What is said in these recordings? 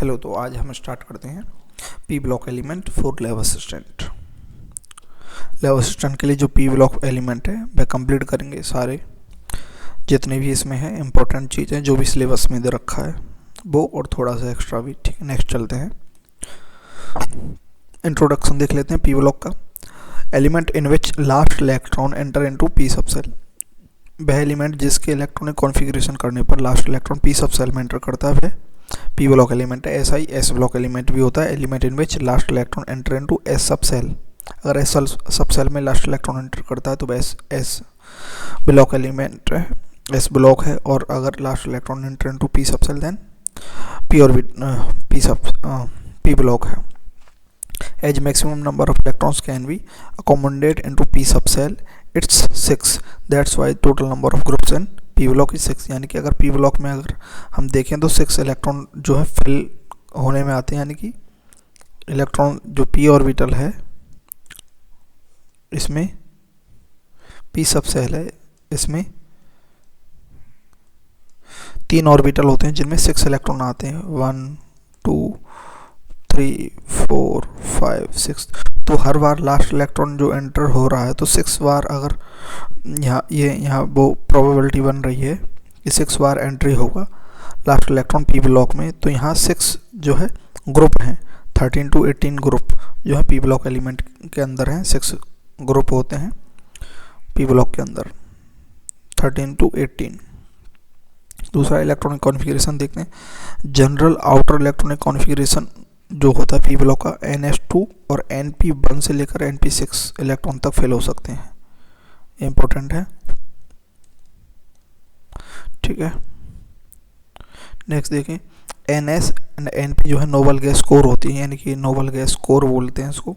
Hello, तो आज हम स्टार्ट करते हैं P block element for lab assistant. Lab assistant के लिए जो पी ब्लॉक एलिमेंट है वह कंप्लीट करेंगे सारे जितने भी इसमें है इंपॉर्टेंट चीज़ें जो भी सिलेबस में दे रखा है वो, और थोड़ा सा एक्स्ट्रा भी। ठीक है, नेक्स्ट चलते हैं। इंट्रोडक्शन देख लेते हैं पी ब्लॉक का। Element in which last electron enter into P sub cell. वह एलिमेंट जिसके इलेक्ट्रॉनिक कॉन्फ़िगरेशन करने पर last electron P sub shell में एंटर करता है वह पी ब्लॉक एलिमेंट है। ऐसा ही एस ब्लॉक एलिमेंट भी होता है। Element in which last electron enter into S sub shell. अगर एस सब सेल में लास्ट इलेक्ट्रॉन एंटर करता है तो वह एस ब्लॉक एलिमेंट है, एस ब्लॉक है। और अगर last electron enter into P sub shell then P block है। As maximum number of electrons can be accommodate into P sub shell it's 6। That's why total number of groups in P block is 6। यानी कि अगर P block में अगर हम देखें तो 6 electron जो है फिल होने में आते हैं। यानी कि इलेक्ट्रॉन जो पी ऑर्बिटल है इसमें पी सब सेल है, इसमें 3 ऑर्बिटल होते हैं जिनमें 6 इलेक्ट्रॉन आते हैं। 1 2 3 4 5 6। तो हर बार लास्ट इलेक्ट्रॉन जो एंटर हो रहा है तो 6 बार अगर यहाँ वो प्रोबेबिलिटी बन रही है कि 6 बार एंट्री होगा लास्ट इलेक्ट्रॉन पी ब्लॉक में। तो यहाँ 6 जो है ग्रुप हैं, 13 to 18 ग्रुप जो है पी ब्लॉक एलिमेंट के अंदर हैं। 6 ग्रुप होते हैं पी ब्लॉक के अंदर, 13 to 18। दूसरा इलेक्ट्रॉनिक कॉन्फ़िगरेशन देखते हैं। जनरल आउटर इलेक्ट्रॉनिक कॉन्फ़िगरेशन जो होता है पी ब्लॉक का NS2 और NP1 से लेकर NP6 इलेक्ट्रॉन तक फेल हो सकते हैं। इम्पोर्टेंट है, ठीक है। नेक्स्ट देखें, NS एंड NP जो है नोबल गैस कोर होती है, यानी कि नोबल गैस कोर बोलते हैं इसको,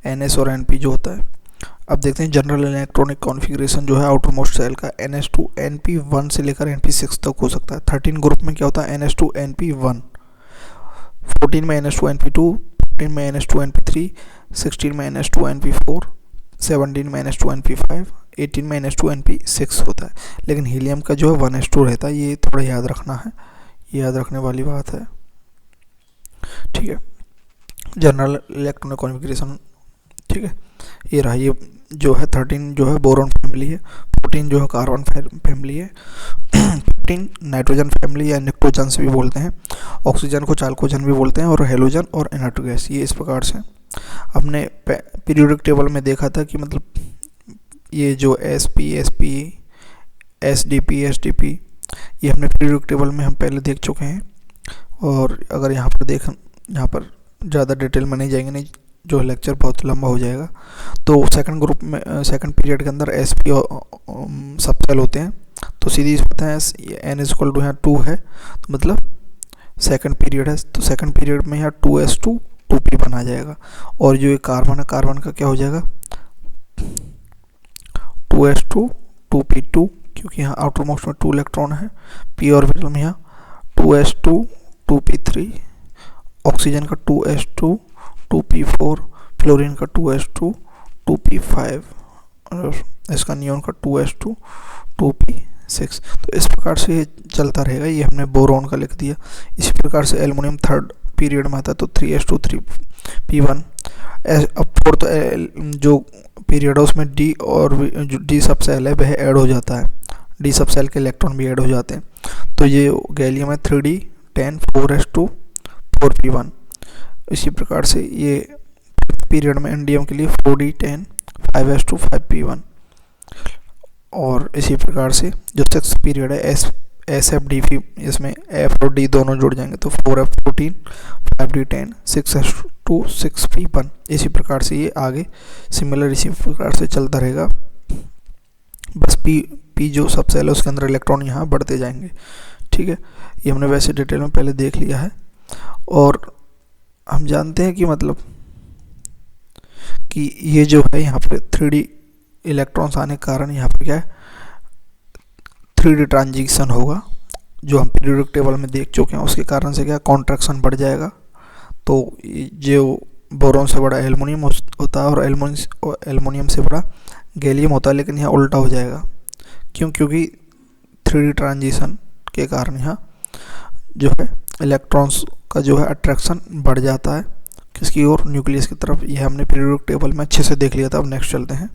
NS और NP जो होता है। अब देखते हैं जनरल इलेक्ट्रॉनिक कॉन्फ़िगरेशन जो है आउटर मोस्ट सेल का NS2 NP1 से लेकर NP6 तक हो सकता है। 13 ग्रुप में क्या होता है NS2 NP1, 14 में NS2 NP2, 15 में NS2 NP3, 16 में NS2 NP4, 17 में NS2 NP5, 18 में NS2 NP6 होता है। लेकिन हीलियम का जो है 1s2 रहता है, ये थोड़ा याद रखना है, ये याद रखने वाली बात है, ठीक है। जनरल इलेक्ट्रॉनिक कॉन्फ़िगरेशन, ठीक है, ये रहा। ये जो है 13 जो है बोरॉन फैमिली है, 14 जो है कार्बन फैमिली है, 15 नाइट्रोजन फैमिली या निक्टोजन्स भी बोलते हैं, ऑक्सीजन को चाल्कोजन भी बोलते हैं, और हेलोजन और इनर्ट गैस। ये इस प्रकार से हमने पीरियोडिक टेबल में देखा था कि मतलब ये जो SP SDP ये हमने पीरियोडिक टेबल में हम पहले देख चुके हैं। और अगर यहाँ पर ज़्यादा डिटेल में नहीं जाएंगे, नहीं जो लेक्चर बहुत लंबा हो जाएगा। तो सेकंड ग्रुप में सेकंड पीरियड के अंदर SP सब सेल होते हैं। तो सीधी पता है N = यहाँ 2 है, तो मतलब सेकंड पीरियड है। तो सेकंड पीरियड में यहाँ 2s2 2p बना जाएगा। और जो ये कार्बन है, कार्बन का क्या हो जाएगा 2s2 2p2, क्योंकि यहाँ आउटर मोस्ट में 2 इलेक्ट्रॉन है। p ऑर्बिटल में यहाँ 2s2 2p3, ऑक्सीजन का 2s2 2p4, फ्लोरीन का 2s2 2p5, और इसका नियॉन का 2s2 2p6। तो इस प्रकार से ये चलता रहेगा। ये हमने बोरॉन का लिख दिया। इसी प्रकार से एल्युमिनियम थर्ड पीरियड में आता है, तो 3s2 3p1। अब फोर्थ जो पीरियड है उसमें D और जो D सब सेल है वह ऐड हो जाता है, D सब सेल के इलेक्ट्रॉन भी ऐड हो जाते हैं। तो ये गैलियम है 3d10 4s2 4p1। इसी प्रकार से ये पीरियड में इंडियम के लिए 4d10 5s2 5p1। और इसी प्रकार से जो 6th पीरियड है SFDP, इसमें F और D दोनों जुड़ जाएंगे, तो 4f14 5d10 6s2 6p1। इसी प्रकार से ये आगे सिमिलर इसी प्रकार से चलता रहेगा। बस P जो सब सेल है उसके अंदर इलेक्ट्रॉन यहाँ बढ़ते जाएंगे, ठीक है। ये हमने वैसे डिटेल में पहले देख लिया है। और हम जानते हैं कि मतलब कि ये जो है यहाँ पर 3D इलेक्ट्रॉन्स आने के कारण यहाँ पर क्या है 3D ट्रांजिशन होगा, जो हम पीरियोडिक टेबल में देख चुके हैं। उसके कारण से क्या कॉन्ट्रैक्शन बढ़ जाएगा। तो जो बोरॉन से बड़ा एल्युमिनियम होता है और एल्युमिनियम से बड़ा गैलियम होता है, लेकिन यहाँ उल्टा हो जाएगा। क्यों? क्योंकि 3D ट्रांजिशन के कारण यहाँ जो है इलेक्ट्रॉन्स का जो है अट्रैक्शन बढ़ जाता है किसकी ओर, न्यूक्लियस की तरफ। ये हमने पीरियोडिक टेबल में अच्छे से देख लिया था। अब नेक्स्ट चलते हैं।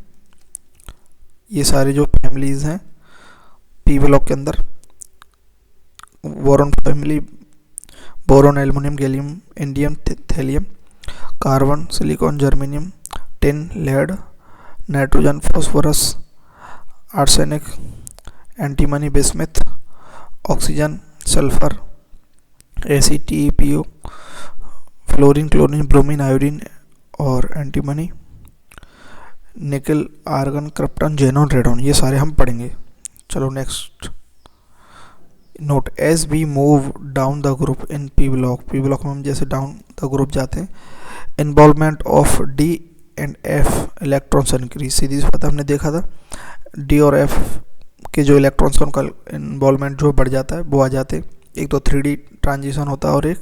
ये सारे जो फैमिलीज हैं पी ब्लॉक के अंदर, boron family, boron, aluminium, gallium, indium, thallium, carbon, silicon, germanium, tin, lead, nitrogen, phosphorus, arsenic, antimony, bismuth, oxygen, sulphur, ACTPO, fluorine, chlorine, bromine, iodine और antimony, nickel, argon, krypton, xenon, radon, ये सारे हम पढ़ेंगे। चलो next note, as we move down the group in P block, P block में हम जैसे down the group जाते हैं, involvement of D and F electrons increase. सीधी सी बात हमने देखा था, डी और एफ के जो इलेक्ट्रॉन्स का उनका इन्वॉल्वमेंट जो बढ़ जाता है वो आ जाते हैं। एक तो 3D ट्रांजिशन होता है और एक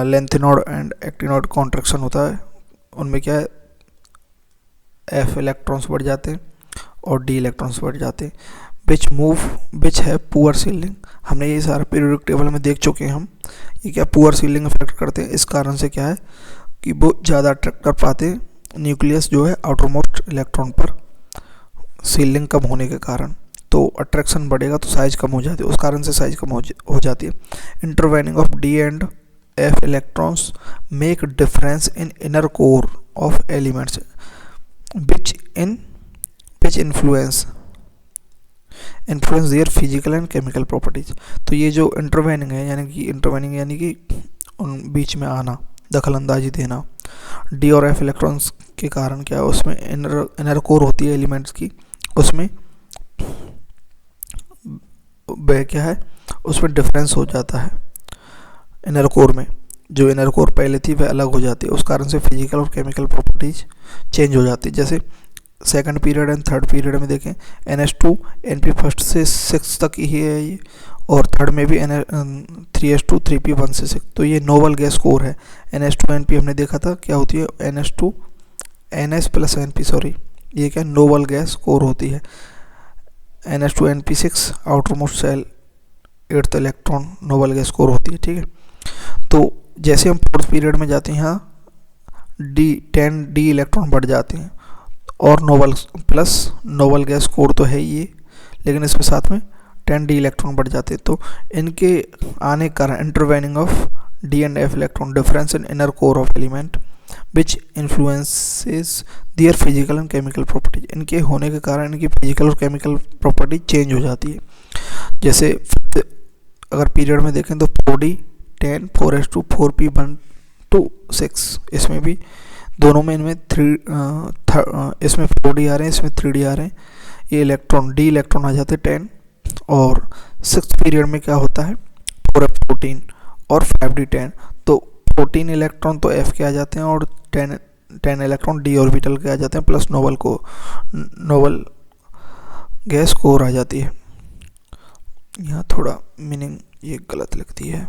लेंथिनोड एंड एक्टिनोड कॉन्ट्रैक्शन होता है। उनमें क्या है, एफ इलेक्ट्रॉन्स बढ़ जाते हैं और डी इलेक्ट्रॉन्स बढ़ जाते हैं। विच है पुअर सीलिंग, हमने ये सारा पीरियोडिक टेबल में देख चुके हैं हम। ये क्या पुअर सीलिंग इफेक्ट करते हैं, इस कारण से क्या है कि वो ज़्यादा अट्रैक्ट कर पाते हैं न्यूक्लियस जो है आउटरमोस्ट इलेक्ट्रॉन पर, सीलिंग कम होने के कारण। तो अट्रैक्शन बढ़ेगा तो साइज कम हो जाती है, उस कारण से साइज कम हो जाती है। Intervening of D and F electrons make difference in inner core of elements which influence their physical and chemical properties. तो ये जो इंटरवेनिंग है, यानी कि उन बीच में आना, दखल अंदाजी देना, डी और एफ इलेक्ट्रॉन्स के कारण क्या है, उसमें इनर कोर होती है एलिमेंट्स की, उसमें वह क्या है, उसमें डिफरेंस हो जाता है। इनर कोर में जो इनर कोर पहले थी वह अलग हो जाती है, उस कारण से फिजिकल और केमिकल प्रॉपर्टीज चेंज हो जाती है। जैसे second period and third period में देखें, NH2 NP फर्स्ट से 6 तक ही है ये, और थर्ड में भी 3s2 3p 1 से 6। तो ये नोबल गैस कोर है। NH2 NP हमने देखा था क्या होती है, NH2 NS plus NP, sorry, ये क्या नोबल गैस कोर होती है। NH2 NP6 outer most shell 8th electron noble gas core होती है, ठीक है। तो जैसे हम फोर्थ पीरियड में जाते हैं, यहाँ 10 डी इलेक्ट्रॉन बढ़ जाते हैं और नोबल गैस कोर तो है ये, लेकिन इसके साथ में 10 डी इलेक्ट्रॉन बढ़ जाते हैं। तो इनके आने के कारण intervening of D and F electron, difference in inner core of element which influences their physical and chemical properties. इनके होने के कारण इनकी फिजिकल और केमिकल प्रॉपर्टी चेंज हो जाती है। जैसे अगर पीरियड में देखें तो 4D 10 4s2 4p 1 to 6, इसमें भी दोनों में इनमें इसमें 4D आ रहे हैं, इसमें 3D आ रहे हैं। ये इलेक्ट्रॉन डी इलेक्ट्रॉन आ जाते हैं 10, और 6th पीरियड में क्या होता है 4f14 और 5d 10। तो 14 इलेक्ट्रॉन तो f के आ जाते हैं और 10 इलेक्ट्रॉन डी ऑर्बिटल के आ जाते हैं, प्लस नोबल गैस कोर आ जाती है। यहाँ थोड़ा मीनिंग ये गलत लगती है।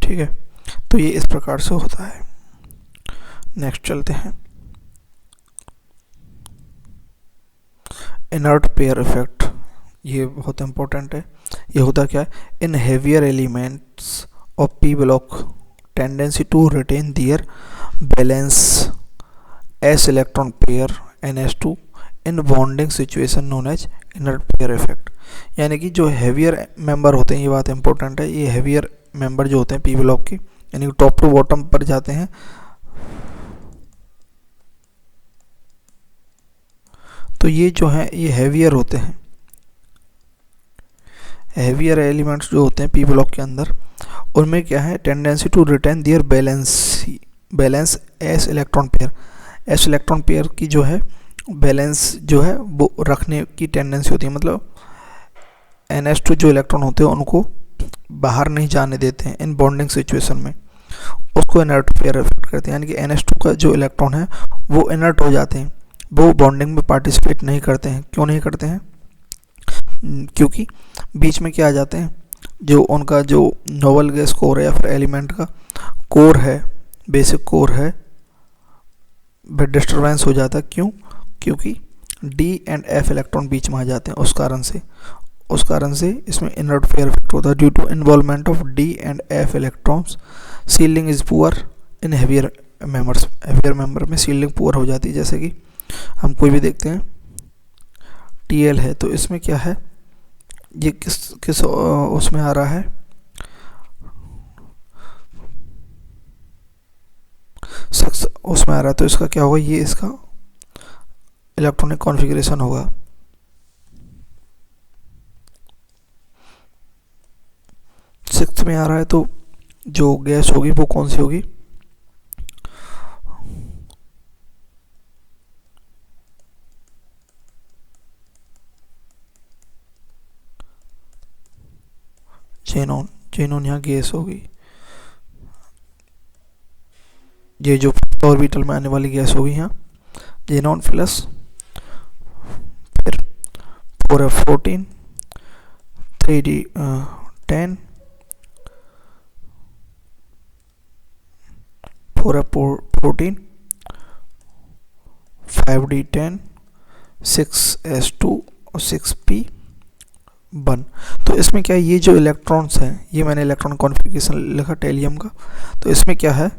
ठीक है, तो ये इस प्रकार से होता है। नेक्स्ट चलते हैं, इनर्ट पेयर इफेक्ट। ये बहुत इंपॉर्टेंट है। ये होता क्या है, in heavier elements of P block tendency to retain their valence S electron pair NH2 in bonding situation known as inert pair effect. यानी कि जो हेवियर मेंबर होते हैं, ये बात इंपॉर्टेंट है, ये हेवियर मेंबर जो होते हैं पी ब्लॉक के, यानी टॉप टू बॉटम पर जाते हैं, तो ये जो है ये हेवियर होते हैं। हेवियर एलिमेंट्स जो होते हैं पी ब्लॉक के अंदर, उनमें क्या है, tendency to retain their valence S electron pair. S electron pair की जो है बैलेंस जो है वो रखने की टेंडेंसी होती है। मतलब NH2 जो इलेक्ट्रॉन होते हैं उनको बाहर नहीं जाने देते हैं इन बॉन्डिंग सिचुएशन में, उसको इनर्ट पेयर इफेक्ट करते हैं। यानी कि NH2 का जो इलेक्ट्रॉन है वो इनर्ट हो जाते हैं, वो बॉन्डिंग में पार्टिसिपेट नहीं करते हैं। क्यों नहीं करते हैं, क्योंकि बीच में क्या आ जाते हैं, जो उनका जो नोबल गैस कोर है या फिर एलिमेंट का कोर है, बेसिक कोर है, वह डिस्टर्बेंस हो जाता है। क्यों, क्योंकि डी एंड एफ इलेक्ट्रॉन बीच में आ जाते हैं, उस कारण से इसमें इनर्ट पेयर इफेक्ट होता है। Due to involvement of D and F electrons shielding is poor in heavier members. Heavier member में सीलिंग पुअर हो जाती है। जैसे कि हम कोई भी देखते हैं टीएल है, तो इसमें क्या है, ये किस उसमें आ रहा है, उसमें आ रहा है, तो इसका क्या होगा, ये इसका इलेक्ट्रॉनिक कॉन्फ़िगरेशन होगा। सिक्स्थ में आ रहा है, तो जो गैस होगी वो कौन सी होगी, जेनॉन। जेनॉन यहाँ गैस होगी। ये जो ऑर्बिटल में आने वाली गैस होगी यहाँ जेनॉन प्लस, फिर 4f14 3d10 4f14 5d10 6s2 और 6p1। तो इसमें क्या है, ये जो इलेक्ट्रॉन्स हैं, ये मैंने इलेक्ट्रॉन कॉन्फ़िगरेशन लिखा टेलियम का, तो इसमें क्या है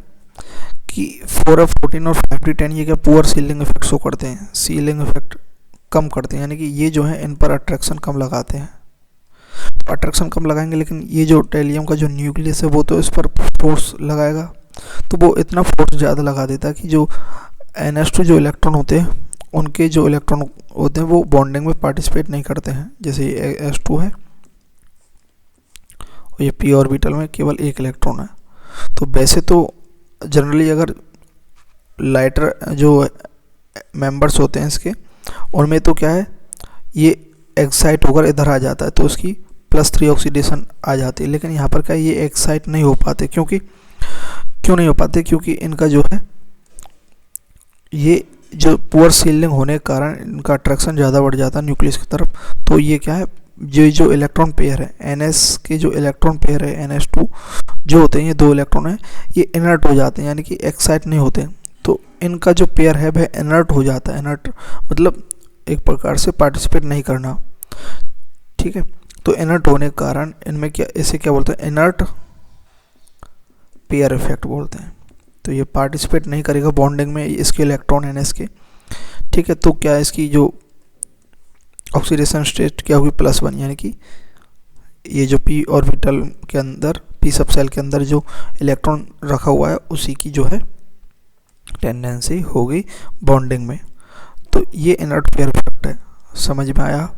कि 4f14 और 5d10 ये क्या पुअर सीलिंग इफेक्ट शो करते हैं, सीलिंग इफेक्ट कम करते हैं, यानी कि ये जो है इन पर अट्रैक्शन कम लगाते हैं। तो अट्रैक्शन कम लगाएंगे, लेकिन ये जो टेलियम का जो न्यूक्लियस है वो तो इस पर फोर्स लगाएगा, तो वो इतना फोर्स ज़्यादा लगा देता है कि जो NH2 जो इलेक्ट्रॉन होते हैं, उनके जो इलेक्ट्रॉन होते हैं वो बॉन्डिंग में पार्टिसिपेट नहीं करते हैं। जैसे ये S2 है और ये p ऑर्बिटल में केवल एक इलेक्ट्रॉन है। तो वैसे तो जनरली अगर लाइटर जो मेंबर्स होते हैं इसके, उनमें तो क्या है, ये एक्साइट होकर इधर आ जाता है, तो उसकी +3 ऑक्सीडेशन आ जाती है। लेकिन यहाँ पर क्या है, ये एक्साइट नहीं हो पाते। क्यों नहीं हो पाते, क्योंकि इनका जो है, ये जो पुअर सीलिंग होने के कारण इनका अट्रैक्शन ज़्यादा बढ़ जाता है न्यूक्लियस की तरफ। तो ये क्या है, जो इलेक्ट्रॉन पेयर है NS के जो इलेक्ट्रॉन पेयर है NH2 जो होते हैं, ये 2 इलेक्ट्रॉन है, ये इनर्ट हो जाते हैं, यानी कि एक्साइट नहीं होते। तो इनका जो पेयर है वह इनर्ट हो जाता है। इनर्ट मतलब एक प्रकार से पार्टिसिपेट नहीं करना, ठीक है। तो इनर्ट होने के कारण इनमें क्या, इसे क्या बोलते हैं, इनर्ट पेयर इफेक्ट बोलते हैं। तो ये पार्टिसिपेट नहीं करेगा बॉन्डिंग में इसके इलेक्ट्रॉन NS के, ठीक है। तो क्या इसकी जो ऑक्सीडेशन स्टेट क्या होगी, +1, यानी कि ये जो p ऑर्बिटल के अंदर, p सब सेल के अंदर जो इलेक्ट्रॉन रखा हुआ है उसी की जो है टेंडेंसी होगी बॉन्डिंग में। तो ये इनर्ट पेयर इफेक्ट है। समझ में आया?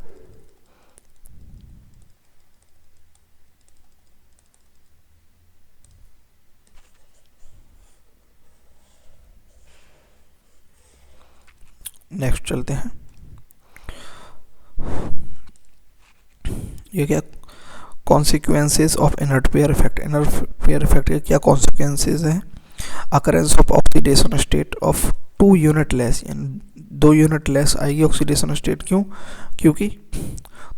नेक्स्ट चलते हैं। ये क्या consequences of inert pair effect. Inert pair effect के क्या कॉन्सिक्वेंसेस हैं? Occurrence of oxidation state of 2 unit less, यानी 2 यूनिट लेस आएगी ऑक्सीडेशन स्टेट। क्यों? क्योंकि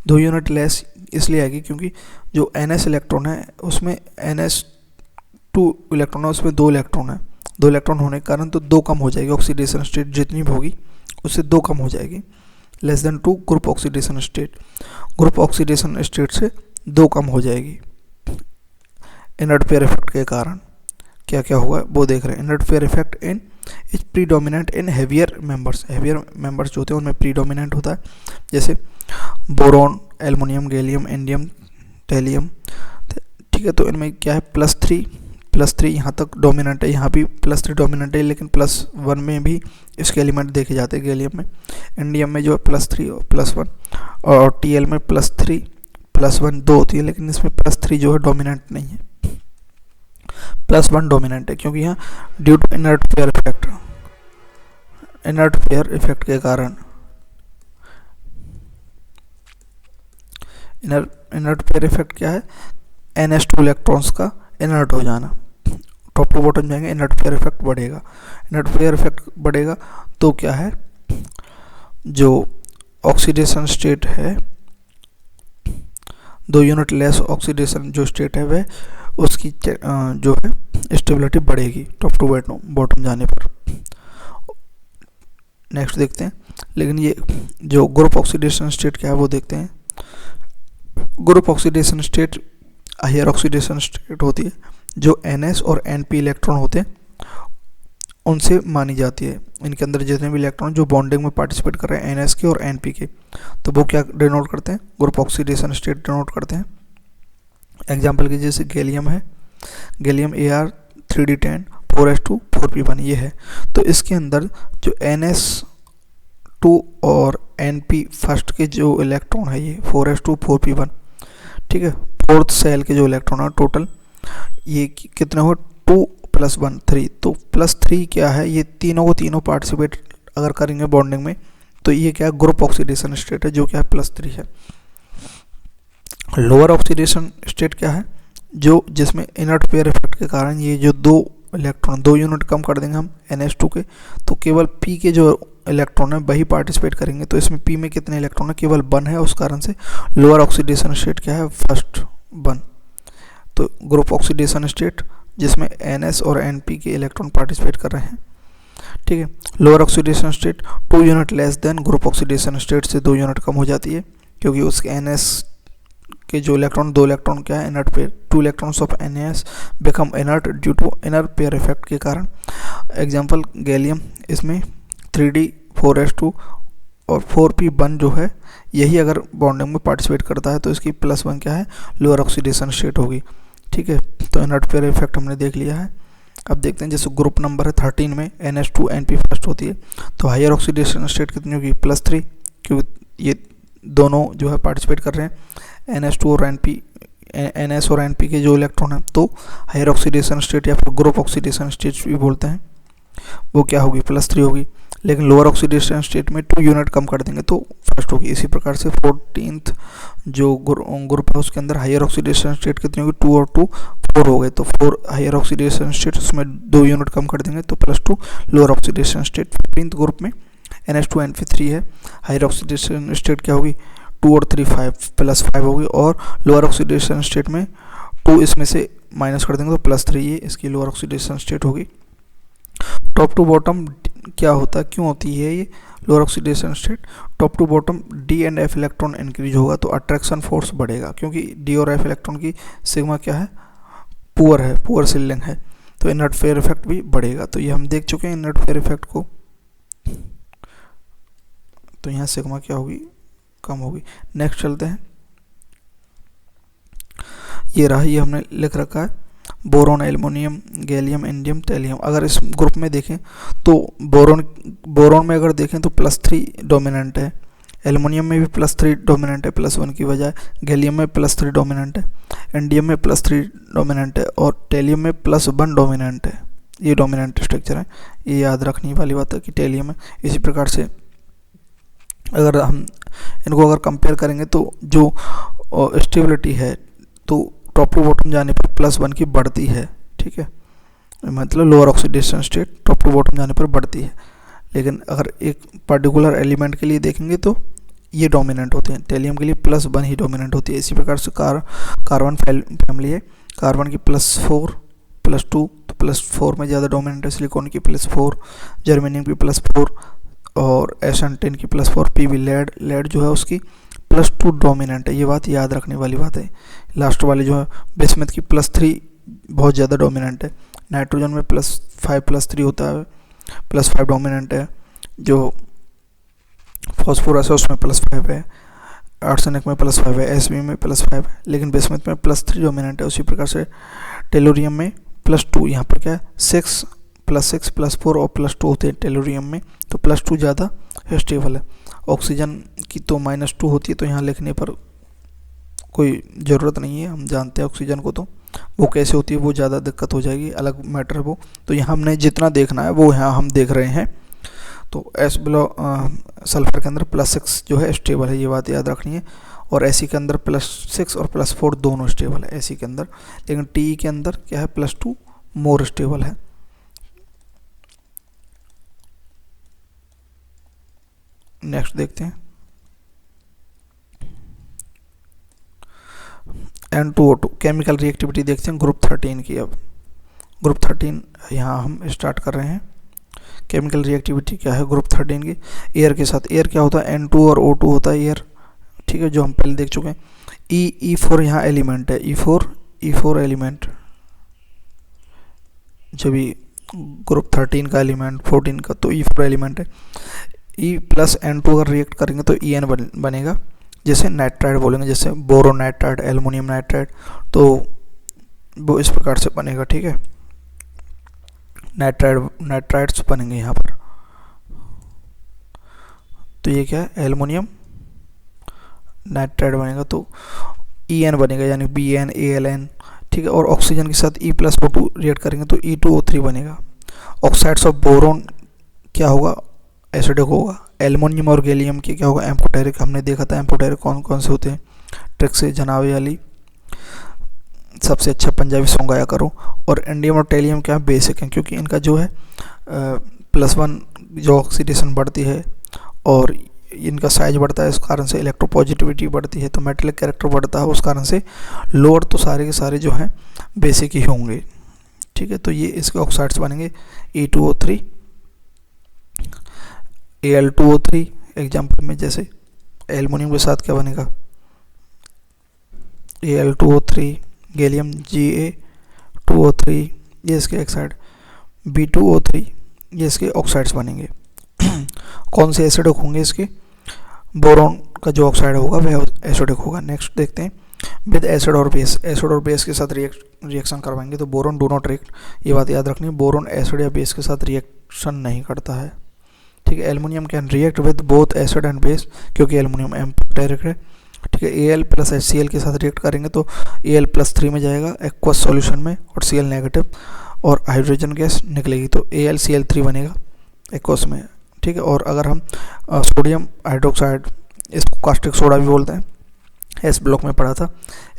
2 यूनिट लेस इसलिए आएगी क्योंकि जो NS इलेक्ट्रॉन है उसमें NS2 इलेक्ट्रॉन है, उसमें 2 इलेक्ट्रॉन है। 2 इलेक्ट्रॉन होने के कारण तो 2 कम हो जाएगी, ऑक्सीडेशन स्टेट जितनी भी होगी उससे 2 कम हो जाएगी। Less than 2 group oxidation state, group oxidation state से 2 कम हो जाएगी। इनर्ट पेयर इफेक्ट के कारण क्या क्या होगा वो देख रहे हैं। Inert pair effect in is predominant in heavier members. Heavier members जो होते हैं उनमें प्रीडोमिनेंट होता है, जैसे बोरॉन, एल्युमिनियम, गैलियम, इंडियम, टेलियम, ठीक है। तो इनमें क्या है, +3 यहाँ तक डोमिनेंट है, यहाँ भी +3 डोमिनेंट है, लेकिन +1 में भी इसके एलिमेंट देखे जाते हैं। गैलियम में, इंडियम में जो है +3 और +1, और TL में +3 +1 2 होती है, लेकिन इसमें +3 जो है डोमिनेंट नहीं है, +1 डोमिनेंट है, क्योंकि यहाँ due to inert pair effect, inert pair effect के कारण, इनर्ट पेयर इफेक्ट क्या है, NH2 इलेक्ट्रॉन्स का इनर्ट हो जाना, टॉप टू बॉटम जाएंगे, इनर्ट पेयर इफेक्ट बढ़ेगा। इनर्ट पेयर इफेक्ट बढ़ेगा तो क्या है, जो ऑक्सीडेशन स्टेट है, 2 यूनिट लेस ऑक्सीडेशन जो स्टेट है वह उसकी जो है स्टेबिलिटी बढ़ेगी टॉप टू बॉटम जाने पर। नेक्स्ट देखते हैं, लेकिन ये जो ग्रुप ऑक्सीडेशन स्टेट क्या है वो देखते हैं। Group oxidation state higher oxidation state होती है, जो NS और NP इलेक्ट्रॉन होते हैं उनसे मानी जाती है। इनके अंदर जितने भी इलेक्ट्रॉन जो बॉन्डिंग में पार्टिसिपेट कर रहे हैं NS के और NP के, तो वो क्या डिनोट करते हैं, ग्रुप ऑक्सीडेशन स्टेट डिनोट करते हैं। एग्जाम्पल की जैसे गैलियम है, गैलियम Ar3d10 4s2 4p1 ये है। तो इसके अंदर जो NS2 और NP फर्स्ट के जो इलेक्ट्रॉन है ये 4s2 4p1, ठीक है, फोर्थ सेल के जो इलेक्ट्रॉन है टोटल ये कितने हो 2 + 1 3। तो +3 क्या है, ये तीनों को तीनों पार्टिसिपेट अगर करेंगे बॉन्डिंग में तो ये क्या ग्रुप ऑक्सीडेशन स्टेट है, जो क्या है +3 है। लोअर ऑक्सीडेशन स्टेट क्या है, जो जिसमें इनर्ट पेयर इफेक्ट के कारण ये जो दो इलेक्ट्रॉन 2 यूनिट कम कर देंगे हम NS2 के, तो केवल P के जो इलेक्ट्रॉन है वही पार्टिसिपेट करेंगे। तो इसमें P में कितने इलेक्ट्रॉन है, केवल 1 है, उस कारण से लोअर ऑक्सीडेशन स्टेट क्या है, फर्स्ट 1। तो ग्रुप ऑक्सीडेशन स्टेट जिसमें NS और NP के इलेक्ट्रॉन पार्टिसिपेट कर रहे हैं, ठीक है। Lower oxidation state 2 unit less than group oxidation state से 2 यूनिट कम हो जाती है, क्योंकि उसके NS के जो इलेक्ट्रॉन 2 इलेक्ट्रॉन क्या है inert pair, 2 electrons of NS become inert due to inner pair effect के कारण। एग्जांपल गैलियम, इसमें 3d4s2 और 4p1 जो है यही अगर बॉन्डिंग में पार्टिसिपेट करता है तो इसकी +1 क्या है, लोअर ऑक्सीडेशन स्टेट होगी, ठीक है। तो इनर्ट पेयर इफेक्ट हमने देख लिया है। अब देखते हैं जैसे ग्रुप नंबर है 13 में NS2 NP फर्स्ट होती है, तो हायर ऑक्सीडेशन स्टेट कितनी होगी, +3, क्योंकि ये दोनों जो है पार्टिसिपेट कर रहे हैं NS2 और NS और NP के जो इलेक्ट्रॉन हैं, तो हायर ऑक्सीडेशन स्टेट या फिर ग्रुप ऑक्सीडेशन स्टेट भी बोलते हैं, वो क्या होगी, +3 होगी। लेकिन लोअर ऑक्सीडेशन स्टेट में 2 यूनिट कम कर देंगे तो फर्स्ट होगी। इसी प्रकार से 14th जो ग्रुप है उसके अंदर हायर ऑक्सीडेशन स्टेट कितनी होगी, 2 और 2 4 हो गए, तो 4 हायर ऑक्सीडेशन स्टेट, उसमें 2 यूनिट कम कर देंगे तो +2 lower oxidation state. 15th group में NH2 NP3 है, हायर ऑक्सीडेशन स्टेट क्या होगी, 2 और 3 5 +5 होगी, और लोअर ऑक्सीडेशन स्टेट में 2 इसमें से माइनस कर देंगे तो +3 ये इसकी लोअर ऑक्सीडेशन स्टेट होगी। टॉप टू बॉटम क्या होता है, क्यों होती है ये lower oxidation state, top to bottom D and F electron increase होगा तो अट्रैक्शन फोर्स बढ़ेगा, क्योंकि D और F इलेक्ट्रॉन की सिग्मा क्या है, पुअर है, पुअर सिल्लिंग है, तो इनर्ट पेयर इफेक्ट भी बढ़ेगा। तो ये हम देख चुके हैं इनर्ट पेयर इफेक्ट को, तो यहाँ सिग्मा क्या होगी, कम होगी। नेक्स्ट चलते हैं, ये रहा, ये हमने लिख रखा है boron, aluminium, gallium, indium, thallium. अगर इस ग्रुप में देखें तो बोरोन में अगर देखें तो +3 डोमिनेंट है, एल्युमिनियम में भी +3 डोमिनेंट है +1 की बजाय, गैलियम में +3 डोमिनेंट है, इंडियम में +3 डोमिनेंट है, और टेलियम में +1 डोमिनेंट है। ये डोमिनेंट स्ट्रक्चर है, ये याद रखने वाली बात है कि टेलियम है। इसी प्रकार से अगर हम इनको अगर कंपेयर करेंगे तो जो स्टेबिलिटी है तो टॉप टू बॉटम जाने पर +1 की बढ़ती है, ठीक है, मतलब lower oxidation state top to bottom जाने पर बढ़ती है। लेकिन अगर एक पर्टिकुलर एलिमेंट के लिए देखेंगे तो ये डोमिनेंट होते हैं, टेलियम के लिए +1 ही डोमिनेंट होती है। इसी प्रकार से कार्बन फैमिली है, कार्बन की +4 +2, तो +4 में ज़्यादा डोमिनेंट है, सिलिकॉन की +4, जर्मेनियम की +4 और SN10 की +4, PB लेड जो है उसकी +2 डोमिनेंट है। ये बात याद रखने वाली बात है। लास्ट वाली जो है बिस्मथ की +3 बहुत ज़्यादा डोमिनेंट है, नाइट्रोजन में +5 +3 होता है, +5 डोमिनेंट है, जो फॉस्फोरस है उसमें +5 है, आर्सेनिक में +5 है, Sb में +5 है, लेकिन बिस्मथ में +3 डोमिनेंट है। उसी प्रकार से टेलुरियम में +2, यहाँ पर क्या है 6 +6 +4 और +2 होते हैं टेलुरियम में, तो +2 ज़्यादा स्टेबल है। ऑक्सीजन की तो -2 होती है, तो यहाँ लिखने पर कोई ज़रूरत नहीं है, हम जानते हैं ऑक्सीजन को, तो वो कैसे होती है वो ज़्यादा दिक्कत हो जाएगी, अलग मैटर है वो। तो यहाँ हमने जितना देखना है वो यहाँ हम देख रहे हैं। तो सल्फर के अंदर +6 जो है स्टेबल है, ये बात याद रखनी है, और Ac के अंदर +6 और +4 दोनों स्टेबल है Ac के अंदर, लेकिन Te के अंदर क्या है +2 मोर स्टेबल है। नेक्स्ट देखते हैं N2O2 केमिकल रिएक्टिविटी देखते हैं ग्रुप 13 की। अब ग्रुप 13 यहाँ हम स्टार्ट कर रहे हैं। केमिकल रिएक्टिविटी क्या है ग्रुप 13 की, एयर के साथ। एयर क्या होता है, N2 और O2 होता है एयर, ठीक है, जो हम पहले देख चुके हैं। E4 यहाँ एलिमेंट है, E4 एलिमेंट, जब भी ग्रुप 13 का एलिमेंट 14 का, तो E4 एलिमेंट है। E प्लस N2 अगर रिएक्ट करेंगे तो En बनेगा, जैसे नाइट्राइड बोलेंगे, जैसे बोरोन नाइट्राइड, एल्युमिनियम नाइट्राइड, तो वो इस प्रकार से बनेगा, ठीक है, नाइट्राइड्स बनेंगे यहाँ पर। तो ये क्या है, एल्युमिनियम नाइट्राइड बनेगा, तो En बनेगा, यानी Bn Aln, ठीक है। और ऑक्सीजन के साथ E प्लस O2 रिएक्ट करेंगे तो E2O3 बनेगा। ऑक्साइड्स ऑफ बोरोन क्या होगा, एसिडिक होगा। एल्युमिनियम और गैलियम के क्या होगा, एम्फोटेरिक। हमने देखा था एम्फोटेरिक कौन कौन से होते हैं, ट्रिक से जनावे वाली, सबसे अच्छा पंजाबी सॉन्ग गाया करो। और इंडियम और टेलियम क्या बेसिक हैं, क्योंकि इनका जो है +1 जो ऑक्सीडेशन बढ़ती है और इनका साइज बढ़ता है, इस कारण से इलेक्ट्रोपॉजिटिविटी बढ़ती है, तो मेटेलिक कैरेक्टर बढ़ता है, उस कारण से लोअर तो सारे के सारे जो हैं बेसिक ही होंगे, ठीक है। तो ये इसके ऑक्साइड्स बनेंगे E2O3, Al2O3 एग्जाम्पल में, जैसे एल्युमिनियम के साथ क्या बनेगा, Al2O3, गैलियम Ga2O3, ये इसके ऑक्साइड, B2O3, ये इसके ऑक्साइड्स बनेंगे। कौन से एसिडिक होंगे इसके, बोरोन का जो ऑक्साइड होगा वह एसिडिक होगा। नेक्स्ट देखते हैं, विद एसिड और बेस, एसिड और बेस के साथ रिएक्शन करवाएंगे तो बोरोन डू नॉट रिएक्ट, ये बात याद रखनी है, बोरोन एसिड या बेस के साथ रिएक्शन नहीं करता है, ठीक है। Aluminium can react with both acid and base, क्योंकि एल्युमिनियम एम्फोटेरिक है, ठीक है। Al प्लस HCl के साथ रिएक्ट करेंगे तो Al+3 में जाएगा एक्वस सॉल्यूशन में, और Cl नेगेटिव, और हाइड्रोजन गैस निकलेगी तो AlCl3 बनेगा एक्वस में, ठीक है। और अगर हम सोडियम हाइड्रोक्साइड, इसको कास्टिक सोडा भी बोलते हैं, एस ब्लॉक में पढ़ा था,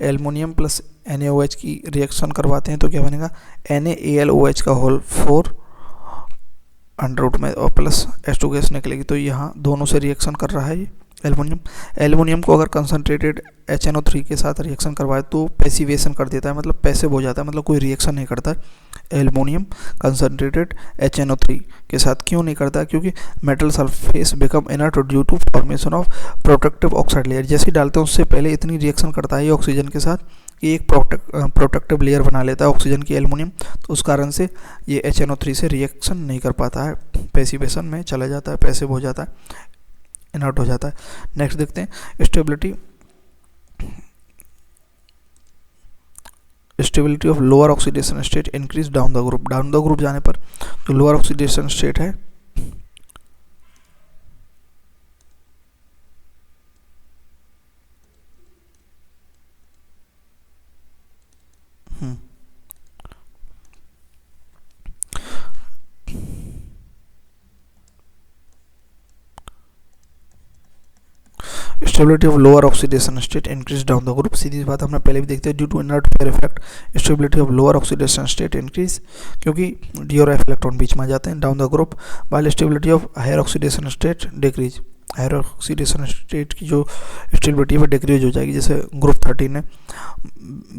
एल्युमिनियम प्लस NaOH की रिएक्शन करवाते हैं तो क्या बनेगा, NaAlOH का होल 4 अंडर रूट में, और प्लस H2 गैस निकलेगी। तो यहाँ दोनों से रिएक्शन कर रहा है ये एल्युमिनियम को अगर कंसनट्रेटेड HNO3 के साथ रिएक्शन करवाए तो पैसिवेशन कर देता है, मतलब पैसिव हो जाता है, मतलब कोई रिएक्शन नहीं करता है एल्युमिनियम कंसनट्रेटेड HNO3 के साथ। क्यों नहीं करता है, क्योंकि metal surface become inert due to formation of protective oxide layer. जैसे ही डालते हैं उससे पहले इतनी रिएक्शन करता है ये ऑक्सीजन के साथ कि एक प्रोटेक्टिव लेयर बना लेता है ऑक्सीजन की एल्युमिनियम, तो उस कारण से ये HNO3 से रिएक्शन नहीं कर पाता है, पैसिवेशन में चला जाता है, पैसिव हो जाता है, इनर्ट हो जाता है। नेक्स्ट देखते हैं, stability of lower oxidation state increase down the group. Down the group जाने पर जो लोअर ऑक्सीडेशन स्टेट है stability of lower oxidation state increase down the group. सीधी बात हमने पहले भी देखते हैं, due to inert pair effect stability of lower oxidation state increase, क्योंकि डी और एफ इलेक्ट्रॉन बीच में आ जाते हैं down the group, while stability of higher oxidation state decrease. Higher oxidation state की जो स्टेबिलिटी है वो डिक्रीज हो जाएगी। जैसे ग्रुप 13 है,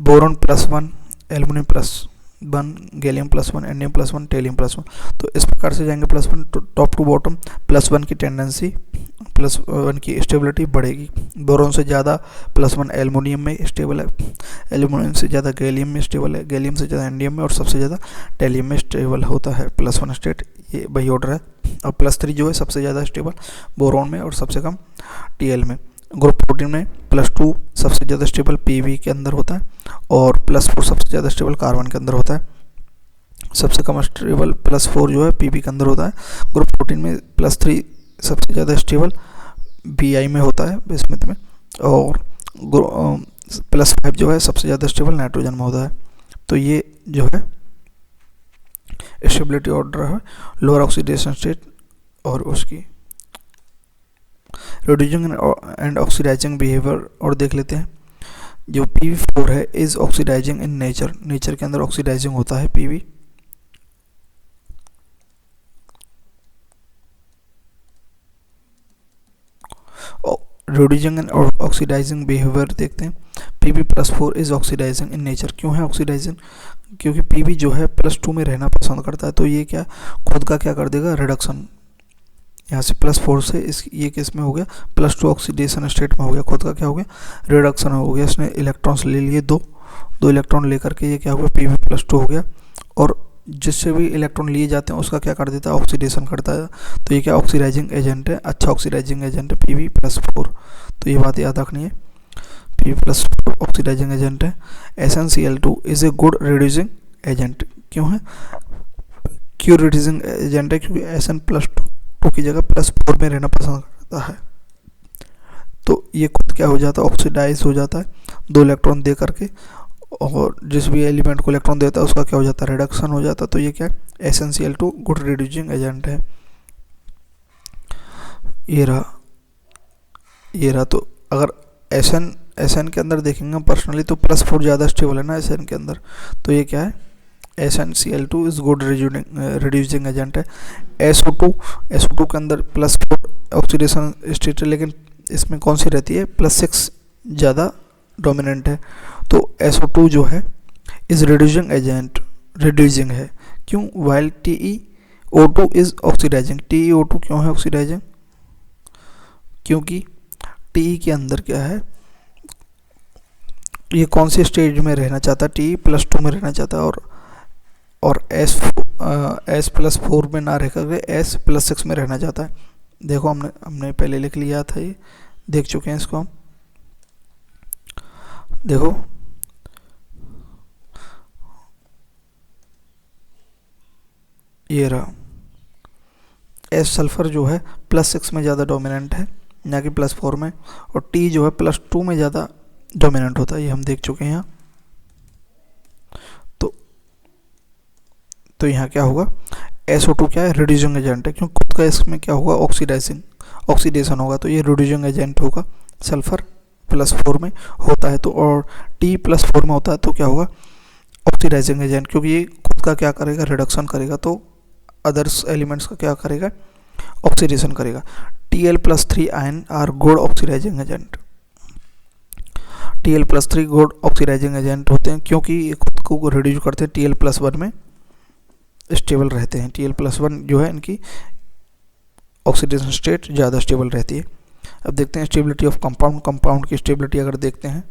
बोरोन +1, एल्युमिनियम +1, गैलियम +1, इंडियम +1, टेलियम +1, तो इस प्रकार से जाएंगे +1 टॉप टू बॉटम, +1 की टेंडेंसी, +1 की स्टेबिलिटी बढ़ेगी। बोरोन से ज़्यादा +1 एल्युमिनियम में स्टेबल है, एल्युमिनियम से ज़्यादा गैलियम में स्टेबल है, गैलियम से ज़्यादा इंडियम में, और सबसे ज़्यादा टेलियम में स्टेबल होता है +1 स्टेट, ये वही ऑर्डर है। और +3 जो है सबसे ज़्यादा स्टेबल बोरोन में और सबसे कम Tl में। ग्रुप 14 में +2 सबसे ज़्यादा स्टेबल Pb के अंदर होता है, और +4 सबसे ज़्यादा स्टेबल कार्बन के अंदर होता है, सबसे कम स्टेबल +4 जो है Pb के अंदर होता है। ग्रुप 14 में +3 सबसे ज़्यादा स्टेबल Bi में होता है, बिस्मथ में, और +5 जो है सबसे ज़्यादा स्टेबल नाइट्रोजन में होता है। तो ये जो है स्टेबिलिटी ऑर्डर है लोअर ऑक्सीडेशन स्टेट और उसकी रिड्यूसिंग एंड ऑक्सीडाइजिंग बिहेवियर। और देख लेते हैं, जो Pb4 है is oxidising in nature, nature के अंदर ऑक्सीडाइजिंग होता है Pb। Reducing and oxidising behaviour देखते हैं, Pb+4 is oxidising in nature. क्यों है ऑक्सीडाइजिंग, क्योंकि पीबी जो है +2 में रहना पसंद करता है, तो ये क्या खुद का क्या कर देगा, रिडक्शन। यहाँ से +4 से इस ये केस में हो गया +2 ऑक्सीडेशन स्टेट में हो गया, खुद का क्या हो गया, रिडक्शन हो गया। इसने इलेक्ट्रॉन्स ले लिए दो इलेक्ट्रॉन लेकर के ये क्या हुआ, Pb+2 हो गया। और जिससे भी इलेक्ट्रॉन लिए जाते हैं उसका क्या कर देता है, ऑक्सीडेशन करता है। तो ये क्या ऑक्सीडाइजिंग एजेंट है, अच्छा ऑक्सीडाइजिंग एजेंट है Pb+4। तो ये बात याद रखनी है, Pb+4 ऑक्सीडाइजिंग एजेंट है। SnCl2 is a good reducing agent. क्यों है, क्यों रिड्यूसिंग एजेंट है, क्योंकि Sn+2 की जगह +4 में रहना पसंद करता है। तो ये खुद क्या हो जाता है, ऑक्सीडाइज हो जाता है 2 इलेक्ट्रॉन दे करके, और जिस भी एलिमेंट को इलेक्ट्रॉन देता है उसका क्या हो जाता है, रिडक्शन हो जाता है। तो ये क्या है, SnCl2 गुड रिड्यूसिंग एजेंट है। ये रहा। तो अगर Sn के अंदर देखेंगे पर्सनली तो +4 ज़्यादा स्टेबल है ना Sn के अंदर। तो ये क्या है, SnCl2 is good reducing agent है। SO2 के अंदर +4 ऑक्सीडेशन स्टेट है, लेकिन इसमें कौन सी रहती है, +6 ज़्यादा डोमिनेंट है। तो SO2 जो है इज रिड्यूसिंग है। क्यों, while TeO2 is oxidising. TeO2 क्यों है ऑक्सीडाइजिंग, क्योंकि Te के अंदर क्या है, ये कौन से स्टेज में रहना चाहता है, Te+2 में रहना चाहता है, और S+4 में ना रह कर S+6 में रहना चाहता है। देखो हमने पहले लिख लिया था, ये देख चुके हैं इसको हम। देखो ये रहा, S सल्फर जो है +6 में ज़्यादा डोमिनेंट है ना कि +4 में, और T जो है +2 में ज़्यादा डोमिनेंट होता है, ये हम देख चुके हैं यहाँ। तो यहाँ क्या होगा, SO2 क्या है, रिड्यूसिंग एजेंट है, क्योंकि खुद का इसमें क्या होगा, ऑक्सीडेशन होगा। तो ये रिड्यूसिंग एजेंट होगा, सल्फर +4 में होता है। तो और T+4 में होता है तो क्या होगा, ऑक्सीडाइजिंग एजेंट, क्योंकि ये खुद का क्या करेगा, रिडक्शन करेगा, तो अदर्स एलिमेंट्स का क्या करेगा, ऑक्सीडेशन करेगा। Tl+3 ion are good oxidising agent. Tl+3 good oxidising agent होते हैं, क्योंकि ये खुद को रिड्यूस करते हैं, Tl+1 में स्टेबल रहते हैं। Tl+1 जो है इनकी ऑक्सीडेशन स्टेट ज़्यादा स्टेबल रहती है। अब देखते हैं स्टेबिलिटी ऑफ कंपाउंड की स्टेबिलिटी अगर देखते हैं,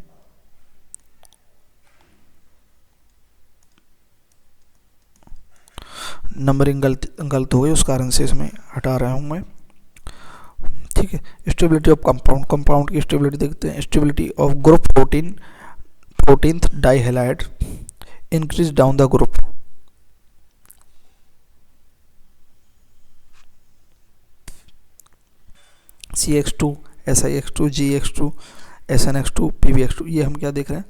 नंबरिंग गलत हो गई, उस कारण से इसमें हटा रहा हूँ मैं, ठीक है। स्टेबिलिटी ऑफ कंपाउंड की स्टेबिलिटी देखते हैं। Stability of group 14th dihalide increase down the group. CX2, SiX2, GX2, SnX2, PbX2, ये हम क्या देख रहे हैं,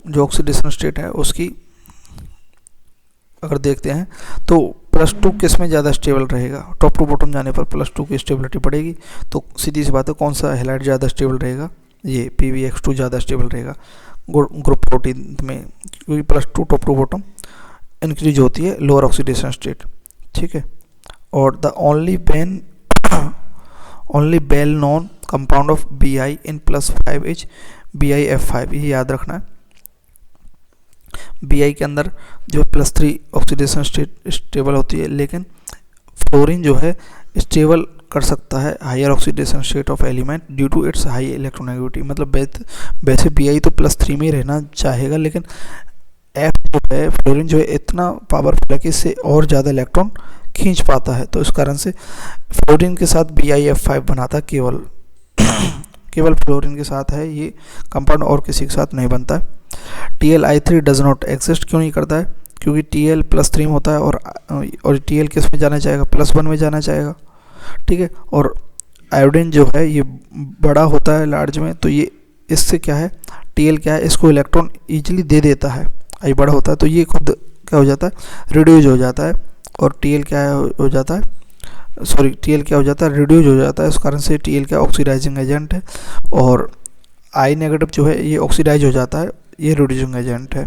जो ऑक्सीडेशन स्टेट है उसकी अगर देखते हैं तो +2 किस में ज़्यादा स्टेबल रहेगा, टॉप टू बॉटम जाने पर +2 की स्टेबिलिटी बढ़ेगी। तो सीधी सी बात है, कौन सा हैलाइड ज़्यादा स्टेबल रहेगा, ये PbX2 ज़्यादा स्टेबल रहेगा ग्रुप 14 में, क्योंकि +2 टॉप टू बॉटम इंक्रीज होती है लोअर ऑक्सीडेशन स्टेट, ठीक है। और the only well known compound of Bi in +5 is BiF5, ये याद रखना है। Bi के अंदर जो +3 ऑक्सीडेशन स्टेट स्टेबल होती है, लेकिन फ्लोरीन जो है स्टेबल कर सकता है higher oxidation state of element due to its high electronegativity. मतलब वैसे Bi तो +3 में ही रहना चाहेगा, लेकिन F जो है, फ्लोरीन जो है इतना पावरफुल है कि इससे और ज़्यादा इलेक्ट्रॉन खींच पाता है। तो इस कारण से फ्लोरीन के साथ BiF5 बनाता है, केवल फ्लोरीन के साथ है ये कंपाउंड, और किसी के साथ नहीं बनता है। Tl(I3) डज नॉट एग्जिस्ट, क्यों नहीं करता है, क्योंकि Tl +3 में होता है, और Tl किस में जाना चाहेगा, +1 में जाना चाहेगा, ठीक है। और आयोडीन जो है ये बड़ा होता है लार्ज में, तो ये इससे क्या है, Tl क्या है, इसको इलेक्ट्रॉन ईजिली दे देता है, आई बड़ा होता है, तो ये खुद क्या हो जाता है, रिड्यूज हो जाता है। और Tl क्या हो जाता है, Tl क्या हो जाता है, रिड्यूज हो जाता है। इस कारण से Tl क्या ऑक्सीडाइजिंग एजेंट है, और I नेगेटिव जो है ये ऑक्सीडाइज हो जाता है, ये रिड्यूसिंग एजेंट है।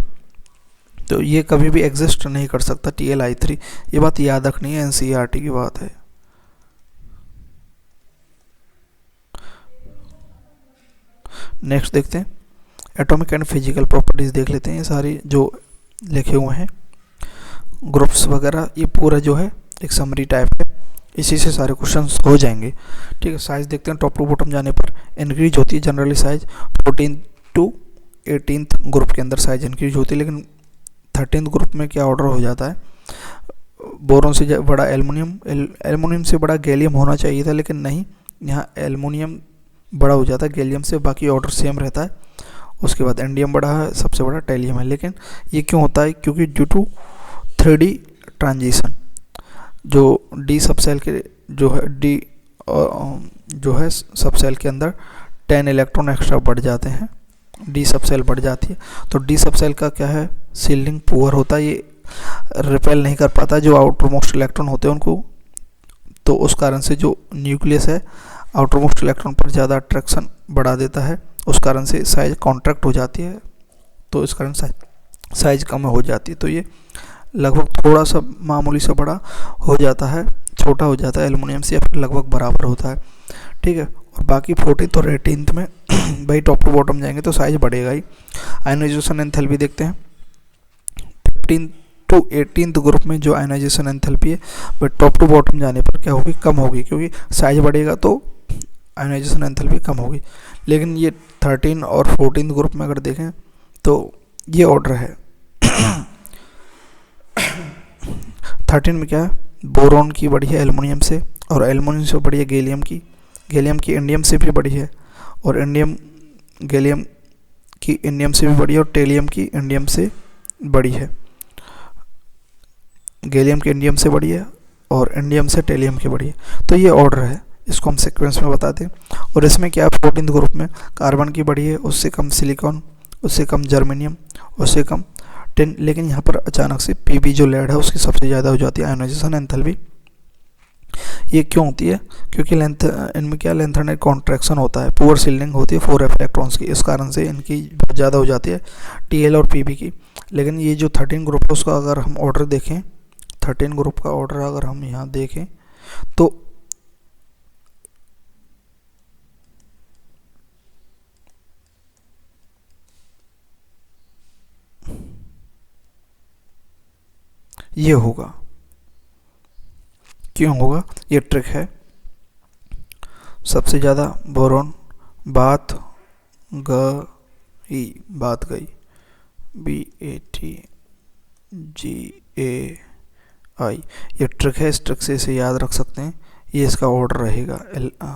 तो ये कभी भी एग्जिस्ट नहीं कर सकता Tl(I3), ये बात याद रखनी है, NCERT की बात है। नेक्स्ट देखते हैं एटॉमिक एंड फिजिकल प्रॉपर्टीज, देख लेते हैं। ये सारी जो लिखे हुए हैं, ग्रुप्स वगैरह, ये पूरा जो है एक समरी टाइप है, इसी से सारे क्वेश्चंस हो जाएंगे। ठीक है, साइज देखते हैं। टॉप टू बॉटम जाने पर इंक्रीज होती है generally size 14 to 18th group के अंदर साइज इंक्रीज होती है, लेकिन 13th ग्रुप में क्या ऑर्डर हो जाता है, बोरोन से बड़ा एल्युमिनियम, एल्युमिनियम से बड़ा गैलियम होना चाहिए था, लेकिन नहीं, यहाँ एल्युमिनियम बड़ा हो जाता है गैलियम से, बाकी ऑर्डर सेम रहता है। उसके बाद इंडियम बड़ा है, सबसे बड़ा टेलियम है। लेकिन ये क्यों होता है, क्योंकि ड्यू टू 3D ट्रांजिशन, जो डी सब सेल के जो है डी जो है सब सेल के अंदर 10 इलेक्ट्रॉन एक्स्ट्रा बढ़ जाते हैं, डी सब सेल बढ़ जाती है। तो डी सब सेल का क्या है, सील्डिंग पुअर होता है, ये रिपेल नहीं कर पाता जो आउटर मोस्ट इलेक्ट्रॉन होते हैं उनको, तो उस कारण से जो न्यूक्लियस है आउटर मोस्ट इलेक्ट्रॉन पर ज़्यादा अट्रैक्शन बढ़ा देता है, उस कारण से साइज कॉन्ट्रैक्ट हो जाती है, तो इस कारण साइज कम हो जाती है। तो ये लगभग थोड़ा सा मामूली सा बड़ा हो जाता है, छोटा हो जाता है एल्युमिनियम से, या फिर लगभग बराबर होता है। ठीक है, और बाकी 14th और 18th में भाई टॉप टू बॉटम जाएंगे तो साइज बढ़ेगा ही। आयनाइजेशन एंथैल्पी देखते हैं। 15 टू 18th ग्रुप में जो आयनाइजेशन एंथैल्पी है वह टॉप टू बॉटम जाने पर क्या होगी, कम होगी, क्योंकि साइज बढ़ेगा तो आयनाइजेशन एंथैल्पी कम होगी। लेकिन ये 13 और 14th ग्रुप में अगर देखें तो ये ऑर्डर है। 13 में क्या है, बोरोन की बड़ी है एल्युमिनियम से, और एल्युमिनियम से बड़ी है गैलियम की, गैलियम की इंडियम से भी बड़ी है, और गैलियम की इंडियम से भी बड़ी है, और टेलियम की इंडियम से बड़ी है। गैलियम की इंडियम से बड़ी है और इंडियम से टेलियम की बड़ी है। तो ये ऑर्डर है, इसको हम सीक्वेंस में बताते हैं। और इसमें क्या है, 14th ग्रुप में कार्बन की बड़ी है, उससे कम सिलिकॉन, उससे कम जर्मेनियम, उससे कम टिन, लेकिन यहाँ पर अचानक से पीबी जो लेड है उसकी सबसे ज़्यादा हो जाती है आयोनाइजेशन एंथैल्पी। ये क्यों होती है, क्योंकि इनमें क्या लेंथरनेट कॉन्ट्रैक्शन होता है, पुअर सील्डिंग होती है 4 इलेक्ट्रॉन्स की, इस कारण से इनकी बहुत ज़्यादा हो जाती है टीएल और पीबी की। लेकिन ये जो 13 ग्रुप है उसका अगर हम ऑर्डर देखें, 13 ग्रुप का ऑर्डर अगर हम यहाँ देखें तो ये होगा। क्यों होगा, ये ट्रिक है। सबसे ज़्यादा बोरोन, बात गई, बात गई, BATGAI, ये ट्रिक है, इस ट्रिक से इसे याद रख सकते हैं। ये इसका ऑर्डर रहेगा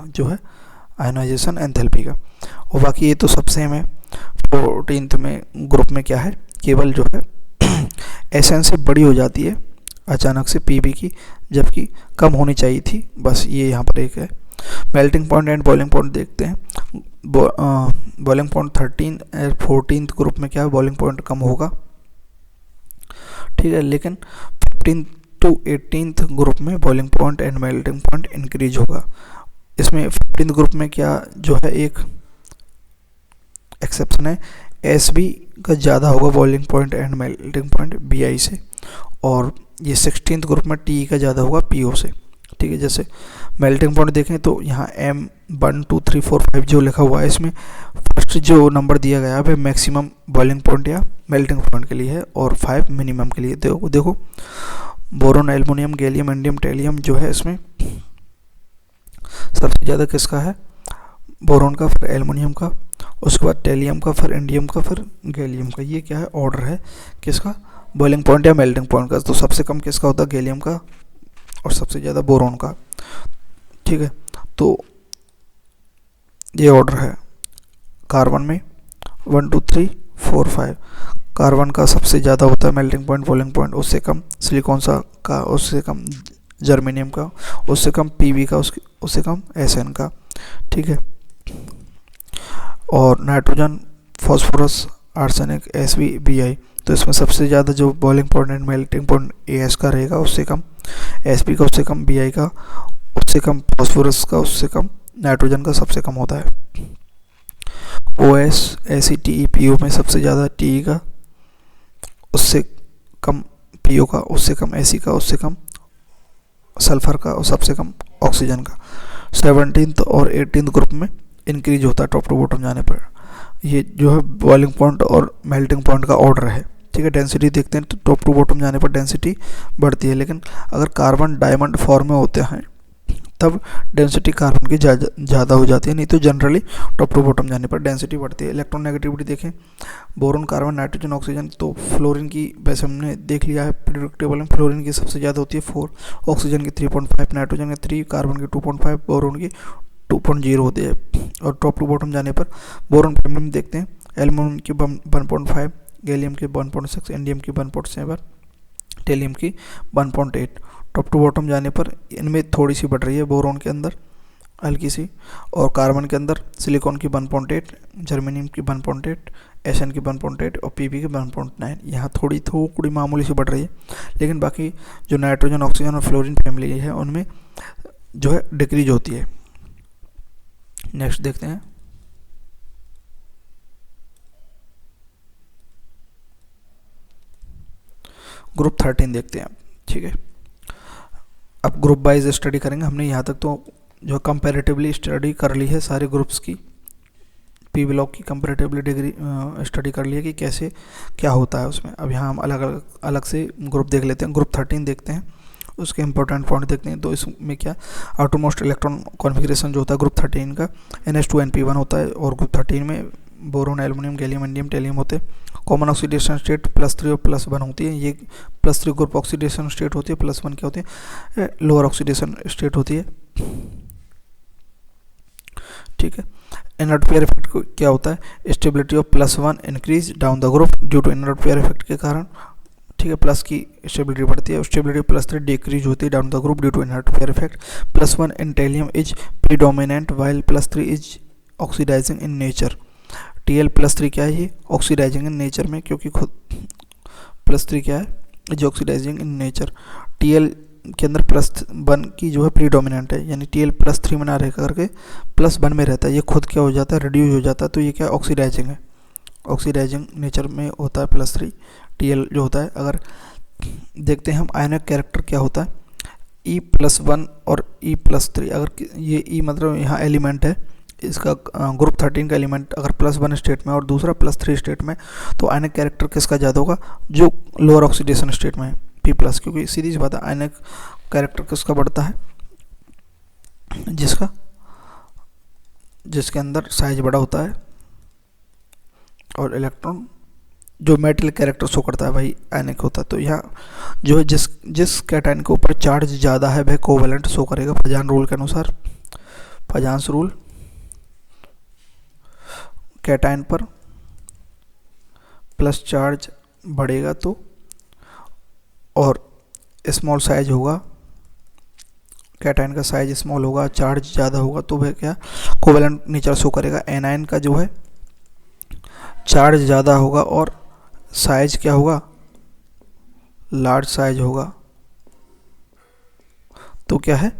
जो है आयनाइजेशन एंथैल्पी का। और बाकी ये तो सब सेम है। 14th में ग्रुप में क्या है, केवल जो है एसएन से बड़ी हो जाती है अचानक से पीबी की, जबकि कम होनी चाहिए थी, बस ये यहाँ पर एक है। Melting point and boiling point देखते हैं। बॉइलिंग पॉइंट 13 और 14th ग्रुप में क्या है, बॉइलिंग पॉइंट कम होगा, ठीक है, लेकिन 15 टू 18th ग्रुप में boiling point and melting point increase होगा। इसमें 15th ग्रुप में क्या जो है एक एक्सेप्शन है, एसबी का ज़्यादा होगा boiling point and melting point BI से, और ये 16th ग्रुप में टी का ज़्यादा होगा पीओ से। ठीक है, जैसे मेल्टिंग पॉइंट देखें तो यहाँ M1 2 3 4 5 जो लिखा हुआ है, इसमें फर्स्ट जो नंबर दिया गया है मैक्सिमम बॉइलिंग पॉइंट या मेल्टिंग पॉइंट के लिए है, और 5 मिनिमम के लिए। देखो बोरोन, एल्युमिनियम, गैलियम, इंडियम, टेलियम जो है इसमें सबसे ज़्यादा किसका है, बोरोन का, फिर एल्युमिनियम का, उसके बाद टेलियम का, फिर इंडियम का, फिर गैलियम का। ये क्या है, ऑर्डर है किसका, बॉइलिंग पॉइंट या मेल्टिंग पॉइंट का। तो सबसे कम किसका होता है, गैलियम का, और सबसे ज़्यादा बोरोन का। ठीक है, तो ये ऑर्डर है। कार्बन में 1 2 3 4 5, कार्बन का सबसे ज़्यादा होता है मेल्टिंग पॉइंट, बॉइलिंग पॉइंट, उससे कम सिलिकॉन का, उससे कम जर्मेनियम का, उससे कम पीबी का, उससे कम एसएन का। ठीक है, और nitrogen, phosphorus, arsenic, SB, BI, तो इसमें सबसे ज़्यादा जो boiling point and melting point as का रहेगा, उससे कम एसपी का, उससे कम बीआई का, उससे कम फास्फोरस का, उससे कम नाइट्रोजन का, सबसे कम होता है। ओएस, एसीटीई, पीओ में सबसे ज़्यादा टी का, उससे कम पीओ का, उससे कम एसी का, उससे कम सल्फर का, और सबसे कम ऑक्सीजन का। 17th और 18th ग्रुप में इंक्रीज होता है टॉप टू बॉटम जाने पर। ये जो है बॉइलिंग पॉइंट और मेल्टिंग पॉइंट का ऑर्डर है। ठीक है। डेंसिटी देखते हैं तो टॉप टू बॉटम जाने पर डेंसिटी बढ़ती है, लेकिन अगर कार्बन डायमंड फॉर्म में होते हैं तब डेंसिटी कार्बन की ज़्यादा हो जाती है, नहीं तो जनरली टॉप टू बॉटम जाने पर डेंसिटी बढ़ती है। इलेक्ट्रॉन नेगेटिविटी देखें, बोरोन, कार्बन, नाइट्रोजन, ऑक्सीजन, तो फ्लोरीन की वैसे हमने देख लिया है पीरियोडिक टेबल में, फ्लोरीन की सबसे ज़्यादा होती है 4, ऑक्सीजन की 3.5, नाइट्रोजन की 3, कार्बन की 2.5, बोरोन की 2.0 होती है। और टॉप टू बॉटम जाने पर बोरोन फैमिली में देखते हैं एल्यूमिनियम की 1.5, गैलियम की 1.6, इंडियम की 1.7, टेलियम की 1.8। टॉप टू बॉटम जाने पर इनमें थोड़ी सी बढ़ रही है, बोरोन के अंदर हल्की सी, और कार्बन के अंदर सिलिकॉन की 1.8, जर्मेनियम की 1.8, एसएन की 1.8 और पीबी की 1.9। यहाँ थोड़ी मामूली सी बढ़ रही है, लेकिन बाकी जो नाइट्रोजन, ऑक्सीजन और फ्लोरीन फैमिली है उनमें जो है डिक्रीज होती है। नेक्स्ट देखते हैं, ग्रुप 13 देखते हैं। ठीक है, अब ग्रुप वाइज स्टडी करेंगे। हमने यहाँ तक तो जो कंपैरेटिवली स्टडी कर ली है सारे ग्रुप्स की, पी ब्लॉक की कंपैरेटिवली डिग्री स्टडी कर ली है कि कैसे क्या होता है उसमें। अब यहाँ हम अलग से ग्रुप देख लेते हैं। ग्रुप 13 देखते हैं, उसके इंपॉर्टेंट पॉइंट देखते हैं। तो इसमें क्या, आउटरमोस्ट इलेक्ट्रॉन कॉन्फ़िगरेशन जो होता है ग्रुप 13 का NH2NP1 होता है, और ग्रुप 13 में बोरोन, एल्युमिनियम, गैलियम, इंडियम, टेलियम होते हैं। कॉमन ऑक्सीडेशन स्टेट +3 और +1 होती है। ये +3 ग्रुप ऑक्सीडेशन स्टेट होती है, +1 क्या होती है, लोअर ऑक्सीडेशन स्टेट होती है। ठीक है, इनर्ट पेयर इफेक्ट क्या होता है, stability of +1 increase down the group due to inert pair effect के कारण। ठीक है, प्लस की स्टेबिलिटी बढ़ती है, स्टेबिलिटी +3 डिक्रीज होती है down the group due to inert pair effect. +1 in thallium is predominant while +3 is oxidising in nature. Tl+3 क्या है, ये ऑक्सीडाइजिंग इन नेचर में, क्योंकि खुद +3 क्या है, is oxidising in nature. Tl के अंदर +1 की जो है प्रीडोमिनेंट है, यानी Tl+3 में ना रह करके +1 में रहता है, ये खुद क्या हो जाता है, रिड्यूस हो जाता है, तो ये क्या ऑक्सीडाइजिंग है, ऑक्सीडाइजिंग नेचर में होता है +3 Tl जो होता है। अगर देखते हैं हम आयनिक कैरेक्टर क्या होता है, E+1 और E+3, अगर ये E मतलब यहाँ एलिमेंट है, इसका ग्रुप 13 का एलिमेंट अगर +1 स्टेट में और दूसरा +3 स्टेट में, तो आयनिक कैरेक्टर किसका ज़्यादा होगा, जो लोअर ऑक्सीडेशन स्टेट में है, P+, क्योंकि सीधी सी बात है आयनिक कैरेक्टर किसका बढ़ता है, जिसके अंदर साइज बड़ा होता है, और इलेक्ट्रॉन जो मेटल कैरेक्टर शो करता है वही आयनिक होता है। तो यहाँ जो है जिस कैटायन के ऊपर चार्ज ज़्यादा है वह कोवेलेंट शो करेगा, फजान रूल के अनुसार। फजान्स रूल, कैटायन पर प्लस चार्ज बढ़ेगा तो, और स्मॉल साइज होगा, कैटायन का साइज स्मॉल होगा, चार्ज ज़्यादा होगा, तो वह क्या कोवेलेंट नेचर शो करेगा। एनायन का जो है चार्ज ज़्यादा होगा और साइज क्या होगा, लार्ज साइज होगा, तो क्या है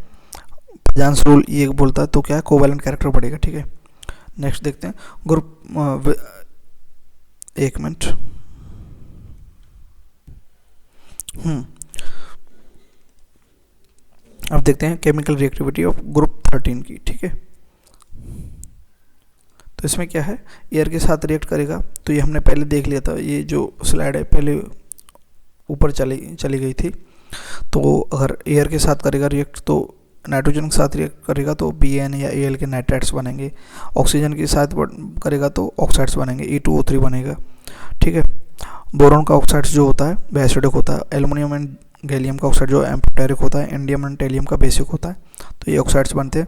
फजान्स रूल ये बोलता है, तो क्या है कोवेलेंट कैरेक्टर बढ़ेगा। ठीक है, नेक्स्ट देखते हैं ग्रुप, एक मिनट, अब देखते हैं केमिकल रिएक्टिविटी ऑफ ग्रुप 13 की। ठीक है, तो इसमें क्या है, एयर के साथ रिएक्ट करेगा, तो ये हमने पहले देख लिया था, ये जो स्लाइड है पहले ऊपर चली गई थी। तो अगर एयर के साथ करेगा रिएक्ट तो नाइट्रोजन के साथ रिएक्ट करेगा तो BN या AL के नाइट्राइट्स बनेंगे, ऑक्सीजन के साथ करेगा तो ऑक्साइड्स बनेंगे, E2O3 बनेगा। ठीक है, बोरोन का ऑक्साइड्स जो होता है वह एसिडिक होता है, एल्युमिनियम एंड गैलियम का ऑक्साइड जो एम्फोटेरिक होता है, इंडियम एंड टेलियम का बेसिक होता है, तो ये ऑक्साइड्स बनते हैं।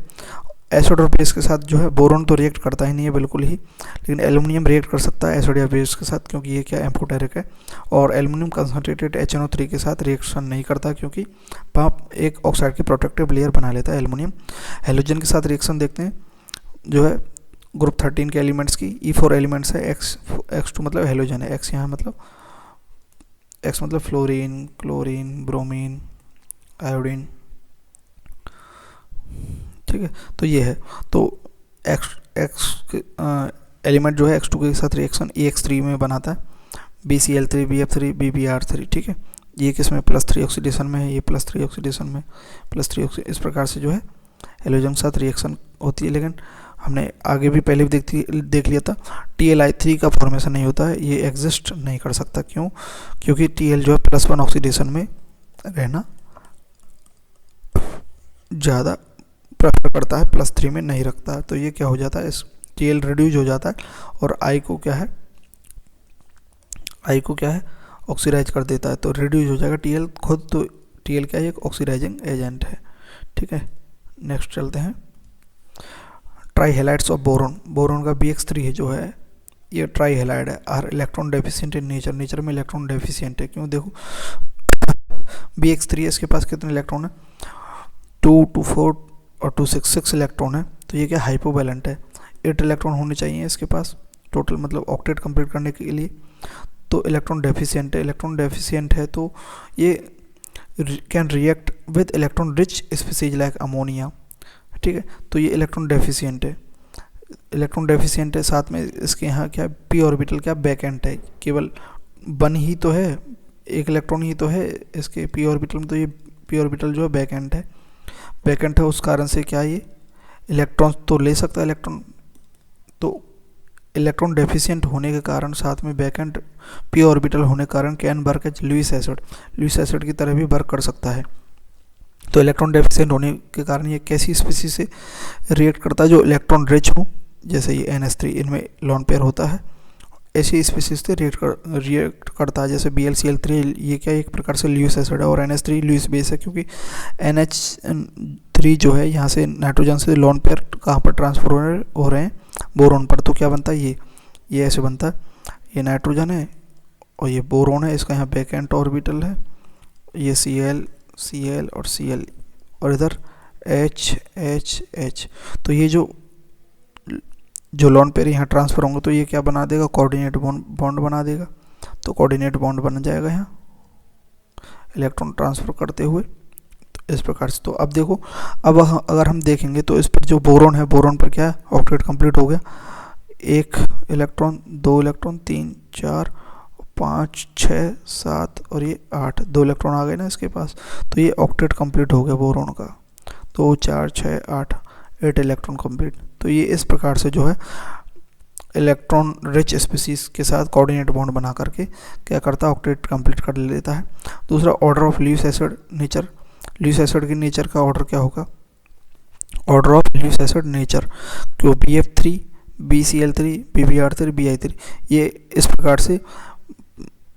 एसिड और बेस के साथ जो है बोरोन तो रिएक्ट करता ही नहीं है बिल्कुल ही, लेकिन एल्युमिनियम रिएक्ट कर सकता है एसिड या बेस के साथ, क्योंकि ये क्या एम्फोटेरिक है। और एल्युमिनियम कंसनट्रेटेड HNO3 के साथ रिएक्शन नहीं करता, क्योंकि वहाँ एक ऑक्साइड की प्रोटेक्टिव लेयर बना लेता है एल्युमिनियम। हेलोजन के साथ रिएक्शन देखते हैं, जो है ग्रुप 13 के एलिमेंट्स की E4 एलिमेंट्स है, X2 मतलब हेलोजन है, X यहाँ मतलब X मतलब फ्लोरीन, क्लोरीन, ब्रोमीन, आयोडीन। ठीक है, तो ये है, तो X एलिमेंट जो है X2 के साथ रिएक्शन EX3 में बनाता है, BCl3, BF3, BBr3। ठीक है, ये किस में +3 ऑक्सीडेशन में है, ये +3 ऑक्सीडेशन में, +3 इस प्रकार से जो है हेलोजन के साथ रिएक्शन होती है। लेकिन हमने आगे भी पहले भी देख लिया था, TL3 का फॉर्मेशन नहीं होता है, ये एग्जिस्ट नहीं कर सकता। क्यों? क्योंकि TL जो है +1 ऑक्सीडेशन में रहना ज़्यादा प्रेफर करता है, +3 में नहीं रखता है। तो ये क्या हो जाता है, इस TL रिड्यूज हो जाता है और I को क्या है ऑक्सीडाइज कर देता है, तो रिड्यूज हो जाएगा TL खुद। तो TL क्या है, एक ऑक्सीडाइजिंग एजेंट है। ठीक है, नेक्स्ट चलते हैं। Tri halides of boron. Boron का BX3 है जो है ये ट्राई हैलाइड है, are electron deficient in nature, nature में इलेक्ट्रॉन डेफिशिएंट है। क्यों? देखो BX3 है, इसके पास कितने इलेक्ट्रॉन है, 2, 2, 4 और 2, 6 इलेक्ट्रॉन है। तो ये क्या हाइपोवैलेंट है, 8 इलेक्ट्रॉन होने चाहिए इसके पास टोटल, मतलब ऑक्टेट कंप्लीट करने के लिए। तो इलेक्ट्रॉन डेफिशिएंट है, इलेक्ट्रॉन डेफिशिएंट है तो ये can react with electron rich species like ammonia. ठीक है, तो ये इलेक्ट्रॉन डेफिशिएंट है, इलेक्ट्रॉन डेफिशिएंट है। साथ में इसके यहाँ क्या पी ऑर्बिटल क्या बैकेंट है, केवल 1 ही तो है, 1 इलेक्ट्रॉन ही तो है इसके पी ऑर्बिटल में। तो ये पी ऑर्बिटल जो है बैकेंट है, उस कारण से क्या ये इलेक्ट्रॉन तो ले सकता है इलेक्ट्रॉन, तो इलेक्ट्रॉन डेफिशिएंट होने के कारण साथ में बैकेंट पी ऑर्बिटल होने के कारण can work as Lewis acid की तरह भी वर्क कर सकता है। तो इलेक्ट्रॉन डेफिशिएंट होने के कारण ये कैसी स्पीसीज से रिएक्ट करता है, जो इलेक्ट्रॉन रिच हो, जैसे ये NH3 इनमें लोन पेयर होता है, ऐसी स्पीसीज से रिएक्ट करता है। जैसे BlCl3 ये क्या एक प्रकार से लुईस एसिड है, और NH3 लुईस बेस है, क्योंकि NH3 जो है यहाँ से नाइट्रोजन से लोन पेयर कहाँ पर ट्रांसफर हो रहे हैं, बोरोन पर। तो क्या बनता है, ये ऐसे बनता है, ये नाइट्रोजन है और ये बोरोन है, इसका यहाँ बैकेंट ऑर्बिटल है, ये Cl और Cl और इधर H। तो ये जो लोन पेयर यहाँ ट्रांसफर होंगे तो ये क्या बना देगा, कोऑर्डिनेट बॉन्ड बना देगा। तो कोऑर्डिनेट बॉन्ड बन जाएगा यहाँ इलेक्ट्रॉन ट्रांसफर करते हुए, तो इस प्रकार से। तो अब देखो, अब अगर हम देखेंगे तो इस पर जो बोरोन है, बोरोन पर क्या है ऑक्टेट कंप्लीट हो गया, 1 इलेक्ट्रॉन, 2 इलेक्ट्रॉन, 3, 4, 5, 6, 7 और ये 8, 2 इलेक्ट्रॉन आ गए ना इसके पास। तो ये ऑक्टेट कंप्लीट हो गया बोरोन का, 2, 4, 6, 8 इलेक्ट्रॉन कंप्लीट। तो ये इस प्रकार से जो है इलेक्ट्रॉन रिच स्पीसीज के साथ कोऑर्डिनेट बॉन्ड बना करके क्या करता है, ऑक्टेट कंप्लीट कर लेता है। दूसरा, order of Lewis acid nature. Lewis acid की नेचर का ऑर्डर क्या होगा, order of Lewis acid nature, क्यों BF3, BCl3, BBr3, BI3, ये इस प्रकार से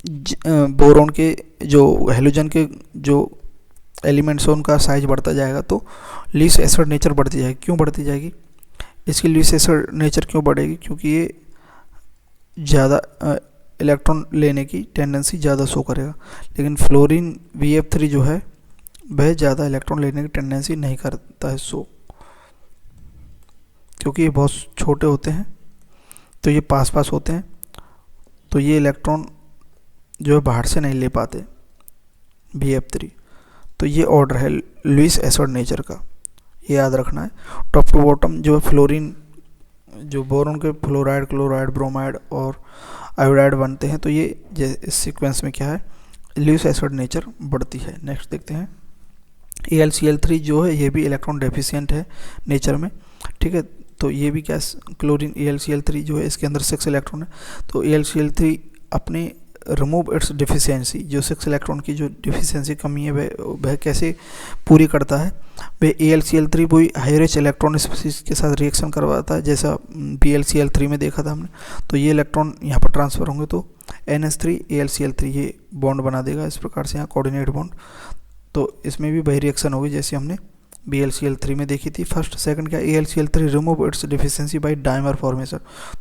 बोरोन के जो हैलोजन के जो एलिमेंट्स हैं उनका साइज बढ़ता जाएगा, तो लुईस एसिड नेचर बढ़ती जाएगी। क्यों बढ़ती जाएगी, इसकी लुईस एसिड नेचर क्यों बढ़ेगी, क्योंकि ये ज़्यादा इलेक्ट्रॉन लेने की टेंडेंसी ज़्यादा शो करेगा। लेकिन फ्लोरीन BF3 जो है वह ज़्यादा इलेक्ट्रॉन लेने की टेंडेंसी नहीं करता है शो, क्योंकि ये बहुत छोटे होते हैं, तो ये पास होते हैं, तो ये इलेक्ट्रॉन जो है बाहर से नहीं ले पाते BF3। तो ये ऑर्डर है लुईस एसिड नेचर का, ये याद रखना है। टॉप टू बॉटम जो फ्लोरीन, जो बोरोन के फ्लोराइड, क्लोराइड, ब्रोमाइड और आयोडाइड बनते हैं, तो ये इस सीक्वेंस में क्या है, लुईस एसिड नेचर बढ़ती है। नेक्स्ट देखते हैं, AlCl3 जो है ये भी इलेक्ट्रॉन डेफिशिएंट है नेचर में। ठीक है, तो ये भी क्या, क्लोरीन AlCl3 जो है इसके अंदर 6 इलेक्ट्रॉन है, तो AlCl3 अपने रिमूव इट्स डिफिशियंसी, जो 6 इलेक्ट्रॉन की जो डिफिशियंसी कमी है वह कैसे पूरी करता है, वह AlCl3 वही हाई रिच इलेक्ट्रॉन स्पीसीज के साथ रिएक्शन करवाता है, जैसा BlCl3 में देखा था हमने। तो ये इलेक्ट्रॉन यहाँ पर ट्रांसफ़र होंगे तो NH3 AlCl3 ये बॉन्ड बना देगा, इस प्रकार से यहाँ कोऑर्डिनेट बॉन्ड। तो इसमें भी वही रिएक्शन होगी जैसे हमने BlCl3 में देखी थी। फर्स्ट, सेकंड क्या, AlCl3 remove its deficiency by dimer formation.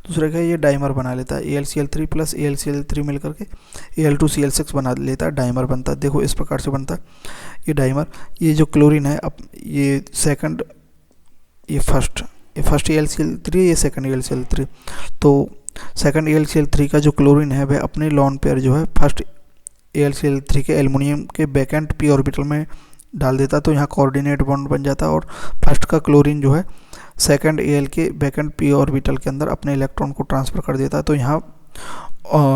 दूसरा क्या, ये डाइमर बना लेता है, AlCl3 प्लस AlCl3 मिलकर के Al2Cl6 बना लेता है, डाइमर बनता है। देखो इस प्रकार से बनता है ये डाइमर। ये जो क्लोरीन है, अब ये सेकंड, ये फर्स्ट AlCl3, ये सेकंड AlCl3। तो सेकंड AlCl3 का जो क्लोरीन है वह अपने लोन पेयर जो है फर्स्ट AlCl3 के एल्युमिनियम के बैकेंट पी ऑर्बिटल में डाल देता, तो यहाँ कोऑर्डिनेट बॉन्ड बन जाता है, और फर्स्ट का क्लोरीन जो है सेकंड Al के बैकेंट पी ऑर्बिटल के अंदर अपने इलेक्ट्रॉन को ट्रांसफ़र कर देता है, तो यहाँ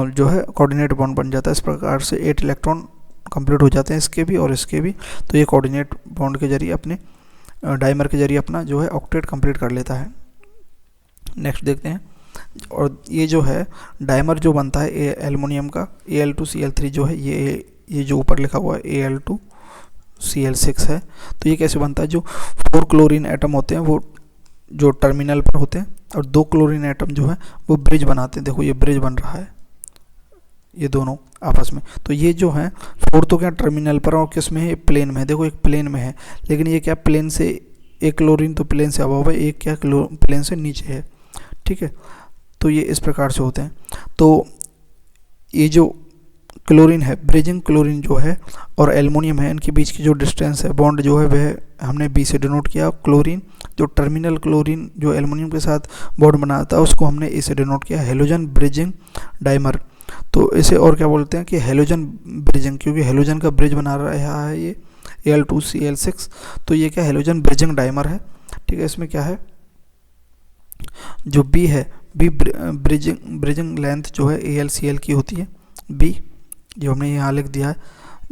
जो है कोऑर्डिनेट बॉन्ड बन जाता है। इस प्रकार से 8 इलेक्ट्रॉन कंप्लीट हो जाते हैं, इसके भी और इसके भी। तो ये कोऑर्डिनेट बॉन्ड के जरिए अपने डाइमर के जरिए अपना जो है ऑक्टेट कंप्लीट कर लेता है। नेक्स्ट देखते हैं। और ये जो है डाइमर जो बनता है एल्युमिनियम का Al2Cl3 जो है, ये जो ऊपर लिखा हुआ है Al2Cl6 है। तो ये कैसे बनता है, जो 4 क्लोरीन एटम होते हैं वो जो टर्मिनल पर होते हैं और 2 क्लोरीन एटम जो है वो ब्रिज बनाते हैं। देखो ये ब्रिज बन रहा है ये दोनों आपस में। तो ये जो है 4 तो क्या टर्मिनल पर और किस में है, प्लेन में है। देखो एक प्लेन में है, लेकिन ये क्या प्लेन से, एक क्लोरीन तो प्लेन से अबव है, एक क्या प्लेन से नीचे है। ठीक है, तो ये इस प्रकार से होते हैं। तो ये जो क्लोरीन है, ब्रिजिंग क्लोरीन जो है और एल्युमिनियम है, इनके बीच की जो डिस्टेंस है, बॉन्ड जो है वह हमने बी से डिनोट किया। क्लोरीन जो टर्मिनल क्लोरीन जो एल्युमिनियम के साथ बॉन्ड बनाता है उसको हमने ए से डिनोट किया, हेलोजन ब्रिजिंग डाइमर। तो इसे और क्या बोलते हैं कि हेलोजन ब्रिजिंग, क्योंकि हेलोजन का ब्रिज बना रहा है ये Al2Cl6। तो ये क्या हेलोजन ब्रिजिंग डाइमर है। ठीक है, इसमें क्या है, जो बी है, बी ब्रिजिंग लेंथ जो है AlCl की होती है, बी जो हमने यहाँ लिख दिया है,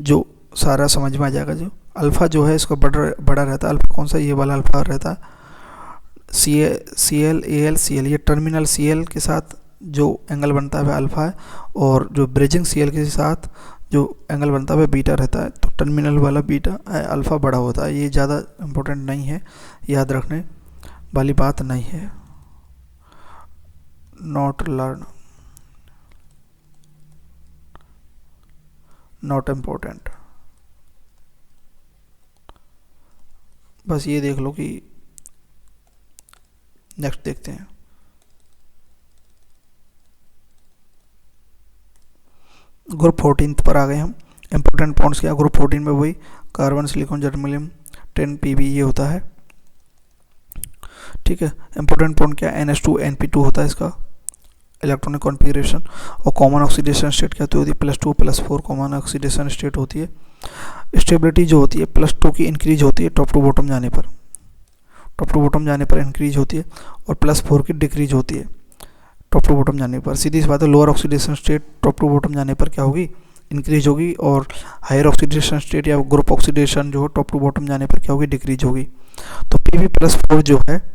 जो सारा समझ में आ जाएगा। जो अल्फ़ा जो है इसका बड़ा रहता है, अल्फ़ा कौन सा, ये वाला अल्फ़ा रहता है। Cl AlCl, ये टर्मिनल Cl के साथ जो एंगल बनता है वह अल्फ़ा है, और जो ब्रिजिंग Cl के साथ जो एंगल बनता है वह बीटा रहता है। तो टर्मिनल वाला बीटा अल्फ़ा बड़ा होता है। ये ज़्यादा इम्पोर्टेंट नहीं है, याद रखने वाली बात नहीं है। नॉट लर्न, नॉट इम्पोर्टेंट, बस ये देख लो कि नेक्स्ट देखते हैं। ग्रुप 14 पर आ गए हम। इंपॉर्टेंट पॉइंट्स क्या, ग्रुप 14 में वही कार्बन सिलिकॉन जर्मेनियम 10 Pb ये होता है। ठीक है, इंपॉर्टेंट पॉइंट क्या, NH2 होता है इसका इलेक्ट्रॉनिक कॉन्फ़िगरेशन। और कॉमन ऑक्सीडेशन स्टेट क्या होती है, +2 +4 कॉमन ऑक्सीडेशन स्टेट होती है। स्टेबिलिटी जो होती है +2 की इंक्रीज होती है टॉप टू बॉटम जाने पर, टॉप टू बॉटम जाने पर इंक्रीज होती है, और +4 की डिक्रीज होती है टॉप टू बॉटम जाने पर। सीधी सी बात है, lower oxidation state top to bottom जाने पर क्या होगी, इंक्रीज होगी, और हायर ऑक्सीडेशन स्टेट या ग्रुप ऑक्सीडेशन जो टॉप टू बॉटम जाने पर क्या होगी, डिक्रीज होगी। तो Pb+4 जो है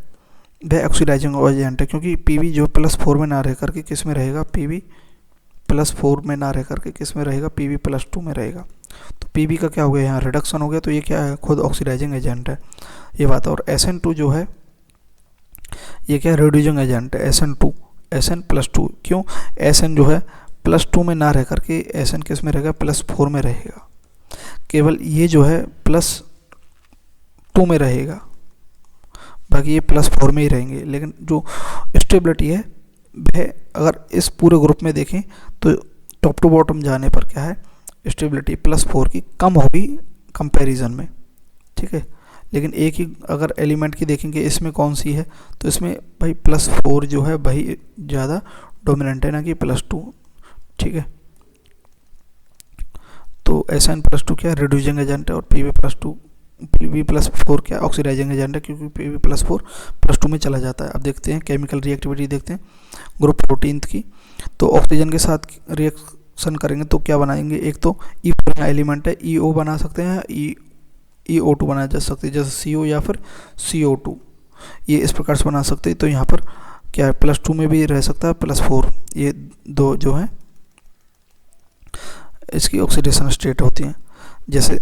वह ऑक्सीडाइजिंग एजेंट है, क्योंकि Pb जो +4 में ना रह करके किस में रहेगा, Pb+4 में ना रह करके किस में रहेगा, Pb+2 में रहेगा। तो Pb का क्या हो गया, यहाँ रिडक्शन हो गया, तो ये क्या है, खुद ऑक्सीडाइजिंग एजेंट है, ये बात है। और Sn2 जो है ये क्या रिड्यूसिंग एजेंट है, Sn+2। क्यों, Sn जो है +2 में ना रह करके Sn किस में रहेगा, +4 में रहेगा। केवल ये जो है +2 में रहेगा, बाकी ये +4 में ही रहेंगे। लेकिन जो स्टेबिलिटी है वह अगर इस पूरे ग्रुप में देखें तो टॉप टू बॉटम जाने पर क्या है, स्टेबिलिटी +4 की कम होगी कंपैरिजन में। ठीक है, लेकिन एक ही अगर एलिमेंट की देखेंगे इसमें कौन सी है, तो इसमें भाई +4 जो है वही ज़्यादा डोमिनेंट है ना कि +2। ठीक है, तो Sn+2 क्या रिड्यूसिंग एजेंट है, और Pb+4 क्या ऑक्सीडाइजिंग एजेंट है, क्योंकि Pb+4 +2 में चला जाता है। अब देखते हैं केमिकल रिएक्टिविटी, देखते हैं ग्रुप 14 की। तो ऑक्सीजन के साथ रिएक्शन करेंगे तो क्या बनाएंगे, एक तो E4 एलिमेंट है, EO बना सकते हैं, EO2 बनाया जा सकते हैं, जैसे CO या फिर CO2, ये इस प्रकार से बना सकते हैं। तो यहाँ पर क्या है, +2 में भी रह सकता है, +4, ये दो जो है इसकी ऑक्सीडेशन स्टेट होती हैं। जैसे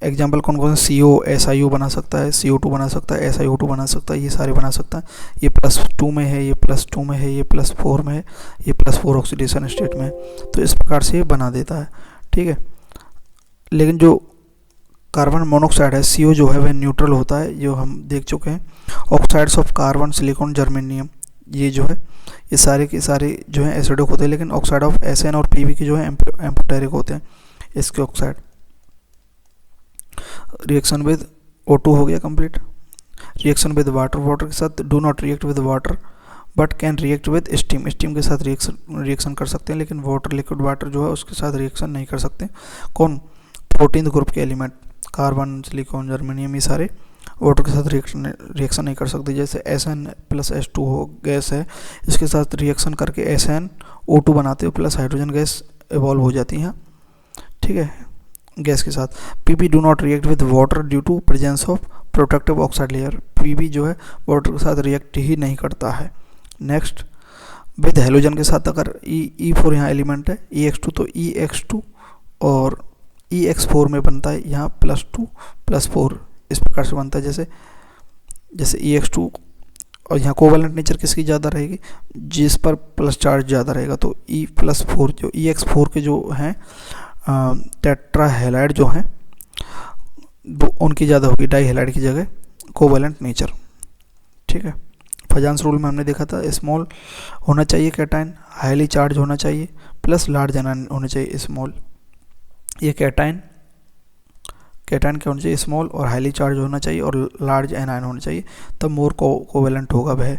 एग्जाम्पल कौन कौन से, CO SiO बना सकता है, CO2 बना सकता है, SiO2 बना सकता है, ये सारे बना सकता है। ये +2 में है, ये +2 में है, ये +4 में है, ये +4 ऑक्सीडेशन स्टेट में है। तो इस प्रकार से ये बना देता है। ठीक है, लेकिन जो कार्बन मोनोऑक्साइड है CO जो है वह न्यूट्रल होता है, जो हम देख चुके हैं। Oxides of carbon silicon germanium ये जो है ये सारे के सारे जो है एसिडिक होते हैं, लेकिन ऑक्साइड ऑफ Sn और Pb के जो है एम्फोटेरिक होते हैं इसके ऑक्साइड। रिएक्शन विद O2 हो गया complete. Reaction with water, water के साथ do not react with water but can react with steam, steam के साथ रिएक्शन कर सकते हैं, लेकिन वाटर लिक्विड वाटर जो है उसके साथ रिएक्शन नहीं कर सकते। कौन, 14th ग्रुप के एलिमेंट कार्बन सिलिकॉन जर्मेनियम ये सारे वाटर के साथ रिएक्शन नहीं कर सकते। जैसे Sn+H2 हो गैस है, इसके साथ रिएक्शन करके SnO2 बनाते हो, प्लस हाइड्रोजन गैस इवॉल्व हो जाती है। ठीक है, गैस के साथ। Pb do not react with water due to presence of protective oxide layer, Pb जो है वाटर के साथ रिएक्ट ही नहीं करता है, नेक्स्ट विद हेलोजन के साथ अगर E4 यहाँ एलिमेंट है EX2 तो EX2 और EX4 में बनता है यहाँ +2 +4 इस प्रकार से बनता है। जैसे EX2 और यहाँ कोवैलेंट नेचर किसकी ज़्यादा रहेगी, जिस पर प्लस चार्ज ज़्यादा रहेगा, तो E+4 जो EX4 के जो हैं टेट्रा हैलाइड जो हैं वो उनकी ज़्यादा होगी डाई हैलाइड की जगह कोवैलेंट नेचर। ठीक है, फजांस रूल में हमने देखा था स्मॉल होना चाहिए कैटायन, हाईली चार्ज होना चाहिए, प्लस लार्ज एनायन होना चाहिए स्मॉल। ये कैटायन क्या होना चाहिए, स्मॉल और हाईली चार्ज होना चाहिए और लार्ज एनायन होना चाहिए, तब मोर कोवैलेंट होगा वह।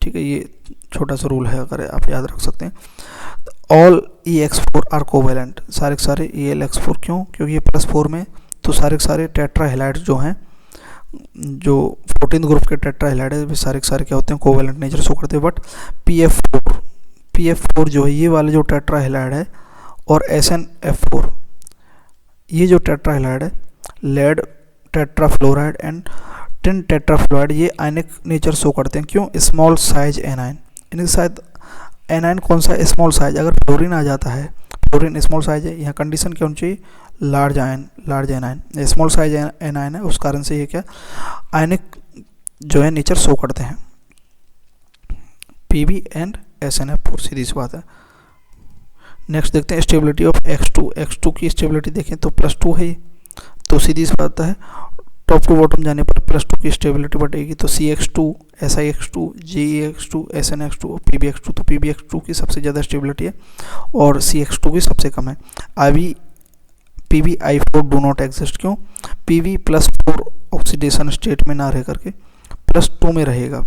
ठीक है, ये छोटा सा रूल है, अगर आप याद रख सकते हैं। ऑल EX4 आर कोवैलेंट, सारे के सारे ELX4 क्यों, क्योंकि ये +4 में तो सारे के सारे टेट्रा हैलाइड्स जो हैं, जो 14th ग्रुप के टेट्रा हैलाइड है, सारे के सारे क्या होते हैं, कोवैलेंट नेचर शो करते हैं। बट PF4 जो है ये वाला जो टेट्रा हैलाइड है और SnF4 ये जो टेट्रा हैलाइड है, lead tetrafluoride and tin tetrafluoride, ये आयनिक नेचर शो करते हैं। क्यों, स्मॉल साइज एनायन, इनके साथ एनायन कौन सा, स्मॉल साइज। अगर फ्लोरीन आ जाता है, फ्लोरीन स्मॉल साइज है, यहाँ कंडीशन क्या होनी चाहिए, large anion, small size anion है, उस कारण से ये क्या आयनिक जो है नेचर शो करते हैं, Pb एंड SnF4, सीधी सी बात है। नेक्स्ट देखते हैं स्टेबिलिटी ऑफ X2 की स्टेबिलिटी देखें तो +2 है, तो सीधी सी बात है टॉप टू बॉटम जाने पर +2 की स्टेबिलिटी बढ़ेगी। तो CX2, SiX2, GeX2, SnX2, PbX2, तो PbX2 की सबसे ज़्यादा स्टेबिलिटी है और CX2 की सबसे कम है। PbI4 डू नॉट एग्जिस्ट, क्यों, Pb +4 ऑक्सीडेशन स्टेट में ना रह करके +2 में रहेगा।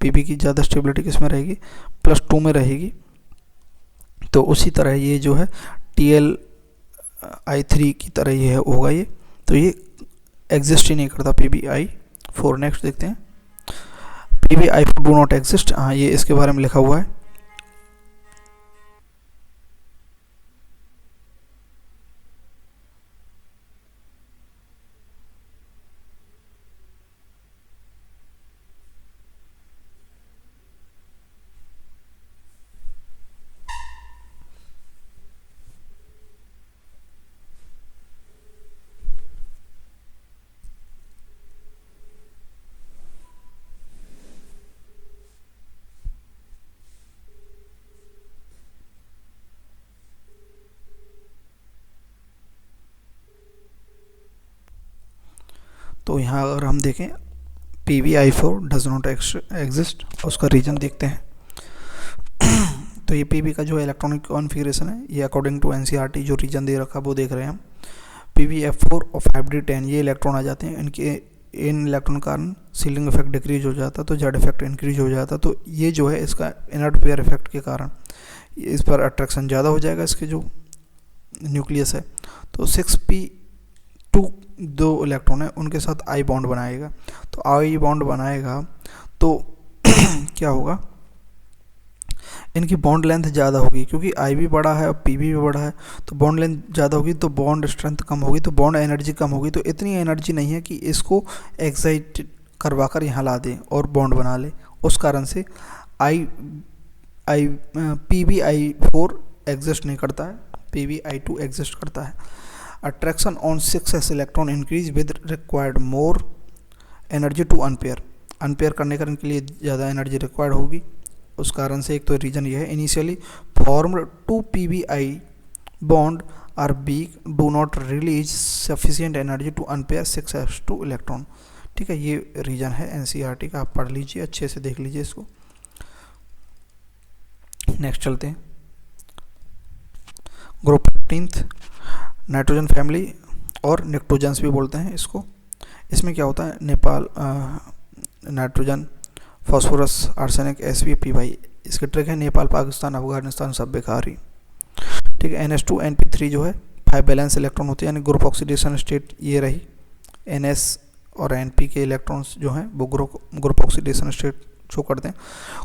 Pb की ज़्यादा स्टेबिलिटी किस में रहेगी, +2 में रहेगी। तो उसी तरह ये जो है TlI3 की तरह ये होगा, ये तो ये एग्जिस्ट ही नहीं करता PbI4। नेक्स्ट देखते हैं PbI4 डू नॉट एग्जिस्ट, हाँ ये इसके बारे में लिखा हुआ है। तो यहाँ अगर हम देखें PbI4 डज नॉट एग्जिस्ट, उसका रीजन देखते हैं। तो ये Pb का जो इलेक्ट्रॉनिक कॉन्फ़िगरेशन है, ये अकॉर्डिंग टू NCERT जो रीजन दे रखा वो देख रहे हैं हम। PbF4 और 5d10 ये इलेक्ट्रॉन आ जाते हैं, इनके इन इलेक्ट्रॉन के कारण सीलिंग इफेक्ट डिक्रीज हो जाता, तो जेड इफेक्ट इंक्रीज हो जाता। तो ये जो है इसका इनर्ट पेयर इफेक्ट के कारण इस पर अट्रैक्शन ज़्यादा हो जाएगा इसके जो न्यूक्लियस है। तो 6p2 दो इलेक्ट्रॉन है उनके साथ I बॉन्ड बनाएगा, तो I बॉन्ड बनाएगा तो क्या होगा, इनकी बॉन्ड लेंथ ज़्यादा होगी, क्योंकि I भी बड़ा है और Pb भी बड़ा है, तो बॉन्ड लेंथ ज़्यादा होगी तो बॉन्ड स्ट्रेंथ कम होगी, तो बॉन्ड एनर्जी कम होगी। तो इतनी एनर्जी नहीं है कि इसको एक्साइट करवा कर यहाँ ला दे और बॉन्ड बना ले, उस कारण से PbI4 एग्जिस्ट नहीं करता है, PbI2 एग्जिस्ट करता है। Attraction on 6s electron increase with required more energy to unpair करने के लिए ज़्यादा एनर्जी रिक्वायर्ड होगी, उस कारण से एक तो रीजन ये है। Initially formed 2 PbI bond are weak, do not release sufficient energy to unpair 6s2 electron. ठीक है, ये रीजन है NCERT का, आप पढ़ लीजिए, अच्छे से देख लीजिए इसको। नेक्स्ट चलते हैं ग्रुप 15th नाइट्रोजन फैमिली और निक्टोजेंस भी बोलते हैं इसको। इसमें क्या होता है, Nepal nitrogen, phosphorus, arsenic, SvPy, इसके ट्रिक है नेपाल, पाकिस्तान, अफगानिस्तान सब बेकारी। ठीक है, NH2 NP3 जो है 5 बैलेंस इलेक्ट्रॉन होते हैं, यानी ग्रुप ऑक्सीडेशन स्टेट ये रही। NS और NP के इलेक्ट्रॉन्स जो हैं वो ग्रुप ऑक्सीडेशन स्टेट शो करते हैं।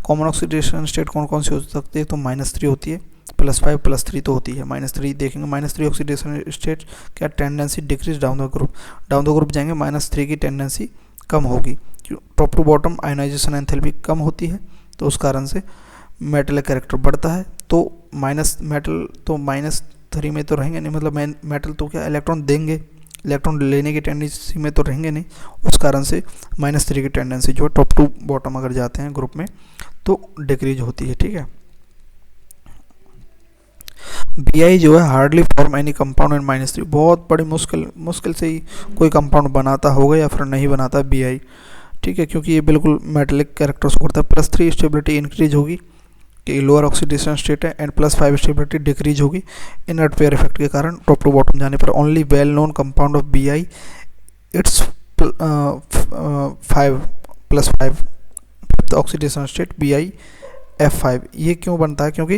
कॉमन ऑक्सीडेशन स्टेट कौन कौन सी हो सकती है, तो -3 होती है, +5 +3 तो होती है। -3 देखेंगे, -3 ऑक्सीडेशन स्टेट क्या tendency decrease down the group जाएंगे, -3 की टेंडेंसी कम होगी। Top to bottom ionization enthalpy कम होती है, तो उस कारण से मेटल कैरेक्टर बढ़ता है। तो माइनस मेटल तो -3 में तो रहेंगे नहीं, मतलब मेटल तो क्या इलेक्ट्रॉन देंगे, इलेक्ट्रॉन लेने की टेंडेंसी में तो रहेंगे नहीं, उस कारण से -3 की टेंडेंसी जो है टॉप टू बॉटम अगर जाते हैं ग्रुप में तो डिक्रीज होती है। ठीक है, Bi जो है hardly form any compound and -3, बहुत बड़ी मुश्किल से ही कोई कंपाउंड बनाता होगा या फिर नहीं बनाता Bi। ठीक है, क्योंकि ये बिल्कुल मेटेलिक कैरेक्टर शो करता है। +3 स्टेबिलिटी इंक्रीज होगी कि लोअर ऑक्सीडेशन स्टेट है, एंड +5 स्टेबिलिटी डिक्रीज होगी इनर्ट पेयर इफेक्ट के कारण टॉप टू बॉटम जाने पर। Only well known compound of Bi it's 5 oxidation state BiF5। ये क्यों बनता है? क्योंकि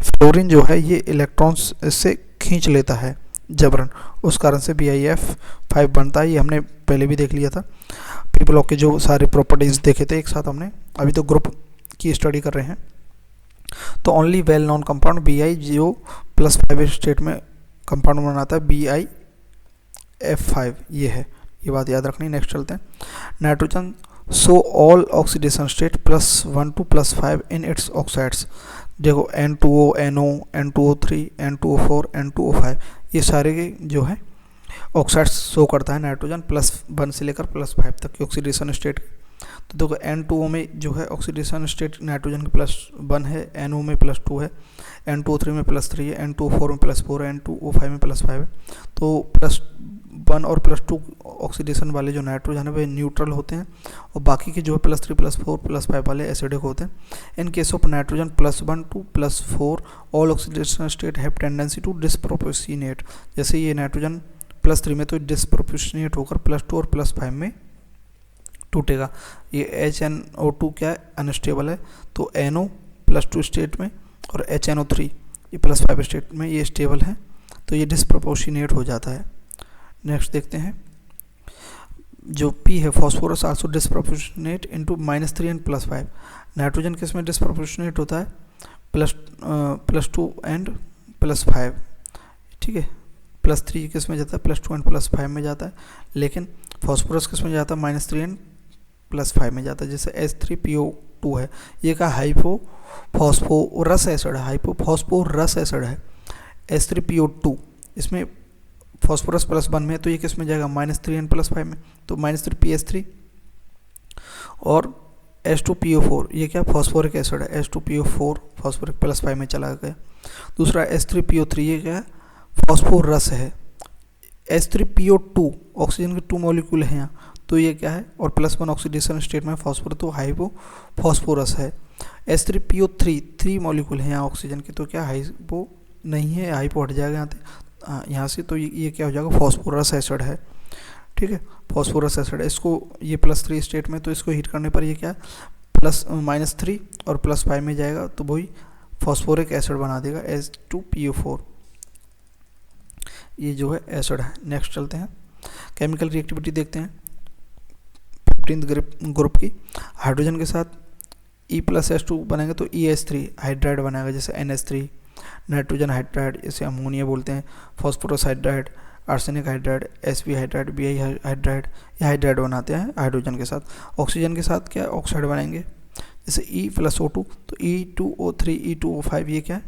फ्लोरीन जो है ये इलेक्ट्रॉन्स से खींच लेता है जबरन, उस कारण से BiF5 बनता है। ये हमने पहले भी देख लिया था, पी ब्लॉक के जो सारे प्रॉपर्टीज देखे थे एक साथ हमने, अभी तो ग्रुप की स्टडी कर रहे हैं। तो only well known compound Bi जो +5 स्टेट में कंपाउंड बनाता है BiF5, ये है, ये बात याद रखनी। नेक्स्ट चलते हैं, nitrogen so all oxidation state +1 to +5 in its oxides. देखो N2O, NO, N2O3, N2O4, N2O5, ये सारे के जो है ऑक्साइड्स शो करता है नाइट्रोजन +1 से लेकर +5 तक की ऑक्सीडेशन स्टेट। तो देखो N2O में जो है ऑक्सीडेशन स्टेट नाइट्रोजन के +1 है, NO में +2 है, N2O3 में +3 है, N2O4 में +4 है, N2O5 में +5 है। तो +1 और +2 ऑक्सीडेशन वाले जो नाइट्रोजन है वे न्यूट्रल होते हैं, और बाकी के जो है +3, +4, +5 वाले एसिडिक होते हैं। In case of nitrogen +1 to +4 all oxidation state have tendency to disproportionate. जैसे ये नाइट्रोजन +3 में तो डिस्प्रोपोर्शनेट होकर +2 और +5 में टूटेगा। ये HNO2 क्या है, अनस्टेबल है, तो NO +2 स्टेट में और HNO3 ये +5 स्टेट में ये स्टेबल है, तो ये डिस्प्रोपोर्शनेट हो जाता है। नेक्स्ट देखते हैं, जो P है phosphorus also disproportionate into -3 and +5। Nitrogen किस में डिस्प्रोपोर्शनेट होता है? +2 एंड +5। ठीक है, +3 किस में जाता है? +2 एंड +5 में जाता है, लेकिन फॉस्फोरस किस में जाता है? -3 एंड +5 में जाता है। जैसे H3PO2 है, ये का हाइपोफॉस्फोरस एसिड है, हाइपोफॉस्फोरस एसिड है H3PO2, इसमें फॉस्फोरस +1 में, तो ये किस में जाएगा? -3 एंड +5 में, तो -3PH3। और H2PO4 ये क्या फॉस्फोरिक एसिड है, H2PO4 फॉस्फोरिक +5 में चला गया। दूसरा H3PO3 ये क्या है? फॉस्फोरस है। H3PO2 ऑक्सीजन के 2 मॉलिक्यूल हैं यहाँ, तो ये क्या है? और +1 ऑक्सीडेशन स्टेट में फॉस्फोरस, तो हाइपोफॉस्फोरस है। H3PO3 3 मॉलिक्यूल हैं यहाँ ऑक्सीजन के, तो क्या हाइपो नहीं है, हाइपो हट जाएगा यहाँ से, तो ये क्या हो जाएगा? फॉस्फोरस एसिड है। ठीक है, फॉस्फोरस एसिड है। इसको ये +3 स्टेट में, तो इसको हीट करने पर ये क्या -3 और +5 में जाएगा, तो वही फॉस्फोरिक एसिड बना देगा H2PO4। ये जो है एसिड है। नेक्स्ट चलते हैं, केमिकल रिएक्टिविटी देखते हैं 15th ग्रुप की। हाइड्रोजन के साथ E+H2 बनेगा तो EH3 हाइड्राइड बनाएगा, जैसे NH3। नाइट्रोजन हाइड्राइड, इसे अमोनिया बोलते हैं। Phosphorus hydride, arsenic hydride, Sp hydride, Bi hydride, ये हाइड्राइड बनाते हैं हाइड्रोजन के साथ। ऑक्सीजन के साथ क्या ऑक्साइड बनाएंगे, जैसे E+O2, तो E2O3, E2O5 ये क्या है?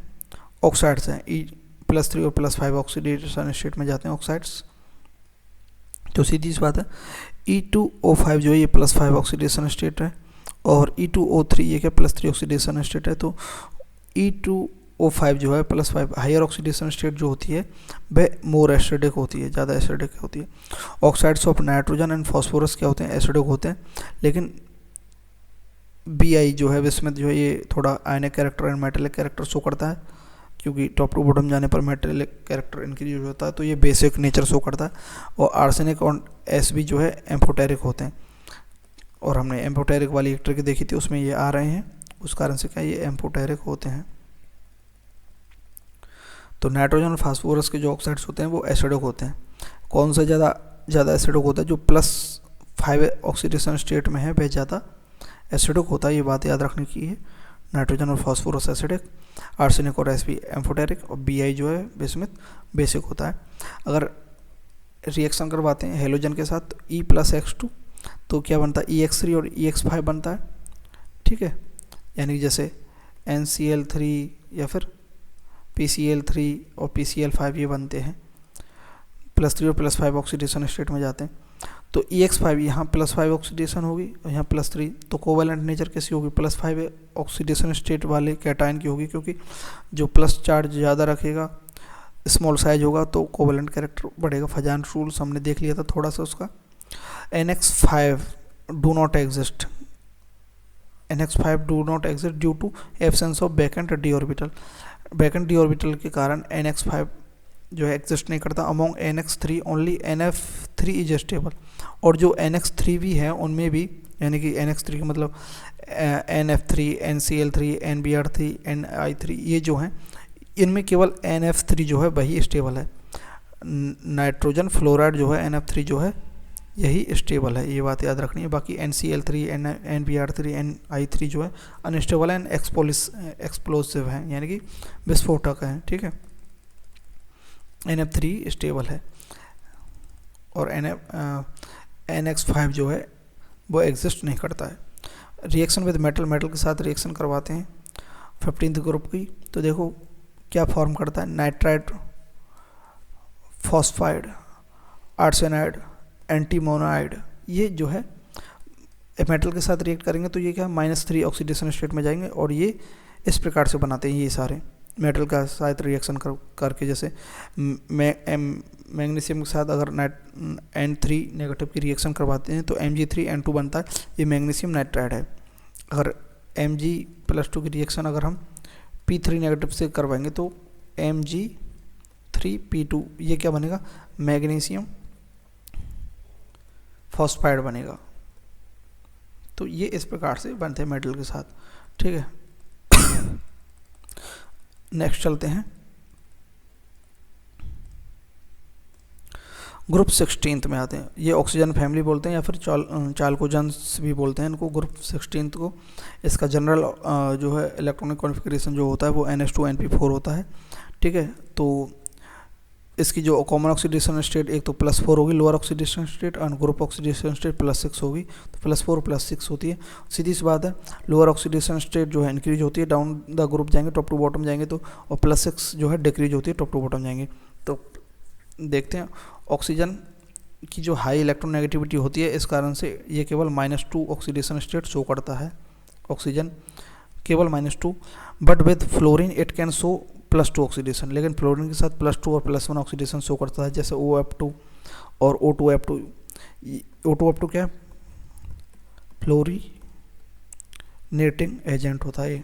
ऑक्साइड्स हैं। E+3 और +5 ऑक्सीडेशन स्टेट में जाते हैं ऑक्साइड्स, तो सीधी सी बात है। E2O5 जो है ये +5 ऑक्सीडेशन स्टेट है, और E2O3 ये क्या +3 ऑक्सीडेशन स्टेट है। तो E2O5 जो है +5 हायर ऑक्सीडेशन स्टेट जो होती है वह मोर एसिडिक होती है, ज़्यादा एसिडिक होती है। Oxides of nitrogen and phosphorus क्या होते हैं? एसिडिक होते हैं, लेकिन Bi जो है इसमें जो है ये थोड़ा आयनिक character and metallic character show करता है, क्योंकि टॉप टू बॉटम जाने पर मेटेलिक कैरेक्टर इंक्रीज होता है, तो ये बेसिक नेचर शो करता है। और आर्सेनिक और Sb जो है एम्फोटेरिक होते हैं, और हमने एम्फोटेरिक वाली एक ट्रिक देखी थी, उसमें ये आ रहे हैं, उस कारण से क्या ये एम्फोटेरिक होते हैं। तो नाइट्रोजन और फास्फोरस के जो ऑक्साइड्स होते हैं वो एसिडिक होते हैं। कौन सा ज़्यादा एसिडिक होता है? जो +5 ऑक्सीडेशन स्टेट में है वह ज़्यादा एसिडिक होता है, ये बात याद रखने की है। नाइट्रोजन और फास्फोरस एसिडिक, आर्सेनिक और Sp एम्फोटेरिक, और Bi जो है बिस्मिथ बेसिक होता है। अगर रिएक्शन करवाते हैं हेलोजन के साथ E+X2, तो क्या बनता है? EX3 और EX5 बनता है। ठीक है, यानी कि जैसे NCl3 या फिर PCl3 और PCl5 ये बनते हैं, +3 और +5 ऑक्सीडेशन स्टेट में जाते हैं। तो EX5 यहाँ +5 ऑक्सीडेशन होगी और यहाँ +3, तो कोवेलेंट नेचर कैसी होगी, +5 ऑक्सीडेशन स्टेट वाले कैटायन की होगी, क्योंकि जो प्लस चार्ज ज़्यादा रखेगा, स्मॉल साइज होगा, तो कोवेलेंट कैरेक्टर बढ़ेगा। फजान रूल्स हमने देख लिया था थोड़ा सा उसका। NX5 do not exist, NX5 do not exist due to absence of vacant D orbital. Vacant D orbital के कारण NX5 जो है एग्जिस्ट नहीं करता। Among NX3 only NF3 is stable, और जो NX3 भी है उनमें भी, यानी कि NX3 का मतलब NF3, NCl3, NBr3, Ni3, ये जो हैं इनमें केवल NF3 जो है वही स्टेबल है। नाइट्रोजन फ्लोराइड जो है NF3 जो है यही स्टेबल है, ये बात याद रखनी है। बाकी NCl3, NBr3, Ni3 जो है अनस्टेबल एंड एक्सप्लोसिव हैं, यानी कि विस्फोटक हैं, ठीक है। NF3 स्टेबल है और NX5 जो है वो एग्जिस्ट नहीं करता है। रिएक्शन विद मेटल, मेटल के साथ रिएक्शन करवाते हैं 15th ग्रुप की, तो देखो क्या फॉर्म करता है, नाइट्राइड, फॉस्फाइड, आर्सेनाइड, एंटीमोनाइड, ये जो है मेटल के साथ रिएक्ट करेंगे तो ये क्या -3 ऑक्सीडेशन स्टेट में जाएंगे, और ये इस प्रकार से बनाते हैं ये सारे मेटल का साथ रिएक्शन करके। जैसे मैग्नीशियम के साथ अगर N3 नेगेटिव की रिएक्शन करवाते हैं तो Mg3N2 बनता है, ये मैग्नीशियम नाइट्राइड है। अगर Mg+2 की रिएक्शन अगर हम P3 नेगेटिव से करवाएंगे तो Mg3P2, ये क्या बनेगा, मैग्नीशियम फॉस्फाइड बनेगा। तो ये इस प्रकार से बनते हैं मेटल के साथ, ठीक है। नेक्स्ट चलते हैं ग्रुप 16 में आते हैं। ये ऑक्सीजन फैमिली बोलते हैं या फिर चाल्कोजेंस भी बोलते हैं इनको, ग्रुप 16 को। इसका जनरल जो है इलेक्ट्रॉनिक कॉन्फ़िगरेशन जो होता है वो NH2NP4 होता है, ठीक है। तो इसकी जो कॉमन ऑक्सीडेशन स्टेट एक तो +4 होगी लोअर ऑक्सीडेशन स्टेट, और ग्रुप ऑक्सीडेशन स्टेट +6 होगी, तो +4 +6 होती है। सीधी सी बात है, लोअर ऑक्सीडेशन स्टेट जो है इंक्रीज होती है, डाउन द ग्रुप जाएंगे, टॉप टू बॉटम जाएंगे, तो और +6 जो है डिक्रीज होती है, टॉप टू बॉटम जाएंगे। तो देखते हैं ऑक्सीजन की जो हाई इलेक्ट्रोनेगेटिविटी होती है, इस कारण से ये केवल -2 ऑक्सीडेशन स्टेट शो करता है, ऑक्सीजन केवल -2, but with fluorine it can show +2 oxidation, लेकिन फ्लोरीन के साथ +2 और +1 ऑक्सीडेशन शो करता है, जैसे OF2 और O2F2। O2F2 क्या है, फ्लोरीनेटिंग एजेंट होता है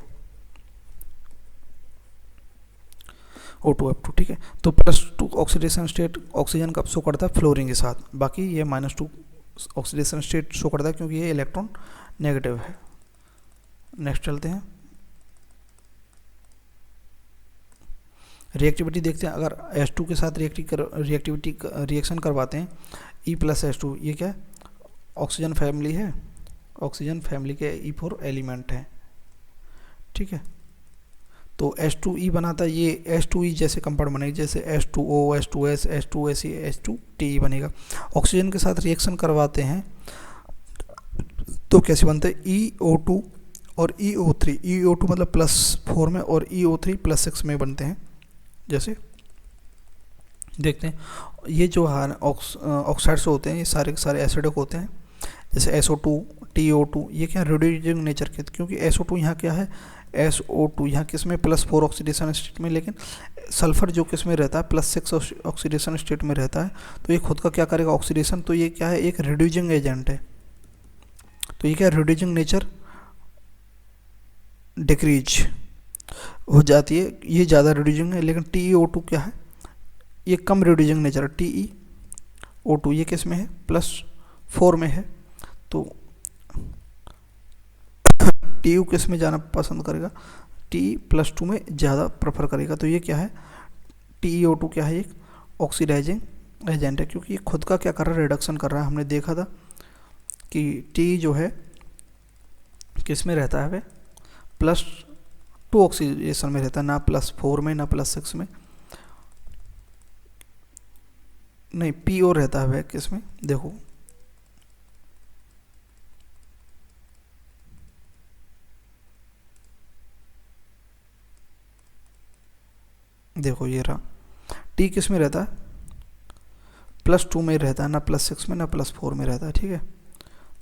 O2F2, ठीक है। तो +2 ऑक्सीडेशन स्टेट ऑक्सीजन कब शो करता है, फ्लोरीन के साथ, बाकी ये -2 ऑक्सीडेशन स्टेट शो करता है क्योंकि ये इलेक्ट्रॉन नेगेटिव है। नेक्स्ट चलते हैं, रिएक्टिविटी देखते हैं। अगर H2 के साथ रिएक्शन करवाते हैं E+H2, ये क्या है, ऑक्सीजन फैमिली है, ऑक्सीजन फैमिली के E4 एलिमेंट हैं, ठीक है। तो H2E बनाता है, ये H2E जैसे कंपाउंड बनेगा, जैसे H2O, H2S, H2Se, H2Te बनेगा। ऑक्सीजन के साथ रिएक्शन करवाते हैं तो कैसे बनते हैं, EO2 और EO3, EO2 मतलब +4 में और EO3 +6 में बनते हैं। जैसे देखते हैं, ये जो ऑक्साइड्स होते हैं ये सारे के सारे एसिडिक होते हैं, जैसे SO2, TO2, ये क्या रिड्यूसिंग नेचर के, क्योंकि SO2 यहाँ क्या है, SO2 यहाँ किस में +4 ऑक्सीडेशन स्टेट में, लेकिन सल्फर जो किस में रहता है +6 ऑक्सीडेशन स्टेट में रहता है, तो ये खुद का क्या करेगा ऑक्सीडेशन, तो ये क्या है, एक रिड्यूसिंग एजेंट है। तो ये क्या रिड्यूसिंग नेचर डिक्रीज हो जाती है, ये ज़्यादा रिड्यूसिंग है। लेकिन TeO2 क्या है, ये कम रिड्यूसिंग नेचर है। TeO2 ये किस में है, +4 में है, तो TU किस में जाना पसंद करेगा, T+2 में ज़्यादा प्रेफर करेगा। तो ये क्या है, TeO2 क्या है, एक ऑक्सीडाइजिंग एजेंट है, क्योंकि ये खुद का क्या कर रहा है, रिडक्शन कर रहा है। हमने देखा था कि T जो है किस में रहता है, +2 ऑक्सीडेशन में रहता है, ना +4 में ना +6 में, नहीं PO रहता है किस में, देखो देखो ये रहा, टी किस में रहता है, +2 में रहता है, ना +6 में ना +4 में रहता है, ठीक है।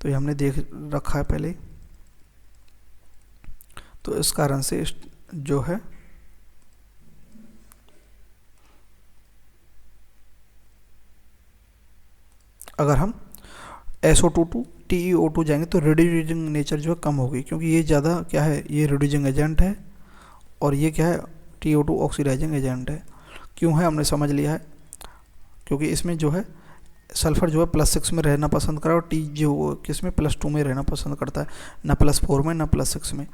तो ये हमने देख रखा है पहले। तो इस कारण से जो है अगर हम SO2 टू TeO2 जाएंगे तो रिड्यूसिंग नेचर जो है कम होगी, क्योंकि ये ज़्यादा क्या है, ये रिड्यूसिंग एजेंट है और ये क्या है, TO2 ऑक्सीडाइजिंग एजेंट है। क्यों है हमने समझ लिया है, क्योंकि इसमें जो है सल्फर जो है +6 में रहना पसंद करा और टी जो किस में +2 में रहना पसंद करता है, ना +4 में ना +6 में,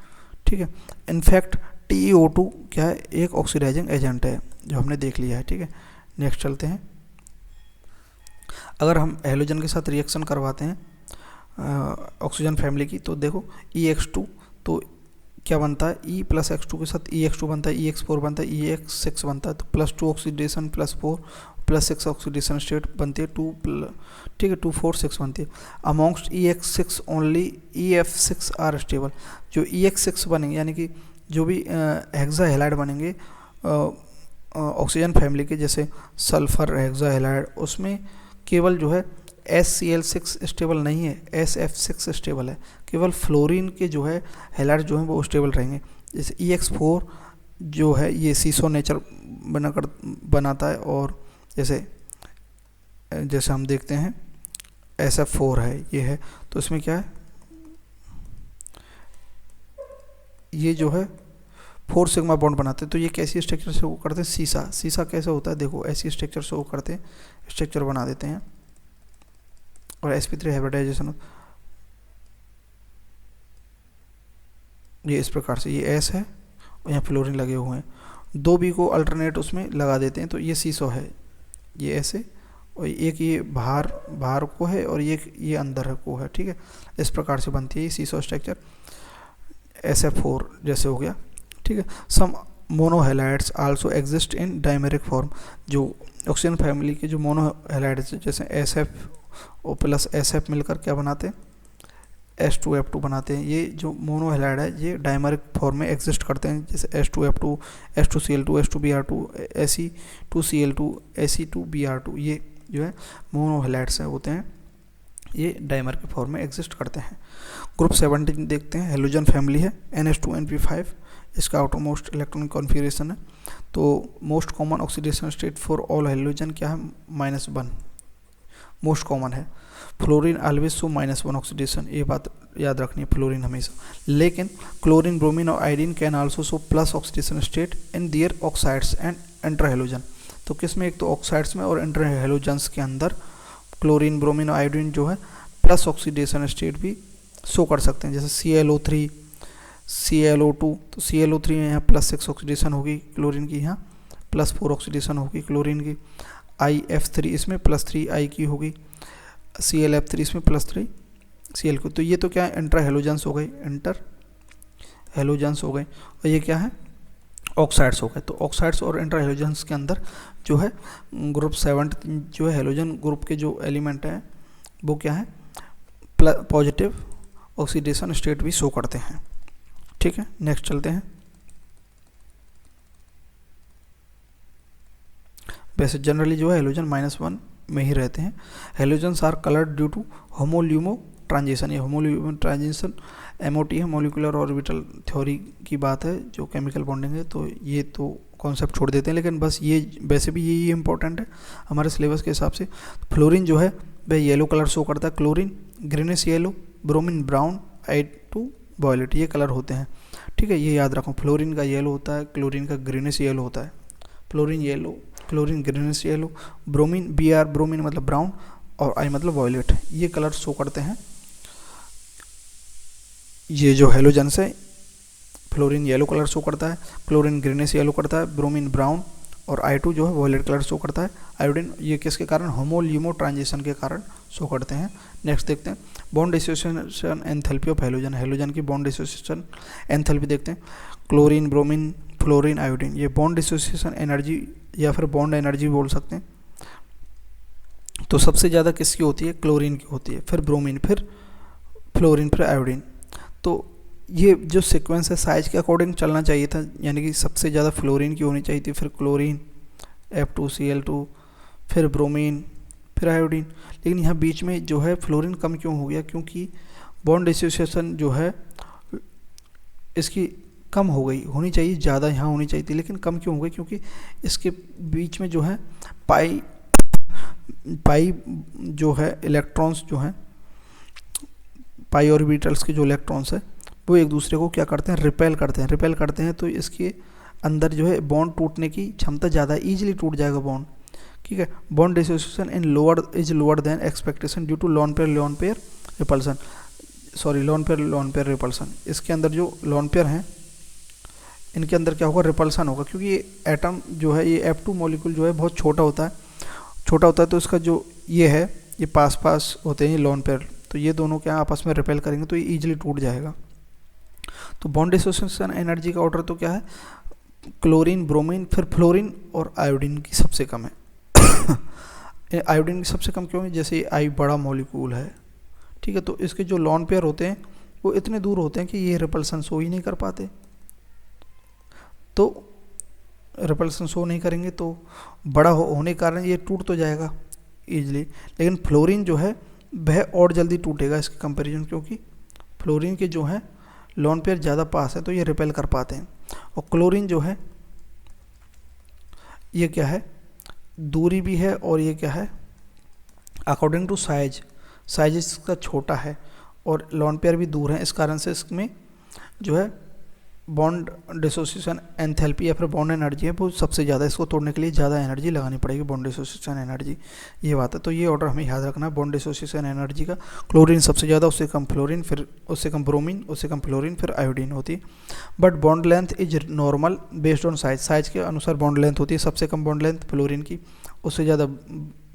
ठीक है। इनफैक्ट TeO2 क्या है, एक ऑक्सीडाइजिंग एजेंट है, जो हमने देख लिया है, ठीक है। नेक्स्ट चलते हैं। अगर हम हेलोजन के साथ रिएक्शन करवाते हैं ऑक्सीजन फैमिली की, तो देखो EX2 तो क्या बनता है, E + X2 के साथ EX2 बनता है, EX4 बनता है, EX6 बनता है, तो +2 ऑक्सीडेशन +4 +6 ऑक्सीडेशन स्टेट बनती है 2, ठीक है, 2 4 6 बनती है। Amongst EX6 only EF6 are stable. जो EX6 बनेंगे यानी कि जो भी हेक्सा हैलाइड बनेंगे ऑक्सीजन फैमिली के, जैसे सल्फर हेक्सा हैलाइड, उसमें केवल जो है HCl6 स्टेबल नहीं है, SF6 स्टेबल है। केवल फ्लोरीन के जो है हैलाइड जो है वो स्टेबल रहेंगे। जैसे EX4 जो है ये सीसो नेचर बनाता है, और जैसे हम देखते हैं SF4 है, ये है, तो इसमें क्या है, ये जो है 4 सिग्मा बॉन्ड बनाते हैं। तो ये कैसी स्ट्रक्चर से वो करते हैं, सीसा कैसे होता है, देखो ऐसी स्ट्रक्चर से वो करते हैं, स्ट्रक्चर बना देते हैं। और sp3 हाइब्रिडाइजेशन ये इस प्रकार से, ये S है और यहाँ फ्लोरीन लगे हुए हैं, 2B को अल्टरनेट उसमें लगा देते हैं, तो ये सीसो है, ये ऐसे, और एक ये बाहर को है और ये अंदर को है, ठीक है। इस प्रकार से बनती है ये सीसो स्ट्रक्चर, SF4 जैसे हो गया, ठीक है। Some monohalides also exist in dimeric form. जो ऑक्सीजन फैमिली के जो मोनोहैलाइड्स जैसे SF और +SF मिलकर क्या बनाते हैं, H2F2 बनाते हैं। ये जो मोनोहैलाइड है ये डायमेरिक फॉर्म में एग्जिस्ट करते हैं, जैसे H2F2, H2Cl2, H2Br2, Fe2Cl2, Fe2Br2, ये जो है मोनोहैलाइड्स होते हैं, ये डाइमर के फॉर्म में एग्जिस्ट करते हैं। ग्रुप 17 देखते हैं, हेलोजन फैमिली है, NH2NP5, इसका आउटरमोस्ट इलेक्ट्रॉनिक कॉन्फ़िगरेशन है। तो most common oxidation state for all halogen क्या है, -1 मोस्ट कॉमन है। फ्लोरीन ऑलवेज शो -1 ऑक्सीडेशन, ये बात याद रखनी है, फ्लोरीन हमेशा। लेकिन क्लोरीन, ब्रोमीन और iodine can also show plus oxidation state in their oxides and interhalogen. तो किसमें, एक तो ऑक्साइड्स में और इंटर हेलोजन्स के अंदर क्लोरीन, ब्रोमीन और आयोडीन जो है प्लस ऑक्सीडेशन स्टेट भी शो कर सकते हैं, जैसे ClO3, ClO2। तो ClO3 में यहाँ +6 ऑक्सीडेशन होगी क्लोरीन की, यहाँ +4 ऑक्सीडेशन होगी क्लोरीन की। IF3 इसमें +3 I की होगी, ClF3 इसमें +3 Cl को। तो ये तो क्या है, इंटर हेलोजन्स हो गए, इंटर हेलोजन्स हो गए, और ये क्या है, ऑक्साइड्स हो गए। तो ऑक्साइड्स और इंटर हेलोजन्स के अंदर जो है ग्रुप 17 जो है हेलोजन ग्रुप के जो एलिमेंट हैं वो क्या है, पॉजिटिव ऑक्सीडेशन स्टेट भी शो करते हैं, ठीक है। नेक्स्ट चलते हैं। वैसे जनरली जो है हेलोजन -1 में ही रहते हैं। Halogens are coloured due to HOMO LUMO transition. ये होमोल्यूमो ट्रांजिशन MOT है, मॉलिक्यूलर ऑर्बिटल थ्योरी की बात है, जो केमिकल बॉन्डिंग है। तो ये तो कॉन्सेप्ट छोड़ देते हैं, लेकिन बस ये वैसे भी यही इंपॉर्टेंट है हमारे सिलेबस के हिसाब से। फ्लोरीन जो है वह येलो कलर शो करता है, chlorine greenish yellow, bromine brown, I2 violet, ये कलर होते हैं, ठीक है। ये याद रखो, फ्लोरीन का येलो होता है, क्लोरीन का ग्रीनिश येलो होता है, fluorine yellow, chlorine greenish yellow, bromine BR bromine मतलब ब्राउन, और I मतलब वॉयलेट, ये कलर शो करते हैं। ये जो हेलोजन्स है, फ्लोरीन येलो कलर शो करता है, क्लोरीन ग्रीनिश येलो करता है, ब्रोमीन ब्राउन, और I2 जो है वॉयलेट कलर शो करता है। आयोडीन ये किसके कारण, होमोल्यूमो ट्रांजिशन के कारण शो करते हैं। नेक्स्ट देखते हैं bond dissociation enthalpy of halogen. Halogen की बॉन्ड डिसोसिएशन एंथैल्पी देखते हैं। क्लोरीन, ब्रोमीन, फ्लोरीन, आयोडीन, ये बॉन्ड डिसोसिएशन एनर्जी या फिर बॉन्ड एनर्जी बोल सकते हैं। तो सबसे ज़्यादा किसकी होती है, क्लोरीन की होती है, फिर ब्रोमीन, फिर फ्लोरीन, फिर आयोडीन। तो ये जो सीक्वेंस है साइज के अकॉर्डिंग चलना चाहिए था, यानी कि सबसे ज़्यादा फ्लोरीन की होनी चाहिए थी, फिर क्लोरीन, F2Cl2, फिर ब्रोमीन, फिर आयोडीन। लेकिन यहाँ बीच में जो है फ्लोरीन कम क्यों हो गया? क्योंकि बॉन्ड एसोसिएशन जो है इसकी कम हो गई, होनी चाहिए ज़्यादा यहाँ होनी चाहिए थी, लेकिन कम क्यों हो गई? क्योंकि इसके बीच में जो है पाई जो है इलेक्ट्रॉन्स जो हैं, पाई ऑर्बिटल्स के जो इलेक्ट्रॉन्स है वो एक दूसरे को क्या करते हैं? रिपेल करते हैं। तो इसके अंदर जो है बॉन्ड टूटने की क्षमता ज़्यादा है, ईजिली टूट जाएगा बॉन्ड, ठीक है। Bond dissociation in lower than expectation due to lone pair repulsion, sorry lone pair repulsion. इसके अंदर जो लोन पेयर हैं इनके अंदर क्या होगा? रिपल्सन होगा, क्योंकि ये एटम जो है, ये F2 मॉलिक्यूल जो है बहुत छोटा होता है, तो इसका जो ये है, ये पास होते हैं ये लोन पेयर, तो ये दोनों क्या आपस में रिपेल करेंगे तो ये ईजिली टूट जाएगा। तो बॉन्ड डिसोसिएशन एनर्जी का ऑर्डर तो क्या है? क्लोरीन, ब्रोमीन, फिर फ्लोरीन और आयोडीन की सबसे कम है। आयोडीन की सबसे कम क्यों है? जैसे आई बड़ा मॉलिक्यूल है, ठीक है, तो इसके जो लोन पेयर होते हैं वो इतने दूर होते हैं कि ये रिपल्सन शो ही नहीं कर पाते, तो रिपल्सन शो नहीं करेंगे तो बड़ा होने के कारण ये टूट तो जाएगा ईजिली। लेकिन फ्लोरीन जो है वह और जल्दी टूटेगा इसके कंपैरिजन, क्योंकि फ्लोरीन के जो है लोन पेयर ज़्यादा पास है तो ये रिपेल कर पाते हैं। और क्लोरीन जो है ये क्या है? दूरी भी है, और ये क्या है? अकॉर्डिंग टू साइज इसका छोटा है और लोन पेयर भी दूर है, इस कारण से इसमें जो है बॉन्ड डिसोसिएशन एंथैल्पी या फिर बॉन्ड एनर्जी है वो सबसे ज़्यादा, इसको तोड़ने के लिए ज़्यादा एनर्जी लगानी पड़ेगी, बॉन्ड डिसोसिएशन एनर्जी, ये बात है। तो ये ऑर्डर हमें याद रखना है बॉन्ड डिसोसिएशन एनर्जी का। क्लोरीन सबसे ज़्यादा, उससे कम फ्लोरीन, फिर उससे कम ब्रोमीन, उससे कम फ्लोरीन, फिर आयोडीन होती है। But bond length is normal based on size के अनुसार बॉन्ड लेंथ होती है। सबसे कम बॉन्ड लेंथ फ्लोरीन की, उससे ज़्यादा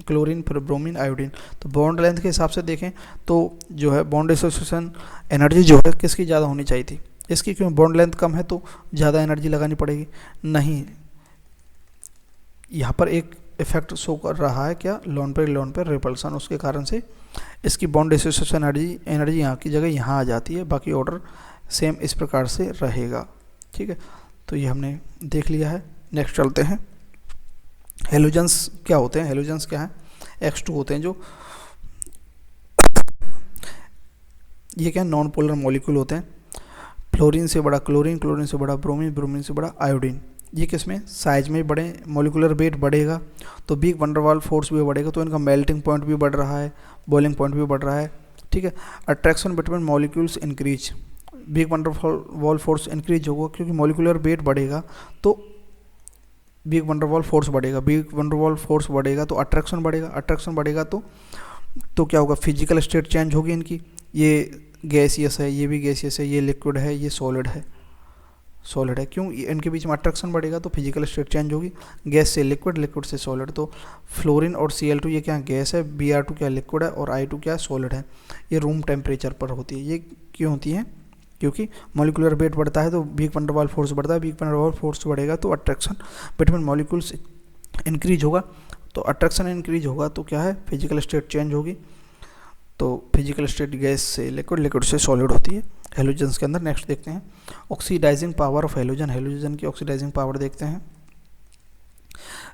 क्लोरीन, फिर ब्रोमीन, आयोडीन। तो बॉन्ड लेंथ के हिसाब से देखें तो जो है बॉन्ड डिसोसिएशन एनर्जी जो है किसकी ज़्यादा होनी चाहिए थी? इसकी, क्यों? बॉन्ड लेंथ कम है तो ज़्यादा एनर्जी लगानी पड़ेगी? नहीं, यहाँ पर एक इफेक्ट शो कर रहा है, क्या? लोन पेयर रिपल्सन, उसके कारण से इसकी बॉन्ड डिसोसिएशन एनर्जी यहाँ की जगह यहाँ आ जाती है। बाकी ऑर्डर सेम इस प्रकार से रहेगा, ठीक है। तो ये हमने देख लिया है। नेक्स्ट चलते हैं। हेलोजन्स क्या होते हैं? हेलोजन्स क्या है? X2 होते हैं जो, ये क्या? नॉन पोलर मॉलिक्यूल होते हैं। फ्लोरीन से बड़ा क्लोरीन, क्लोरीन से बड़ा ब्रोमीन, ब्रोमीन से बड़ा आयोडीन। ये किसमें? साइज में बड़े, मॉलिक्यूलर वेट बढ़ेगा तो बिग वंडर वाल फोर्स भी बढ़ेगा, तो इनका मेल्टिंग पॉइंट भी बढ़ रहा है, बॉइलिंग पॉइंट भी बढ़ रहा है, ठीक है। Attraction between molecules increase, big wonder वाल फोर्स इंक्रीज होगा, क्योंकि मॉलिक्यूलर वेट बढ़ेगा तो बिग वंडर वाल फोर्स बढ़ेगा, बिग वंडर वाल फोर्स बढ़ेगा तो अट्रैक्शन बढ़ेगा, अट्रैक्शन बढ़ेगा तो क्या होगा? फिजिकल स्टेट चेंज होगी इनकी। ये गैसियस है, ये भी गैसियस है, ये लिक्विड है, ये सॉलिड है, क्यों? इनके बीच में अट्रैक्शन बढ़ेगा तो फिजिकल स्टेट चेंज होगी, गैस से लिक्विड, लिक्विड से सॉलिड। तो फ्लोरीन और Cl2 ये क्या गैस है, Br2 क्या लिक्विड है, और I2 क्या सॉलिड है। ये रूम टेम्परेचर पर होती है। ये क्यों होती है? क्योंकि मॉलिक्यूलर वेट बढ़ता है तो बिग वंडर वाल फोर्स बढ़ता है, बिग वंडर वाल फोर्स बढ़ेगा तो अट्रैक्शन बिटवीन मॉलिक्यूल्स इंक्रीज होगा, तो अट्रैक्शन इंक्रीज होगा तो क्या है? फिजिकल स्टेट चेंज होगी, तो फिजिकल स्टेट गैस से लिक्विड, लिक्विड से सॉलिड होती है हेलोजन्स के अंदर। नेक्स्ट देखते हैं oxidising power of halogen. Halogen की ऑक्सीडाइजिंग पावर देखते हैं।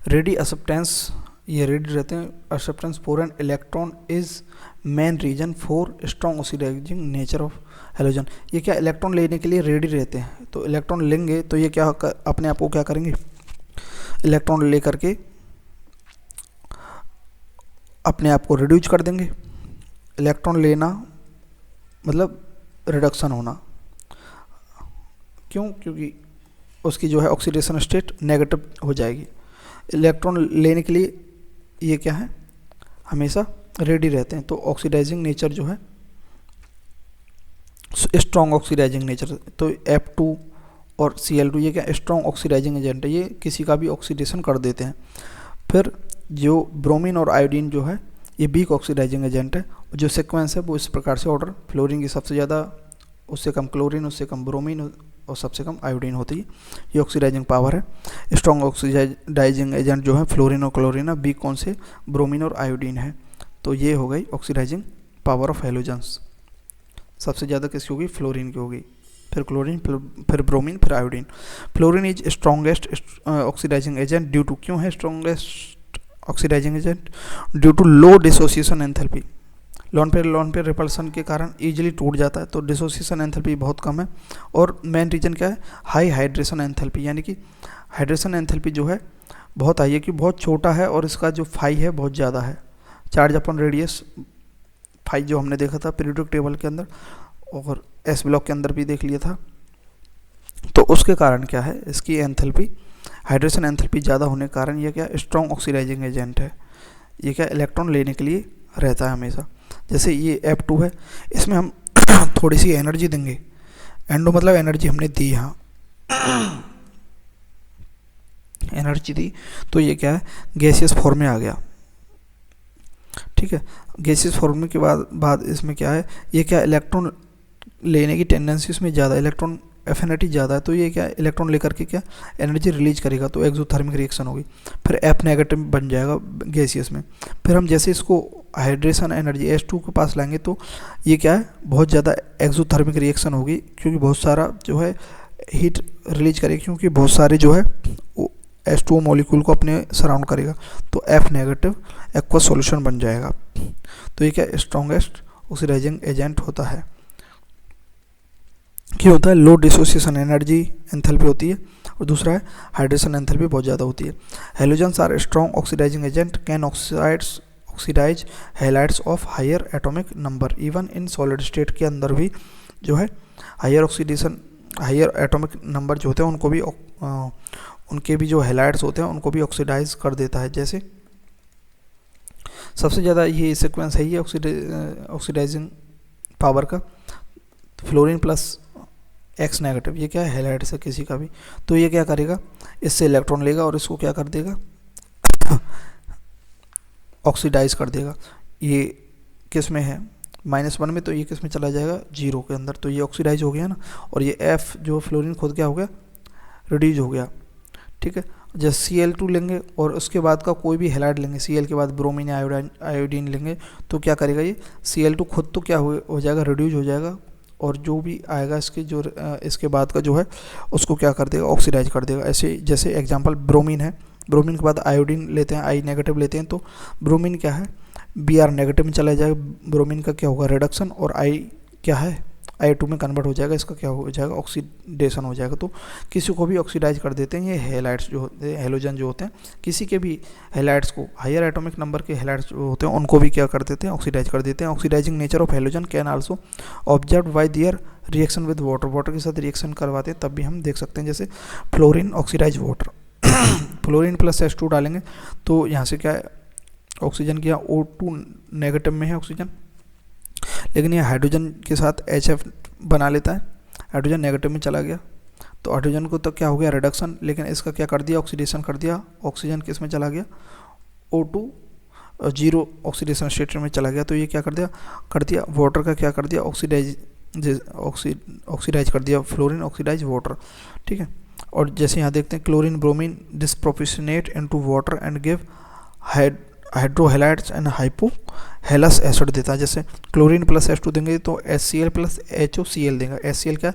रेडी एक्सेप्टेंस, ये रेडी रहते हैं, acceptance for an electron is main reason for strong oxidising nature of halogen. ये क्या? इलेक्ट्रॉन लेने के लिए रेडी रहते हैं, तो इलेक्ट्रॉन लेंगे तो ये क्या अपने आप को क्या करेंगे? इलेक्ट्रॉन ले करके अपने आप को रिड्यूस कर देंगे। इलेक्ट्रॉन लेना मतलब रिडक्शन होना, क्यों? क्योंकि उसकी जो है ऑक्सीडेशन स्टेट नेगेटिव हो जाएगी। इलेक्ट्रॉन लेने के लिए ये क्या है? हमेशा रेडी रहते हैं, तो ऑक्सीडाइजिंग नेचर जो है स्ट्रॉन्ग ऑक्सीडाइजिंग नेचर, तो F2 और Cl2 ये क्या? स्ट्रॉन्ग ऑक्सीडाइजिंग एजेंट है, ये किसी का भी ऑक्सीडेशन कर देते हैं। फिर जो ब्रोमीन और आयोडीन जो है ये वीक ऑक्सीडाइजिंग एजेंट है। जो सीक्वेंस है वो इस प्रकार से ऑर्डर, फ्लोरीन की सबसे ज़्यादा, उससे कम क्लोरीन, उससे कम ब्रोमीन और सबसे कम आयोडीन होती है। ये ऑक्सीडाइजिंग पावर है। स्ट्रॉन्ग ऑक्सीडाइजिंग एजेंट जो है फ्लोरीन और क्लोरीन है, वीक कौन से? ब्रोमीन और आयोडीन है। तो ये हो गई ऑक्सीडाइजिंग पावर ऑफ हेलोजन्स। सबसे ज़्यादा किसकी होगी? फ्लोरीन की होगी। फिर क्लोरीन, फिर ब्रोमीन, फिर iodine. Fluorine is strongest oxidising agent due to, क्यों है strongest oxidising agent? Due to low dissociation enthalpy. Lone pair repulsion के कारण इजीली टूट जाता है, तो डिसोसिएशन एंथैल्पी बहुत कम है। और मेन रीजन क्या है? हाई हाइड्रेशन एंथैल्पी, यानी कि हाइड्रेशन एंथैल्पी जो है बहुत हाई है, कि बहुत छोटा है और इसका जो फाई है बहुत ज़्यादा है। चार्ज अपॉन रेडियस फाई जो हमने देखा था पीरियोडिक टेबल के अंदर और एस ब्लॉक के अंदर भी देख लिया था। तो उसके कारण क्या है, इसकी एंथैल्पी, हाइड्रेशन एंथैल्पी ज़्यादा होने के कारण ये क्या स्ट्रॉन्ग ऑक्सीडाइजिंग एजेंट है। ये क्या इलेक्ट्रॉन लेने के लिए रहता है हमेशा। जैसे ये F2 है, इसमें हम थोड़ी सी एनर्जी देंगे, एंडो मतलब एनर्जी हमने दी, यहाँ एनर्जी दी, तो ये क्या है गैसियस फॉर्म में आ गया। ठीक है, गैसियस फॉर्म के बाद इसमें क्या है, ये क्या इलेक्ट्रॉन लेने की टेंडेंसी इसमें ज़्यादा, इलेक्ट्रॉन एफिनिटी ज़्यादा है, तो ये क्या इलेक्ट्रॉन लेकर के क्या एनर्जी रिलीज करेगा, तो एक्सोथर्मिक रिएक्शन होगी, फिर F नेगेटिव बन जाएगा गैसियस में। फिर हम जैसे इसको हाइड्रेशन एनर्जी H2 के पास लाएंगे तो ये क्या है बहुत ज़्यादा एक्सोथर्मिक रिएक्शन होगी, क्योंकि बहुत सारा जो है हीट रिलीज करेगा, क्योंकि बहुत सारे जो है H2O मॉलिक्यूल को अपने सराउंड करेगा, तो F नेगेटिव एक्वस सॉल्यूशन बन जाएगा। तो ये क्या स्ट्रॉन्गेस्ट ऑक्सीडाइजिंग एजेंट होता है। क्या होता है, लो डिसोसिएशन एनर्जी एंथैल्पी होती है, और दूसरा है हाइड्रेशन एंथैल्पी बहुत ज़्यादा होती है। Halogens are strong oxidising agent, can oxidise halides of higher atomic number, even in solid state के अंदर भी जो है हायर एटॉमिक नंबर जो होते हैं उनको भी उनके भी जो हैलाइड्स होते हैं उनको भी ऑक्सीडाइज कर देता है। जैसे सबसे ज़्यादा ये सीक्वेंस है ये ऑक्सीडाइजिंग पावर का, फ्लोरीन प्लस X नेगेटिव, ये क्या है हैलाइड्स है किसी का भी, तो ये क्या करेगा, इससे इलेक्ट्रॉन लेगा और इसको क्या कर देगा ऑक्सीडाइज कर देगा। ये किस में है -1 में, तो ये किस में चला जाएगा 0 के अंदर, तो ये ऑक्सीडाइज हो गया ना, और ये F जो फ्लोरीन खुद क्या हो गया रिड्यूज हो गया। ठीक है, जैसे Cl2 लेंगे और उसके बाद का कोई भी हैलाइड लेंगे, Cl के बाद ब्रोमीन या आयोडीन लेंगे, तो क्या करेगा ये Cl2 खुद तो क्या हो जाएगा रिड्यूज हो जाएगा, और जो भी आएगा इसके बाद का जो है उसको क्या कर देगा ऑक्सीडाइज कर देगा। ऐसे जैसे एग्जांपल ब्रोमीन है, ब्रोमीन के बाद आयोडीन लेते हैं, आई नेगेटिव लेते हैं, तो ब्रोमीन क्या है Br नेगेटिव में चला जाएगा, ब्रोमीन का क्या होगा रिडक्शन, और आई क्या है I2 में कन्वर्ट हो जाएगा, इसका क्या हो जाएगा ऑक्सीडेशन हो जाएगा। तो किसी को भी ऑक्सीडाइज कर देते हैं ये हैलाइड्स जो होते हैं, हेलोजन जो होते हैं, किसी के भी हैलाइड्स को, हायर एटॉमिक नंबर के हैलाइड्स जो होते हैं उनको भी क्या कर देते हैं ऑक्सीडाइज कर देते हैं। Oxidising nature of halogen can also observe by their reaction with water, water के साथ रिएक्शन करवाते हैं तब भी हम देख सकते हैं। जैसे fluorine oxidise water fluorine plus H2 डालेंगे तो यहाँ से क्या है ऑक्सीजन की यहाँ O2 नेगेटिव में है ऑक्सीजन, लेकिन ये हाइड्रोजन के साथ HF बना लेता है, हाइड्रोजन नेगेटिव में चला गया, तो हाइड्रोजन को तो क्या हो गया रिडक्शन, लेकिन इसका क्या कर दिया ऑक्सीडेशन कर दिया, ऑक्सीजन किस में चला गया O2 0 ऑक्सीडेशन स्टेट में चला गया, तो ये क्या कर दिया वाटर का क्या कर दिया ऑक्सीडाइज कर दिया, फ्लोरीन ऑक्सीडाइज वाटर। ठीक है, और जैसे यहाँ देखते हैं chlorine bromine disproportionate into water and give hydrohalides and hypohalous acid देता है। जैसे क्लोरीन प्लस H2 देंगे तो HCl प्लस HOCl देगा, HCl क्या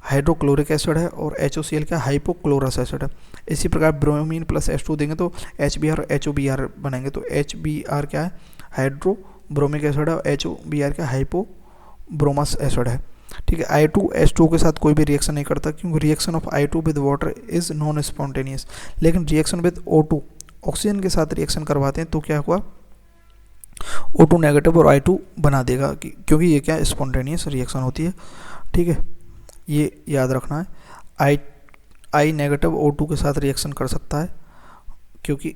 हाइड्रोक्लोरिक एसिड है और HOCl क्या हाइपोक्लोरस एसिड है। इसी प्रकार ब्रोमीन प्लस H2 देंगे तो HBr और HOBr बनाएंगे, तो HBr क्या है हाइड्रोब्रोमिक एसिड है और HOBr क्या हाइपोब्रोमस एसिड है। ठीक है, I2H2 के साथ कोई भी रिएक्शन नहीं करता, क्योंकि reaction of I2 with water is non spontaneous, लेकिन रिएक्शन विद O2 ऑक्सीजन के साथ रिएक्शन करवाते हैं तो क्या हुआ O2 नेगेटिव और I2 बना देगा, क्योंकि ये क्या स्पॉन्टेनियस रिएक्शन होती है। ठीक है, ये याद रखना है, I नेगेटिव O2 के साथ रिएक्शन कर सकता है, क्योंकि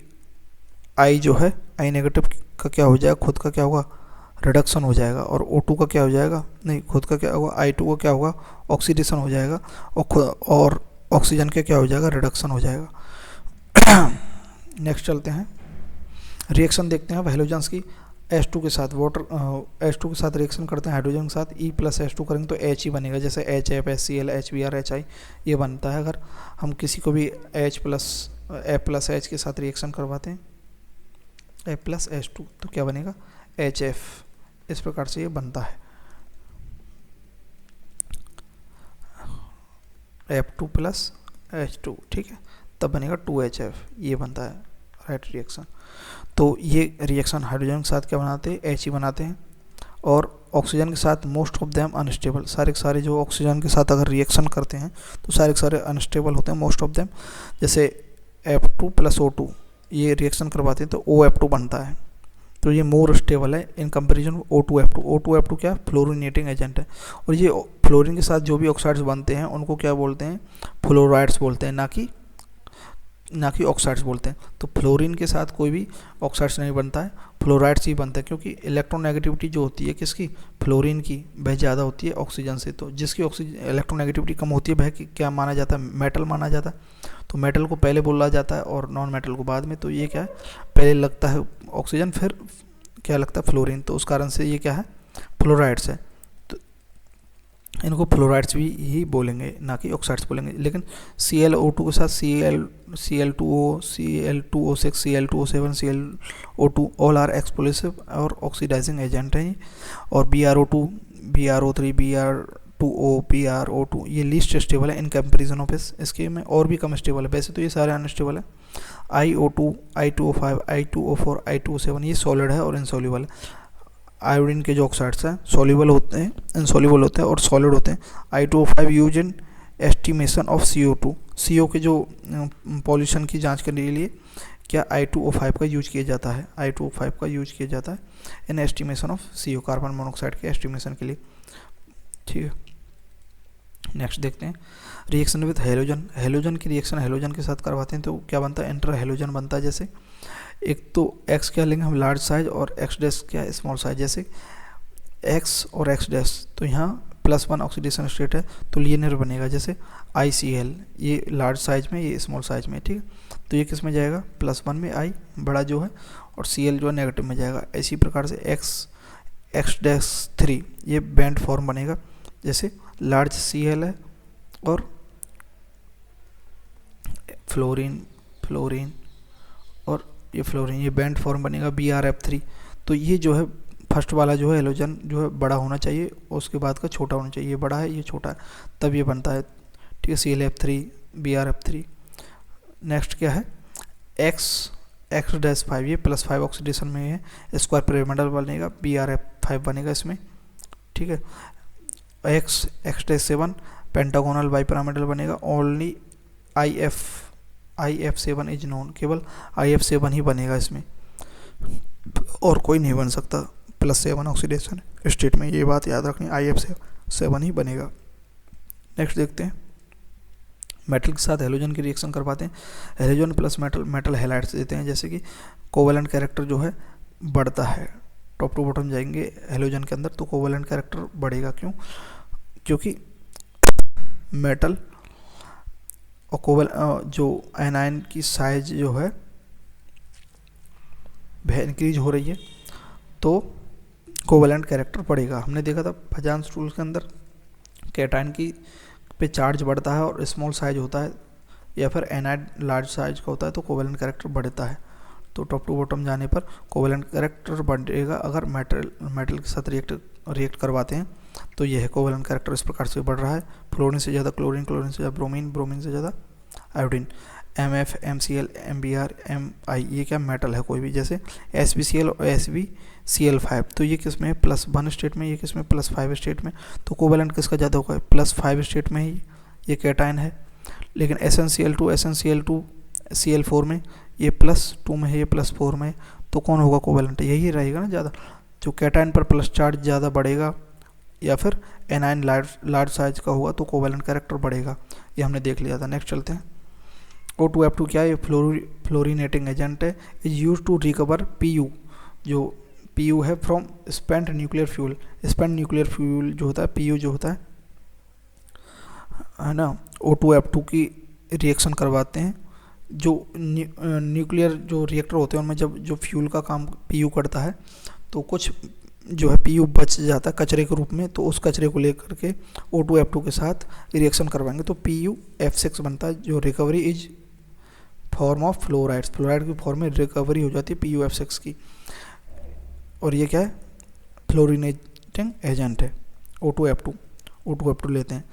I जो है I नेगेटिव का क्या हो जाएगा खुद का क्या होगा रिडक्शन हो जाएगा, और O2 का क्या हो जाएगा नहीं खुद का क्या होगा I2 का क्या होगा ऑक्सीडेशन हो जाएगा, और ऑक्सीजन का क्या हो जाएगा रिडक्शन हो जाएगा। नेक्स्ट चलते हैं, रिएक्शन देखते हैं हेलोजन्स की H2 के साथ H2 के साथ रिएक्शन करते हैं हाइड्रोजन के साथ, E प्लस H2 करेंगे तो H ही बनेगा, जैसे HF HCl HBr HI ये बनता है। अगर हम किसी को भी F प्लस H के साथ रिएक्शन करवाते हैं F प्लस H2 तो क्या बनेगा HF, इस प्रकार से ये बनता है। F2 प्लस H2, ठीक है, तब बनेगा 2HF, ये बनता है राइट रिएक्शन। तो ये रिएक्शन हाइड्रोजन के साथ क्या बनाते हैं, He बनाते हैं, और ऑक्सीजन के साथ मोस्ट ऑफ देम अनस्टेबल, सारे के सारे जो ऑक्सीजन के साथ अगर रिएक्शन करते हैं तो सारे के सारे अनस्टेबल होते हैं मोस्ट ऑफ देम। जैसे F2 प्लस O2 ये रिएक्शन करवाते हैं तो OF2 बनता है, तो ये मोर स्टेबल है इन कंपेरिजन O2F2। O2F2 क्या, फ्लोरिनेटिंग एजेंट है, और ये फ्लोरीन के साथ जो भी ऑक्साइड्स बनते हैं उनको क्या बोलते हैं, फ्लोराइड्स बोलते हैं, ना कि ऑक्साइड्स बोलते हैं। तो फ्लोरीन के साथ कोई भी ऑक्साइड्स नहीं बनता है, फ्लोराइड्स ही बनता है, क्योंकि इलेक्ट्रोनेगेटिविटी जो होती है किसकी, फ्लोरीन की, वह ज़्यादा होती है ऑक्सीजन से। तो जिसकी ऑक्सीजन इलेक्ट्रोनेगेटिविटी कम होती है वह क्या माना जाता है, मेटल माना जाता है। तो मेटल को पहले बोला जाता है और नॉन मेटल को बाद में। तो ये क्या है, पहले लगता है ऑक्सीजन, फिर क्या लगता है, फ्लोरीन, तो उस कारण से ये क्या है, फ्लोराइड्स है। तो इनको फ्लोराइड्स भी ही बोलेंगे, ना कि ऑक्साइड्स बोलेंगे। लेकिन ClO2 के साथ Cl2O, Cl2O6, Cl2O7, Cl2O2 all are explosive और ऑक्सीडाइजिंग एजेंट हैं। और BrO2, BrO3, Br2O, BrO2 ये लीस्ट स्टेबल है इन कंपेरिजन ऑफ इसके में और भी कम स्टेबल है। वैसे तो ये सारे अनस्टेबल है। I02, I2O5, I2O4, I2O7 ये सॉलिड है और इनसॉल्युबल है। आयोडीन के जो ऑक्साइड्स हैं सॉल्युबल होते हैं, इनसॉल्युबल होते हैं और सॉलिड होते हैं। I2O5 use in estimation of CO2, CO के जो पॉल्यूशन की जांच करने के लिए क्या I2O5 का यूज किया जाता है, I2O5 का यूज किया जाता है इन estimation of CO, carbon monoxide के एस्टिमेशन के लिए, ठीक है। नेक्स्ट देखते हैं रिएक्शन विद हेलोजन। हेलोजन की रिएक्शन हेलोजन के साथ करवाते हैं तो क्या बनता है, इंटर हेलोजन बनता है। जैसे एक तो X क्या लेंगे हम, लार्ज साइज, और X डैश क्या स्मॉल साइज। जैसे X और X डैश, तो यहाँ +1 ऑक्सीडेशन स्टेट है तो लीनियर बनेगा। जैसे ICl ये लार्ज साइज में, ये स्मॉल साइज में, ठीक है। तो ये किस में जाएगा, +1 में, I बड़ा जो है, और Cl जो है नेगेटिव में जाएगा। इसी प्रकार से X-3 ये बैंड फॉर्म बनेगा। जैसे लार्ज Cl है और फ्लोरीन और ये फ्लोरीन, ये बैंड फॉर्म बनेगा BrF3। तो ये जो है फर्स्ट वाला जो है हेलोजन जो है बड़ा होना चाहिए, उसके बाद का छोटा होना चाहिए। ये बड़ा है, ये छोटा है, तब ये बनता है, ठीक है। ClF3, BrF3। नेक्स्ट क्या है, X-5 ये +5 ऑक्सीडेशन में है, स्क्वायर पिरामिडल बनेगा, BrF5 बनेगा इसमें, ठीक है। X-7 पेंटागोनल बाइपिरामिडल बनेगा। ओनली IF7 इज नोन, केवल IF7 ही बनेगा इसमें, और कोई नहीं बन सकता +7 ऑक्सीडेशन स्टेट में, ये बात याद रखनी, IF7 ही बनेगा। नेक्स्ट देखते हैं मेटल के साथ हेलोजन की रिएक्शन करवाते हैं। हेलोजन प्लस मेटल हैलाइड्स देते हैं, जैसे कि कोवेलेंट कैरेक्टर जो है बढ़ता है। टॉप टू बॉटम जाएंगे हेलोजन के अंदर तो कोवेलेंट कैरेक्टर बढ़ेगा, क्यों, क्योंकि मेटल और जो एनायन की साइज जो है वह इंक्रीज हो रही है, तो कोवेलेंट कैरेक्टर बढ़ेगा। हमने देखा था फजांस रूल के अंदर कैटायन की पे चार्ज बढ़ता है और स्मॉल साइज होता है, या फिर एनायन लार्ज साइज का होता है तो कोवेलेंट कैरेक्टर बढ़ता है। तो टॉप टू बॉटम जाने पर कोवेलेंट कैरेक्टर बढ़ेगा अगर मेटल के साथ रिएक्ट करवाते हैं। तो यह है कोवेलेंट कैरेक्टर इस प्रकार से बढ़ रहा है। फ्लोरीन से ज़्यादा क्लोरीन, क्लोरीन से ज़्यादा ब्रोमीन, ब्रोमीन से ज़्यादा iodine. MF, MCl, MBr, MI ये क्या मेटल है कोई भी, जैसे SbCl और SbCl5, तो ये किस में है, +1 स्टेट में, ये किस में, +5 स्टेट में। तो कोवेलेंट किसका ज़्यादा होगा, +5 स्टेट में ही ये कैटायन है। लेकिन SnCl2, SnCl2 Cl4 में, ये +2 में है, ये +4 में, तो कौन होगा कोवेलेंट, यही रहेगा ना ज़्यादा। जो कैटायन पर प्लस चार्ज ज़्यादा बढ़ेगा या फिर एनायन लार्ज साइज का होगा तो कोवेलेंट कैरेक्टर बढ़ेगा, ये हमने देख लिया था। नेक्स्ट चलते हैं। O2F2 क्या है, फ्लोरिनेटिंग एजेंट है, is use to recover PU, जो PU है from spent nuclear fuel. Spent nuclear fuel जो होता है PU जो होता है ना, O2F2 की रिएक्शन करवाते हैं। जो न्यूक्लियर जो रिएक्टर होते हैं उनमें जब जो फ्यूल का काम PU करता है तो कुछ जो है PU बच जाता है कचरे के रूप में, तो उस कचरे को लेकर के O2F2 के साथ रिएक्शन करवाएंगे तो PuF6 बनता है, जो recovery is form of fluorides, fluoride की फॉर्म में रिकवरी हो जाती है PuF6 की। और ये क्या है, फ्लोरिनेटिंग एजेंट है O2F2 लेते हैं।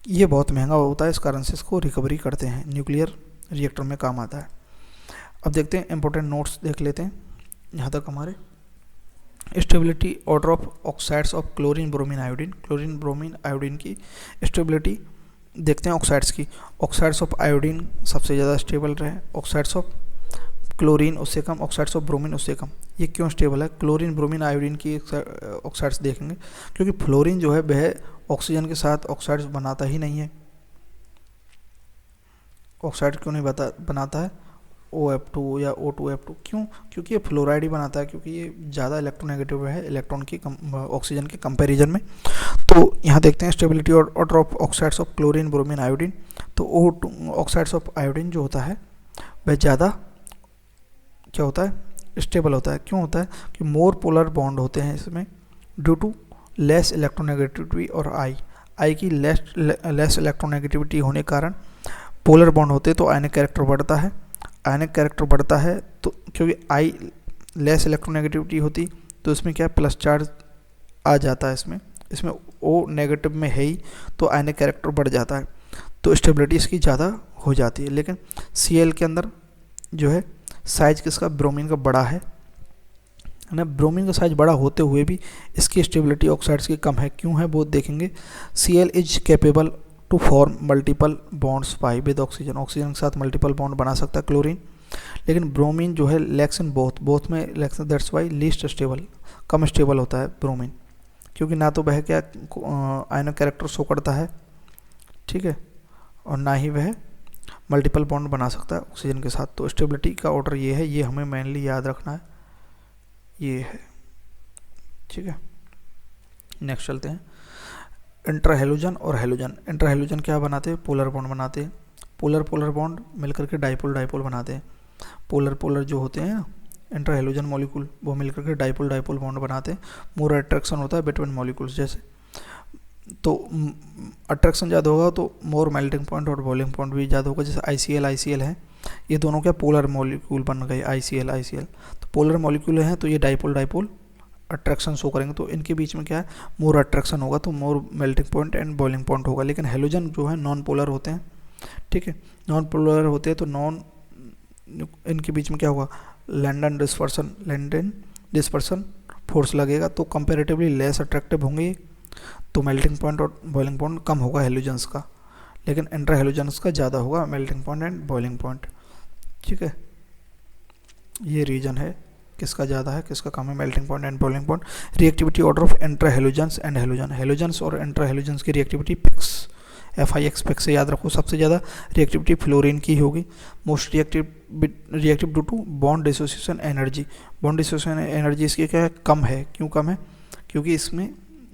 ये बहुत महंगा होता है, इस कारण से इसको रिकवरी करते हैं, न्यूक्लियर रिएक्टर में काम आता है। अब देखते हैं इंपॉर्टेंट नोट्स देख लेते हैं यहाँ तक हमारे। Stability order of oxides of chlorine bromine iodine. Chlorine bromine iodine की स्टेबिलिटी देखते हैं ऑक्साइड्स की। ऑक्साइड्स ऑफ आयोडीन सबसे ज़्यादा स्टेबल रहे, ऑक्साइड्स ऑफ क्लोरीन उससे कम, ऑक्साइड्स ऑफ ब्रोमीन उससे कम। ये क्यों स्टेबल है? क्लोरीन ब्रोमीन आयोडीन की ऑक्साइड्स देखेंगे, क्योंकि फ्लोरीन जो है वह ऑक्सीजन के साथ ऑक्साइड्स बनाता ही नहीं है। ऑक्साइड क्यों नहीं बनाता है? OF2 या O2F2 क्यों? क्योंकि ये फ्लोराइड ही बनाता है, क्योंकि ये ज़्यादा इलेक्ट्रोनेगेटिव है इलेक्ट्रॉन की ऑक्सीजन के कंपैरिजन में। तो यहाँ देखते हैं stability order of oxides of chlorine bromine iodine. तो O2 ऑक्साइड्स ऑफ आयोडीन जो होता है वह ज़्यादा क्या होता है? स्टेबल होता है। क्यों होता है? कि मोर पोलर बॉन्ड होते हैं इसमें ड्यू टू लेस इलेक्ट्रोनेगेटिविटी और आई की लेस इलेक्ट्रोनेगेटिविटी होने के कारण पोलर बॉन्ड होते हैं, तो आयनिक कैरेक्टर बढ़ता है। आयनिक कैरेक्टर बढ़ता है तो क्योंकि आई लेस इलेक्ट्रोनेगेटिविटी होती तो इसमें क्या प्लस चार्ज आ जाता है, इसमें O नेगेटिव में है ही, तो आयनिक कैरेक्टर बढ़ जाता है, तो स्टेबिलिटी इसकी ज़्यादा हो जाती है। लेकिन Cl के अंदर जो है साइज किसका? ब्रोमीन का बड़ा है ना। ब्रोमीन का साइज बड़ा होते हुए भी इसकी स्टेबिलिटी ऑक्साइड्स की कम है। क्यों है वो देखेंगे। Cl is capable to form multiple bonds by with oxygen. Oxygen के साथ मल्टीपल बॉन्ड बना सकता है क्लोरीन, लेकिन ब्रोमीन जो है लैक्स इन बोथ में lakhs, that's why least stable, come stable होता है ब्रोमीन, क्योंकि ना तो वह क्या आयनिक कैरेक्टर शो करता है, ठीक है, और ना ही वह मल्टीपल बॉन्ड बना सकता है ऑक्सीजन के साथ। तो स्टेबिलिटी का ऑर्डर ये है, ये हमें मेनली याद रखना है, ये है, ठीक है। नेक्स्ट चलते हैं इंट्राहेलोजन और हेलोजन। इंट्राहेलोजन क्या बनाते हैं? पोलर बॉन्ड बनाते हैं। पोलर बॉन्ड मिलकर के डाइपोल बनाते हैं। पोलर जो होते हैं इंट्राहेलोजन मॉलिक्यूल, वो मिलकर के डाइपोल बॉन्ड बनाते हैं। मोर अट्रैक्शन होता है बिटवीन मॉलिक्यूल्स, जैसे तो अट्रैक्शन ज़्यादा होगा तो मोर मेल्टिंग पॉइंट और बॉइलिंग पॉइंट भी ज़्यादा होगा। जैसे ICL है, ये दोनों क्या पोलर मॉलिक्यूल बन गए, ICL। तो पोलर मॉलिक्यूल हैं तो ये डाइपोल अट्रैक्शन शो करेंगे, तो इनके बीच में क्या है मोर अट्रैक्शन होगा, तो more melting point and boiling point होगा। लेकिन हेलोजन जो है नॉन पोलर होते हैं, ठीक है, नॉन पोलर होते हैं, तो इनके बीच में क्या होगा लैंडन डिस्पर्सन फोर्स लगेगा, तो कंपेरेटिवली लेस अट्रैक्टिव होंगे, तो मेल्टिंग पॉइंट और बॉइलिंग पॉइंट कम होगा हेलोजन्स का, लेकिन इंट्राहेलोजन्स का ज़्यादा होगा melting point and boiling point, ठीक है। ये रीजन है किसका ज़्यादा है किसका कम है, melting point and boiling point. Reactivity order of interhalogens and halogen. Halogens और इंट्राहेलोजन्स की रिएक्टिविटी FIX पिक्स से याद रखो। सबसे ज़्यादा रिएक्टिविटी फ्लोरीन की होगी, most reactive due to bond dissociation energy. Bond dissociation energy इसकी क्या है कम है। क्यों कम है? क्योंकि इसमें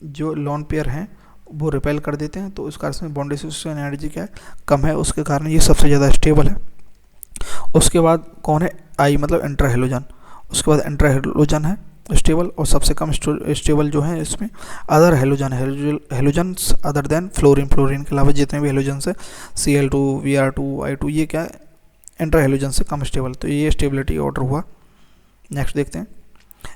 जो लॉन पेयर हैं वो रिपेल कर देते हैं, तो इस कारण से बॉन्ड डिसोसिएशन एनर्जी क्या है कम है, उसके कारण ये सबसे ज़्यादा स्टेबल है। उसके बाद कौन है? आई मतलब इंट्राहेलोजन। उसके बाद इंट्राहेलोजन है स्टेबल, और सबसे कम स्टेबल जो है इसमें अदर हेलोजन है, हेलोजन्स अदर देन फ्लोरीन के अलावा जितने भी हेलोजन्स है Cl2 Br2 I2 ये क्या है इंट्राहेलोजन से कम स्टेबल। तो ये स्टेबिलिटी ऑर्डर हुआ। नेक्स्ट देखते हैं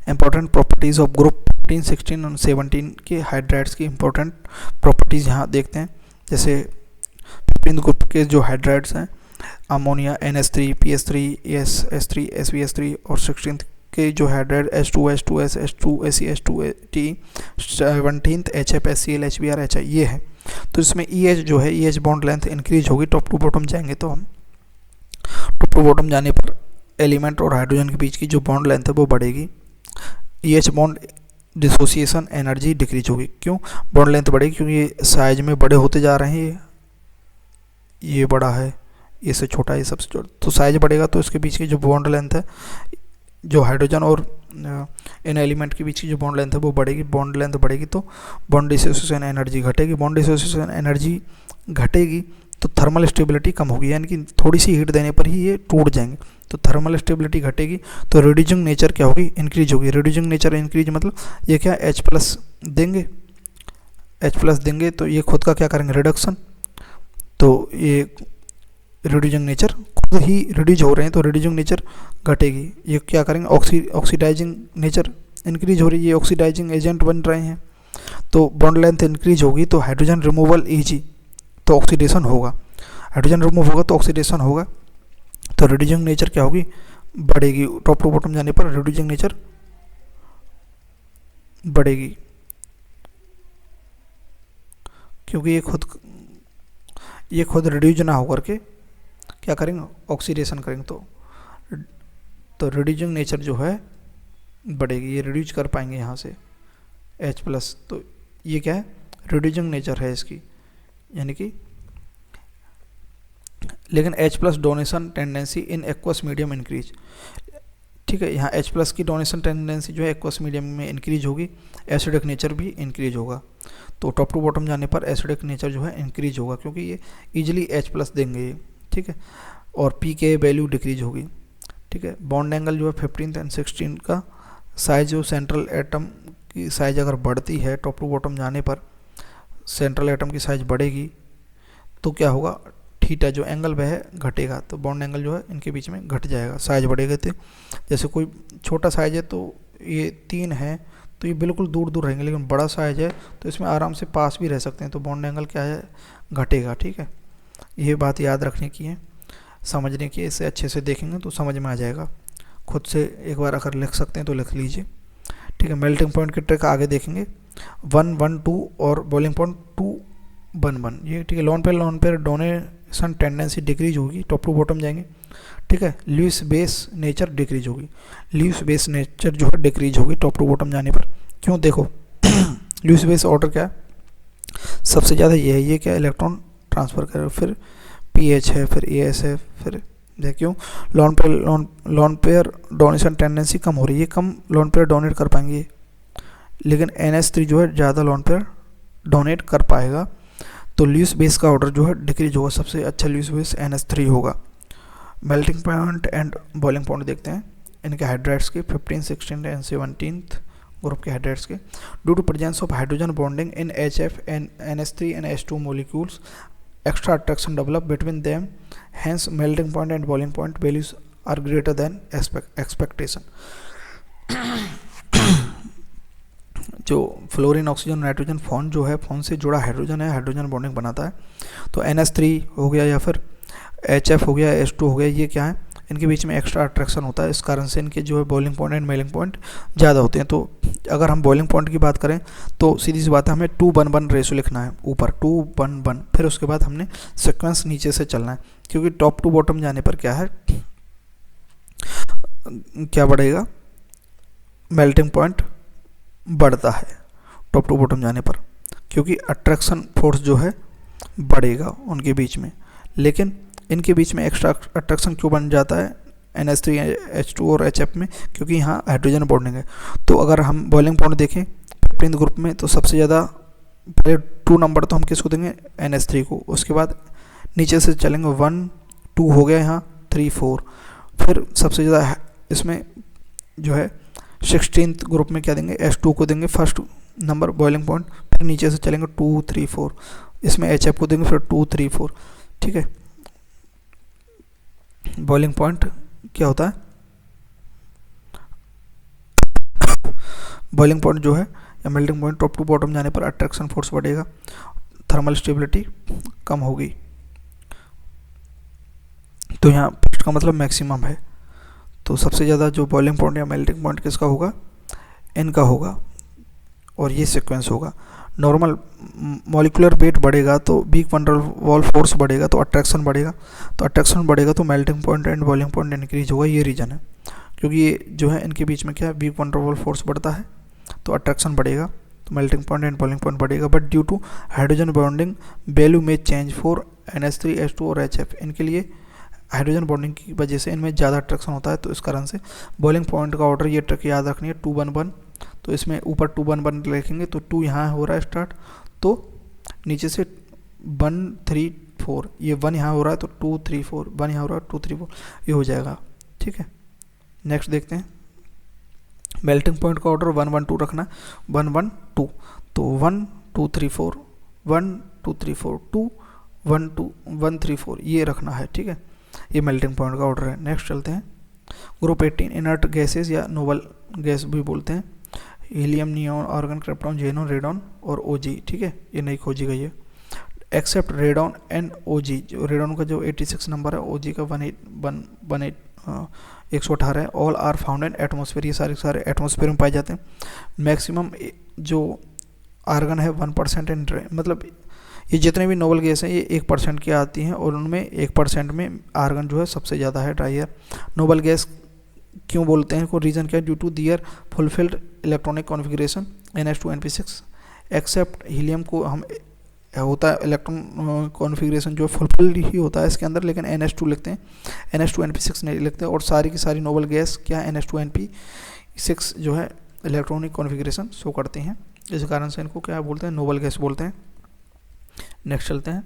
इंपॉर्टेंट प्रॉपर्टीज़ ऑफ ग्रुप 15, 16 और 17 के हाइड्राइड्स की इंपॉर्टेंट प्रॉपर्टीज़ यहाँ देखते हैं। जैसे 15 ग्रुप के जो हाइड्राइड्स हैं ammonia NH3 PS3 S3 SVS3, और 16 के जो hydride H2S H2SE 17th HF HCl HBr HI ये है। तो इसमें EH जो है EH बॉन्ड लेंथ इंक्रीज होगी। टॉप टू बॉटम जाएंगे तो हम टॉप टू बॉटम जाने पर एलिमेंट और हाइड्रोजन के बीच की जो बॉन्ड लेंथ है वो बढ़ेगी। EH bond dissociation energy decrease होगी। क्यों बॉन्ड लेंथ बढ़ेगी? क्योंकि ये साइज में बड़े होते जा रहे हैं, ये बड़ा है, ये से छोटा है, सबसे छोटा, तो साइज बढ़ेगा तो इसके बीच की जो बॉन्ड लेंथ है जो हाइड्रोजन और इन एलिमेंट के बीच की जो बॉन्ड लेंथ है वो बढ़ेगी। बॉन्ड लेंथ बढ़ेगी तो बॉन्ड डिसोसिएशन एनर्जी घटेगी। बॉन्ड डिसोसिएशन एनर्जी घटेगी तो थर्मल स्टेबिलिटी कम होगी, यानी कि थोड़ी सी हीट देने पर ही ये टूट जाएंगे। तो थर्मल स्टेबिलिटी घटेगी तो रिड्यूसिंग नेचर क्या होगी इंक्रीज होगी। रिड्यूसिंग नेचर इंक्रीज मतलब ये क्या H+ देंगे तो ये खुद का क्या करेंगे रिडक्शन, तो ये रिड्यूसिंग नेचर खुद ही रिड्यूज हो रहे हैं तो रिड्यूसिंग नेचर घटेगी। ये क्या करेंगे ऑक्सीडाइजिंग नेचर इंक्रीज हो रही है, ये ऑक्सीडाइजिंग एजेंट बन रहे हैं तो बॉन्ड लेंथ इंक्रीज होगी तो हाइड्रोजन रिमूवल ईजी तो ऑक्सीडेशन होगा, हाइड्रोजन रिमूव होगा तो ऑक्सीडेशन होगा, तो रिड्यूसिंग नेचर क्या होगी, बढ़ेगी। टॉप टू बॉटम जाने पर रिड्यूसिंग नेचर बढ़ेगी, क्योंकि ये खुद रिड्यूज ना होकर के क्या करेंगे, ऑक्सीडेशन करेंगे, तो रिड्यूसिंग नेचर जो है बढ़ेगी, ये रिड्यूज कर पाएंगे यहाँ से H+, तो ये क्या है, रिड्यूसिंग नेचर है इसकी, यानी कि लेकिन H+ donation tendency in aqueous medium increase, ठीक है, यहाँ H+ की डोनेशन टेंडेंसी जो है एक्वस मीडियम में इंक्रीज होगी, एसिडिक नेचर भी इंक्रीज होगा, तो टॉप टू बॉटम जाने पर एसिडिक नेचर जो है इंक्रीज होगा, क्योंकि ये इजीली H+ देंगे ये, ठीक है, और P के वैल्यू डिक्रीज होगी, ठीक है। बॉन्ड एंगल जो है 15 और 16 का साइज, जो सेंट्रल एटम की साइज अगर बढ़ती है टॉप टू बॉटम जाने पर, सेंट्रल एटम की साइज बढ़ेगी तो क्या होगा, थीटा जो एंगल वह है घटेगा, तो बॉन्ड एंगल जो है इनके बीच में घट जाएगा, साइज बढ़ेगा। तो जैसे कोई छोटा साइज है तो ये 3 है तो ये बिल्कुल दूर दूर रहेंगे, लेकिन बड़ा साइज है तो इसमें आराम से पास भी रह सकते हैं, तो बॉन्ड एंगल क्या है, घटेगा, ठीक है। ये बात याद रखने की है, समझने की है, इसे अच्छे से देखेंगे तो समझ में आ जाएगा, खुद से एक बार अगर लिख सकते हैं तो लिख लीजिए, ठीक है। मेल्टिंग पॉइंट की ट्रिक आगे देखेंगे, 1 1 2 और बॉइलिंग पॉइंट 2 1 1, ये ठीक है। Lone pair donation tendency decrease होगी, टॉप टू बॉटम जाएंगे, ठीक है। लुईस बेस नेचर डिक्रीज होगी, लुईस बेस नेचर जो है डिक्रीज होगी टॉप टू बॉटम जाने पर, क्यों, देखो लुईस बेस ऑर्डर क्या है, सबसे ज़्यादा ये है, ये क्या इलेक्ट्रॉन ट्रांसफ़र करे, फिर पीएच है, फिर एएस है, फिर देखियो लोन पेयर डोनेशन टेंडेंसी कम हो रही है, कम लोन पेयर डोनेट कर पाएंगे, लेकिन NH3 जो है ज़्यादा लोन पेयर डोनेट कर पाएगा, तो लुईस बेस का ऑर्डर जो है डिक्रीज होगा, सबसे अच्छा लुईस बेस NH3 होगा। Melting point and boiling point देखते हैं इनके हाइड्राइड्स के, 15 16 एंड 17th ग्रुप के हाइड्राइड्स के। Due to presence of hydrogen bonding in HF and NH3 and H2 molecules, extra attraction develop between them, hence melting point and boiling point values are greater than expectation। जो fluorine oxygen nitrogen phone जो है, phone से जुड़ा hydrogen है, hydrogen bonding बनाता है, तो NH3 हो गया या फिर HF हो गया, H2 हो गया, ये क्या है, इनके बीच में एक्स्ट्रा अट्रैक्शन होता है, इस कारण से इनके जो है boiling point and mailing point ज़्यादा होते हैं। तो अगर हम बॉइलिंग पॉइंट की बात करें तो सीधी सी बात है, हमें 2-1-1 रेशो लिखना है, ऊपर 2-1-1, फिर उसके बाद हमने सिक्वेंस नीचे से चलना है, क्योंकि टॉप टू बॉटम जाने पर क्या है, क्या बढ़ेगा, मेल्टिंग पॉइंट बढ़ता है टॉप टू बॉटम जाने पर, क्योंकि अट्रैक्शन फोर्स जो है बढ़ेगा उनके बीच में, लेकिन इनके बीच में एक्स्ट्रा अट्रैक्शन क्यों बन जाता है NH3 H2 और HF में, क्योंकि यहाँ हाइड्रोजन बॉन्डिंग है। तो अगर हम बॉइलिंग पॉइंट देखें 15 ग्रुप में, तो सबसे ज़्यादा पहले 2 नंबर तो हम किसको देंगे, NH3 को, उसके बाद नीचे से चलेंगे 1 2 हो गया, यहाँ 3 4, फिर सबसे ज़्यादा इसमें जो है 16th ग्रुप में क्या देंगे, H2 को देंगे फर्स्ट नंबर बॉइलिंग पॉइंट, फिर नीचे से चलेंगे 2 3 4, इसमें HF को देंगे फिर 2 3 4, ठीक है। बॉइलिंग पॉइंट क्या होता है, बॉइलिंग पॉइंट जो है या melting point, top to bottom जाने पर अट्रैक्शन फोर्स बढ़ेगा, थर्मल स्टेबिलिटी कम होगी, तो यहाँ फर्स्ट का मतलब मैक्सिमम है, तो सबसे ज़्यादा जो बॉइलिंग पॉइंट या मेल्टिंग पॉइंट किसका होगा, इनका होगा, और ये सीक्वेंस होगा। नॉर्मल मॉलिकुलर वेट बढ़ेगा तो वीक वंडर वॉल फोर्स बढ़ेगा, तो अट्रैक्शन बढ़ेगा, तो अट्रैक्शन बढ़ेगा तो melting point and boiling point increase होगा, ये रीजन है, क्योंकि ये जो है इनके बीच में क्या है, वीक वंडर वॉल फोर्स बढ़ता है तो अट्रैक्शन बढ़ेगा, तो melting point and boiling point बढ़ेगा। But due to hydrogen bonding value में चेंज फॉर NH3 H2 और HF, इनके लिए हाइड्रोजन बॉन्डिंग की वजह से इनमें ज़्यादा अट्रैक्शन होता है, तो इस कारण से बॉइलिंग पॉइंट का ऑर्डर, ये ट्रिक याद रखनी है, 2-1-1, तो इसमें ऊपर 2-1-1 लिखेंगे, तो 2 यहाँ हो रहा है स्टार्ट, तो नीचे से 1 3 4, ये 1 यहाँ हो रहा है तो 2 3 4, 1 यहाँ हो रहा है 2 3 4, ये हो जाएगा, ठीक है। नेक्स्ट देखते हैं, मेल्टिंग पॉइंट का ऑर्डर 1 1 2 रखना, 1 1 2, तो 1 2 3 4, 1 2 3 4 2 1 2 1 3 4, ये रखना है, ठीक है, ये मेल्टिंग पॉइंट का ऑर्डर है। नेक्स्ट चलते हैं, ग्रुप 18 इनर्ट गैसेज या नोबल गैस भी बोलते हैं, helium, neon, argon, krypton, xenon, radon और OG, ठीक है, ये नई खोजी गई है। Except radon and OG. जो रेडॉन का जो 86 नंबर है, ओजी का 118 है। All are found in atmosphere, ये सारे सारे एटमॉस्फेयर में पाए जाते हैं। मैक्सिमम जो आर्गन है 1% इन, मतलब ये जितने भी नोबल गैस हैं ये 1% की आती हैं और उनमें 1% में आर्गन जो है सबसे ज़्यादा है ड्राई एयर। नोबल गैस क्यों बोलते हैं, को रीज़न क्या है, due to their fulfilled electronic configuration NH2 NP6। Except helium को हम होता है इलेक्ट्रॉन कॉन्फ़िगरेशन जो फुलफिल्ड ही होता है इसके अंदर, लेकिन NH2 लिखते हैं, NH2 NP6 नहीं लिखते। और सारी की सारी नोबल गैस क्या NH2 NP6 जो है इलेक्ट्रॉनिक कॉन्फ़िगरेशन शो करते हैं, इस कारण से इनको क्या बोलते हैं, नोबल गैस बोलते हैं। नेक्स्ट चलते हैं।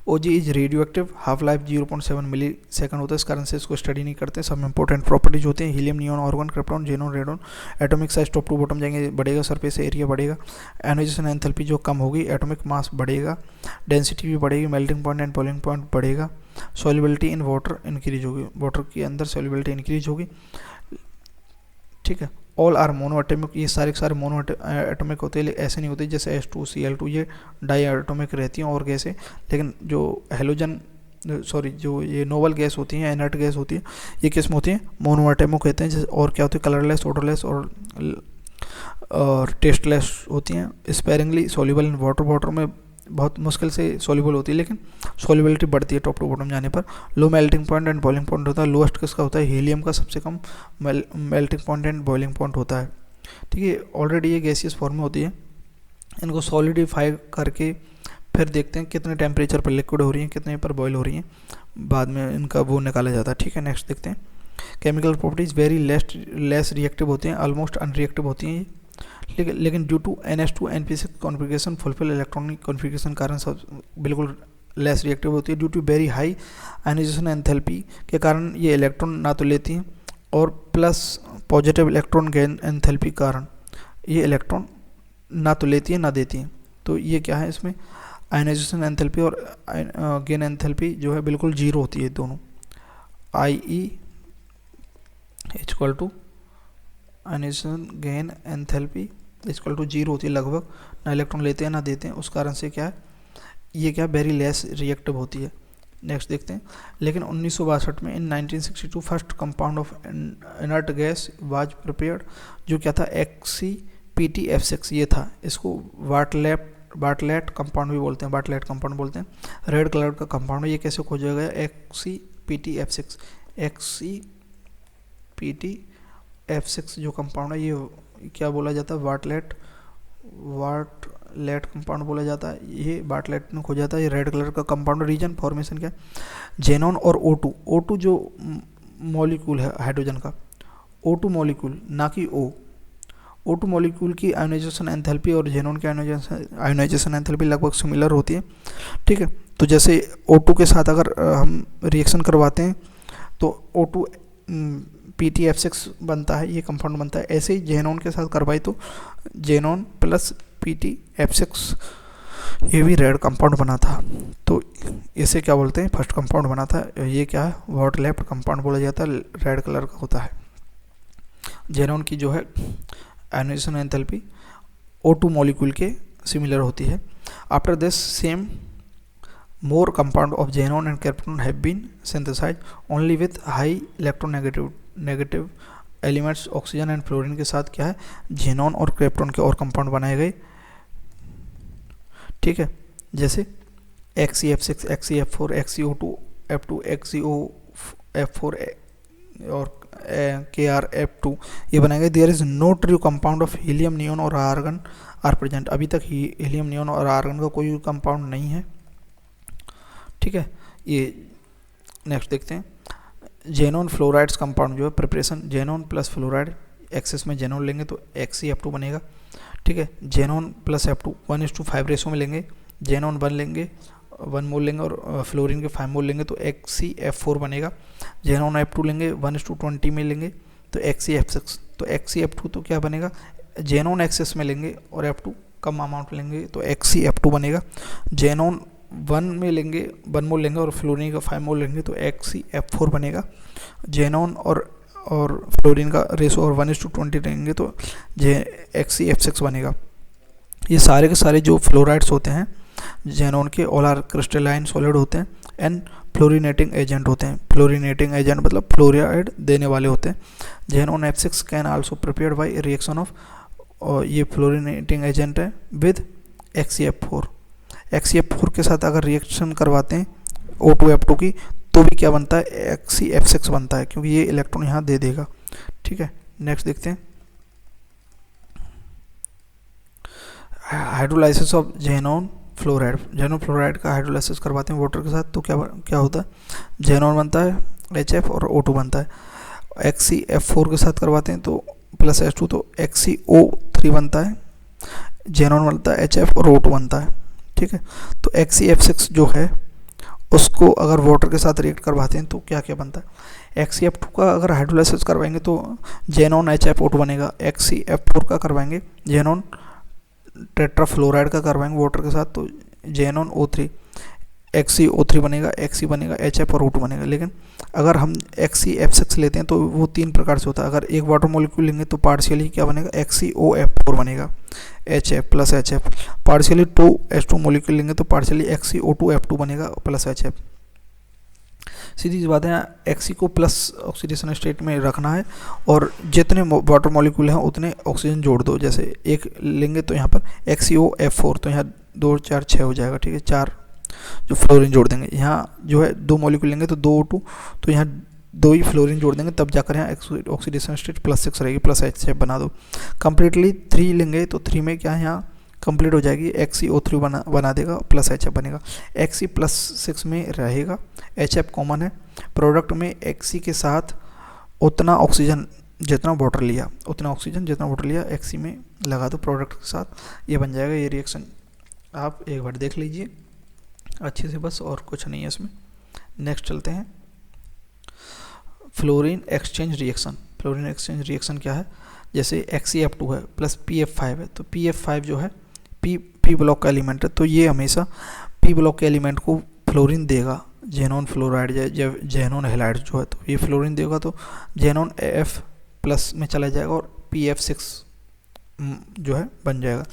O G is radio active, half life 0.7 milli second होता है, इस कारण से इसको स्टडी नहीं करते। सब इंपॉर्टेंट प्रॉपर्टीज होते हैं, helium, neon, argon, krypton, xenon, radon. Atomic size top to bottom जाएंगे, बढ़ेगा, सरफेस एरिया बढ़ेगा, आयोनाइजेशन एंथैल्पी जो कम होगी, एटॉमिक मास बढ़ेगा, डेंसिटी भी बढ़ेगी, melting point and boiling point बढ़ेगा, सॉल्युबिलिटी इन वाटर इंक्रीज होगी, वाटर के अंदर सॉल्युबिलिटी इंक्रीज होगी। ठीक है। ऑल आर मोनो एटॉमिक, ये सारे के सारे मोनो एटॉमिक होते हैं, ऐसे नहीं होते जैसे H2Cl2 ये डाई एटॉमिक रहती हैं और गैसें। लेकिन जो हेलोजन जो ये नोबल गैस होती हैं, इनर्ट गैस होती है, ये किस में होती हैं, मोनो एटॉमिक कहते हैं। और क्या होती है, कलरलेस, ऑडरलेस और टेस्टलेस होती हैं, sparingly soluble in water, water में बहुत मुश्किल से सॉल्युबल होती है, लेकिन सॉल्युबिलिटी बढ़ती है टॉप टू बॉटम जाने पर। Low melting point and boiling point होता है, लोएस्ट किसका होता है, हीलियम का सबसे कम melting point and boiling point होता है। ठीक है। ऑलरेडी ये गैसियस फॉर्म में होती है, इनको सॉलिडिफाई करके फिर देखते हैं कितने टेम्परेचर पर लिक्विड हो रही हैं, कितने पर बॉयल हो रही हैं, बाद में इनका वो निकाला जाता है। ठीक है। नेक्स्ट देखते हैं। Chemical properties very less reactive होती हैं, ऑलमोस्ट अनरिएक्टिव होती हैं, लेकिन due to NH2 NP6 configuration fulfil electronic configuration कारण सब बिल्कुल लेस रिएक्टिव होती है। Due to very high ionisation enthalpy के कारण ये इलेक्ट्रॉन ना तो लेती हैं, और plus positive electron gain enthalpy कारण ये इलेक्ट्रॉन ना तो लेती है ना देती हैं। तो ये क्या है, इसमें आयोनाइजेशन एंथैल्पी और गेन एंथैल्पी जो है बिल्कुल जीरो होती है दोनों। IE equal to ionisation gain enthalpy equal to zero होती है लगभग, ना इलेक्ट्रॉन लेते हैं ना देते हैं, उस कारण से क्या है, ये क्या वेरी लेस रिएक्टिव होती है। नेक्स्ट देखते हैं। लेकिन 1962 में इन 1962 first compound of inert gas was prepared, जो क्या था, XCPTF6 ये था। इसको बार्टलेट कंपाउंड भी बोलते हैं, बार्टलेट कंपाउंड बोलते हैं। रेड कलर का कंपाउंड है, ये कैसे खोजा गया, XCPTF6। XCPTF6 जो कंपाउंड है ये क्या बोला जाता है, बार्टलेट कंपाउंड बोला जाता है। ये बार्टलेट ने खोजा था, ये रेड कलर का कंपाउंड। रीजन फॉर्मेशन क्या, जेनॉन और O2 जो मॉलिक्यूल है हाइड्रोजन का, O2 मॉलिक्यूल ना कि O2 मॉलिक्यूल की आयोनाइजेशन एंथैल्पी और जेनॉन की आयोनाइजेशन एंथैल्पी लगभग सिमिलर होती है। ठीक है। तो जैसे O2 के साथ अगर हम रिएक्शन करवाते हैं तो O2 PTF6 बनता है, ये कंपाउंड बनता है। ऐसे ही जेनॉन के साथ करवाई तो जेनॉन प्लस PTF6 ये भी रेड कंपाउंड बना था। तो इसे क्या बोलते हैं, फर्स्ट कंपाउंड बना था। ये क्या है, बार्टलेट कंपाउंड बोला जाता है, रेड कलर का होता है। जेनॉन की जो है आयोनाइजेशन एंथैल्पी O2 मॉलिक्यूल के सिमिलर होती है। After this same more compound of xenon and krypton have been synthesized only with high electronegative elements oxygen and fluorine के साथ क्या है, xenon और krypton के और कंपाउंड बनाए गए। ठीक है। जैसे XeF6, XeF4, XeO2F2, XeOF4 और KrF2 ये बनाए गए। There is no true compound of helium, neon और आर्गन आर प्रेजेंट। अभी तक हीलियम, नियॉन और आर्गन का कोई कंपाउंड नहीं है। ठीक है। ये नेक्स्ट देखते हैं। जेनॉन फ्लोराइड्स कंपाउंड जो है preparation, xenon plus fluoride, excess में जेनॉन लेंगे तो XeF2 बनेगा। ठीक है। जेनॉन प्लस F2 1:5 रेशो में लेंगे, जेनॉन 1 लेंगे 1 मोल लेंगे और फ्लोरीन के 5 मोल लेंगे तो XeF4 बनेगा। जेनॉन F2 लेंगे 1:20 में लेंगे तो XeF6। तो XeF2 तो क्या बनेगा, जेनॉन एक्सेस में लेंगे और F2 कम अमाउंट लेंगे तो XeF2 बनेगा। जेनॉन 1 में लेंगे 1 मोल लेंगे और फ्लोरीन का 5 मोल लेंगे तो XeF4 बनेगा। जेनॉन और फ्लोरीन का रेशो और 1:20 लेंगे तो XeF6 बनेगा। ये सारे के सारे जो फ्लोराइड्स होते हैं जेनॉन के ऑल आर क्रिस्टलाइन सॉलिड होते हैं एंड फ्लोरिनेटिंग एजेंट होते हैं। फ्लोरिनेटिंग एजेंट मतलब फ्लोराइड देने वाले होते हैं। Xenon F6 can also prepared by reaction of, और ये फ्लोरिनेटिंग एजेंट है विद XeF4। XeF4 के साथ अगर रिएक्शन करवाते हैं O2F2 की तो भी क्या बनता है, XeF6 बनता है, क्योंकि ये इलेक्ट्रॉन यहाँ दे देगा। ठीक है, नेक्स्ट देखते हैं hydrolysis of xenon fluoride. Xenon fluoride का हाइड्रोलाइसिस करवाते हैं वाटर के साथ तो क्या होता है, जेनॉन बनता है HF और O2 बनता है। XeF4 के साथ करवाते हैं तो प्लस H2 तो XeO3 बनता है, जेनॉन बनता है HF और O2 बनता है। ठीक है, तो XeF6 जो है उसको अगर वाटर के साथ रिएक्ट करवाते हैं तो क्या क्या बनता है। XeF2 का अगर हाइड्रोलाइसिस करवाएंगे तो जेनॉन HFO2 बनेगा। XeF4 का करवाएंगे जेनॉन टेट्राफ्लोराइड का करवाएंगे वाटर के साथ तो जेनॉन O3 XeO3 बनेगा, Xe बनेगा, HF और O2 बनेगा। लेकिन अगर हम XeF6 लेते हैं तो वो 3 प्रकार से होता है। अगर एक वाटर मॉलिक्यूल लेंगे तो पार्शियली क्या बनेगा, XeOF4 बनेगा HF plus HF। Partially 2H2 molecule लेंगे तो पार्शियली XeO2F2 बनेगा प्लस HF। सीधी सी बात है, Xe को प्लस ऑक्सीडेशन स्टेट में रखना है और जितने वाटर मॉलिक्यूल हैं उतने ऑक्सीजन जोड़ दो। जैसे एक लेंगे तो यहाँ पर XeOF4 तो यहाँ 2 4 6 हो जाएगा। ठीक है, 4 जो फ्लोरीन जोड़ देंगे, यहाँ जो है 2 मॉलिक्यूल लेंगे तो 2 O2 तो यहाँ 2 ही फ्लोरीन जोड़ देंगे, तब जाकर यहाँ ऑक्सीडेशन स्टेट +6 रहेगी, प्लस HF बना दो। कंप्लीटली 3 लेंगे तो 3 में क्या है, यहाँ कंप्लीट हो जाएगी, XeO3 बना देगा, प्लस HF बनेगा। Xe +6 में रहेगा, HF कॉमन है। प्रोडक्ट में Xe के साथ उतना ऑक्सीजन जितना वाटर लिया, उतना ऑक्सीजन जितना वाटर लिया Xe में लगा दो प्रोडक्ट के साथ, ये बन जाएगा। ये रिएक्शन आप एक बार देख लीजिए अच्छे से, बस और कुछ नहीं है इसमें। नेक्स्ट चलते हैं fluorine exchange reaction. Fluorine exchange reaction क्या है, जैसे XeF2 है प्लस PF5 है तो PF5 जो है P ब्लॉक का एलिमेंट है, तो ये हमेशा P ब्लॉक के एलिमेंट को फ्लोरीन देगा। जेनॉन फ्लोराइड जेनॉन हैलाइड जो है तो ये फ्लोरीन देगा, तो जेनॉन F प्लस में चला जाएगा और PF6 जो है बन जाएगा।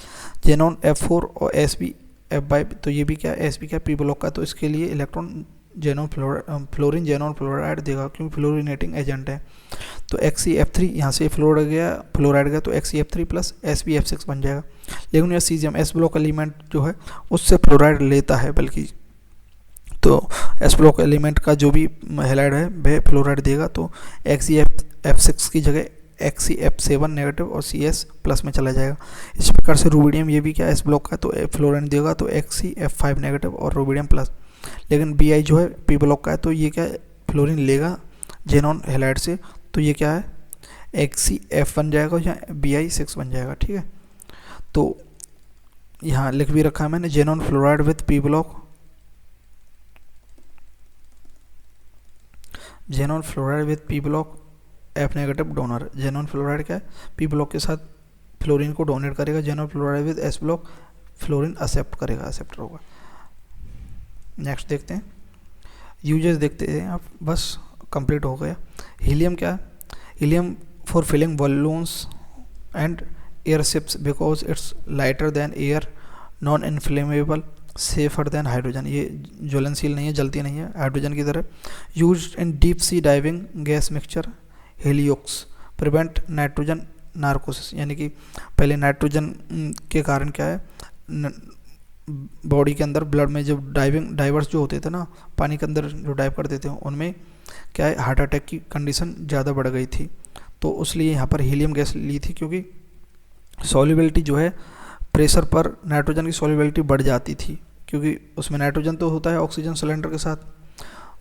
जेनॉन F4 और SbF5 तो ये भी क्या है, SB क्या P ब्लॉक का, तो इसके लिए इलेक्ट्रॉन फ्लोरीन जेनॉन फ्लोराइड देगा क्योंकि फ्लोरिनेटिंग एजेंट है। तो XeF3 यहाँ से फ्लोराइड गया तो XeF3 प्लस SbF6 बन जाएगा। लेकिन यह सीजियम S ब्लॉक एलिमेंट जो है उससे फ्लोराइड लेता है, बल्कि तो S ब्लॉक एलिमेंट का जो भी हैलाइड है वह फ्लोराइड देगा, तो XeF6 की जगह XeF7 नेगेटिव और CS प्लस में चला जाएगा। इस प्रकार से रूबिडियम ये भी क्या S ब्लॉक का, तो फ्लोराइड देगा तो XeF5 नेगेटिव और रूबिडियम प्लस। लेकिन Bi जो है P ब्लॉक का है तो ये क्या है, फ्लोरीन लेगा जेनॉन हैलाइड से, तो ये क्या है XeF बन जाएगा या Bi6 बन जाएगा। ठीक है, तो यहाँ लिख भी रखा है मैंने, xenon fluoride with P block, xenon fluoride with P block F negative donor. Xenon fluoride क्या है, P ब्लॉक के साथ फ्लोरीन को डोनेट करेगा, xenon fluoride with S block fluorine except करेगा, एक्सेप्टर होगा। नेक्स्ट देखते हैं यूजेस, देखते हैं आप, बस कंप्लीट हो गया। हीलियम क्या है, helium for filling balloons and air ships because it's lighter than air, non inflammable, safer than hydrogen. ये ज्वलनशील नहीं है, जलती नहीं है हाइड्रोजन की तरह। Used in deep sea diving gas mixture heliox, prevent nitrogen narcosis, यानी कि पहले नाइट्रोजन के कारण क्या है, बॉडी के अंदर ब्लड में जब डाइवर्स जो होते थे ना, पानी के अंदर जो डाइव करते थे, उनमें क्या है हार्ट अटैक की कंडीशन ज़्यादा बढ़ गई थी, तो उसलिए यहाँ पर हीलियम गैस ली थी, क्योंकि सॉल्युबिलिटी जो है प्रेशर पर नाइट्रोजन की सॉल्युबिलिटी बढ़ जाती थी, क्योंकि उसमें नाइट्रोजन तो होता है ऑक्सीजन सिलेंडर के साथ,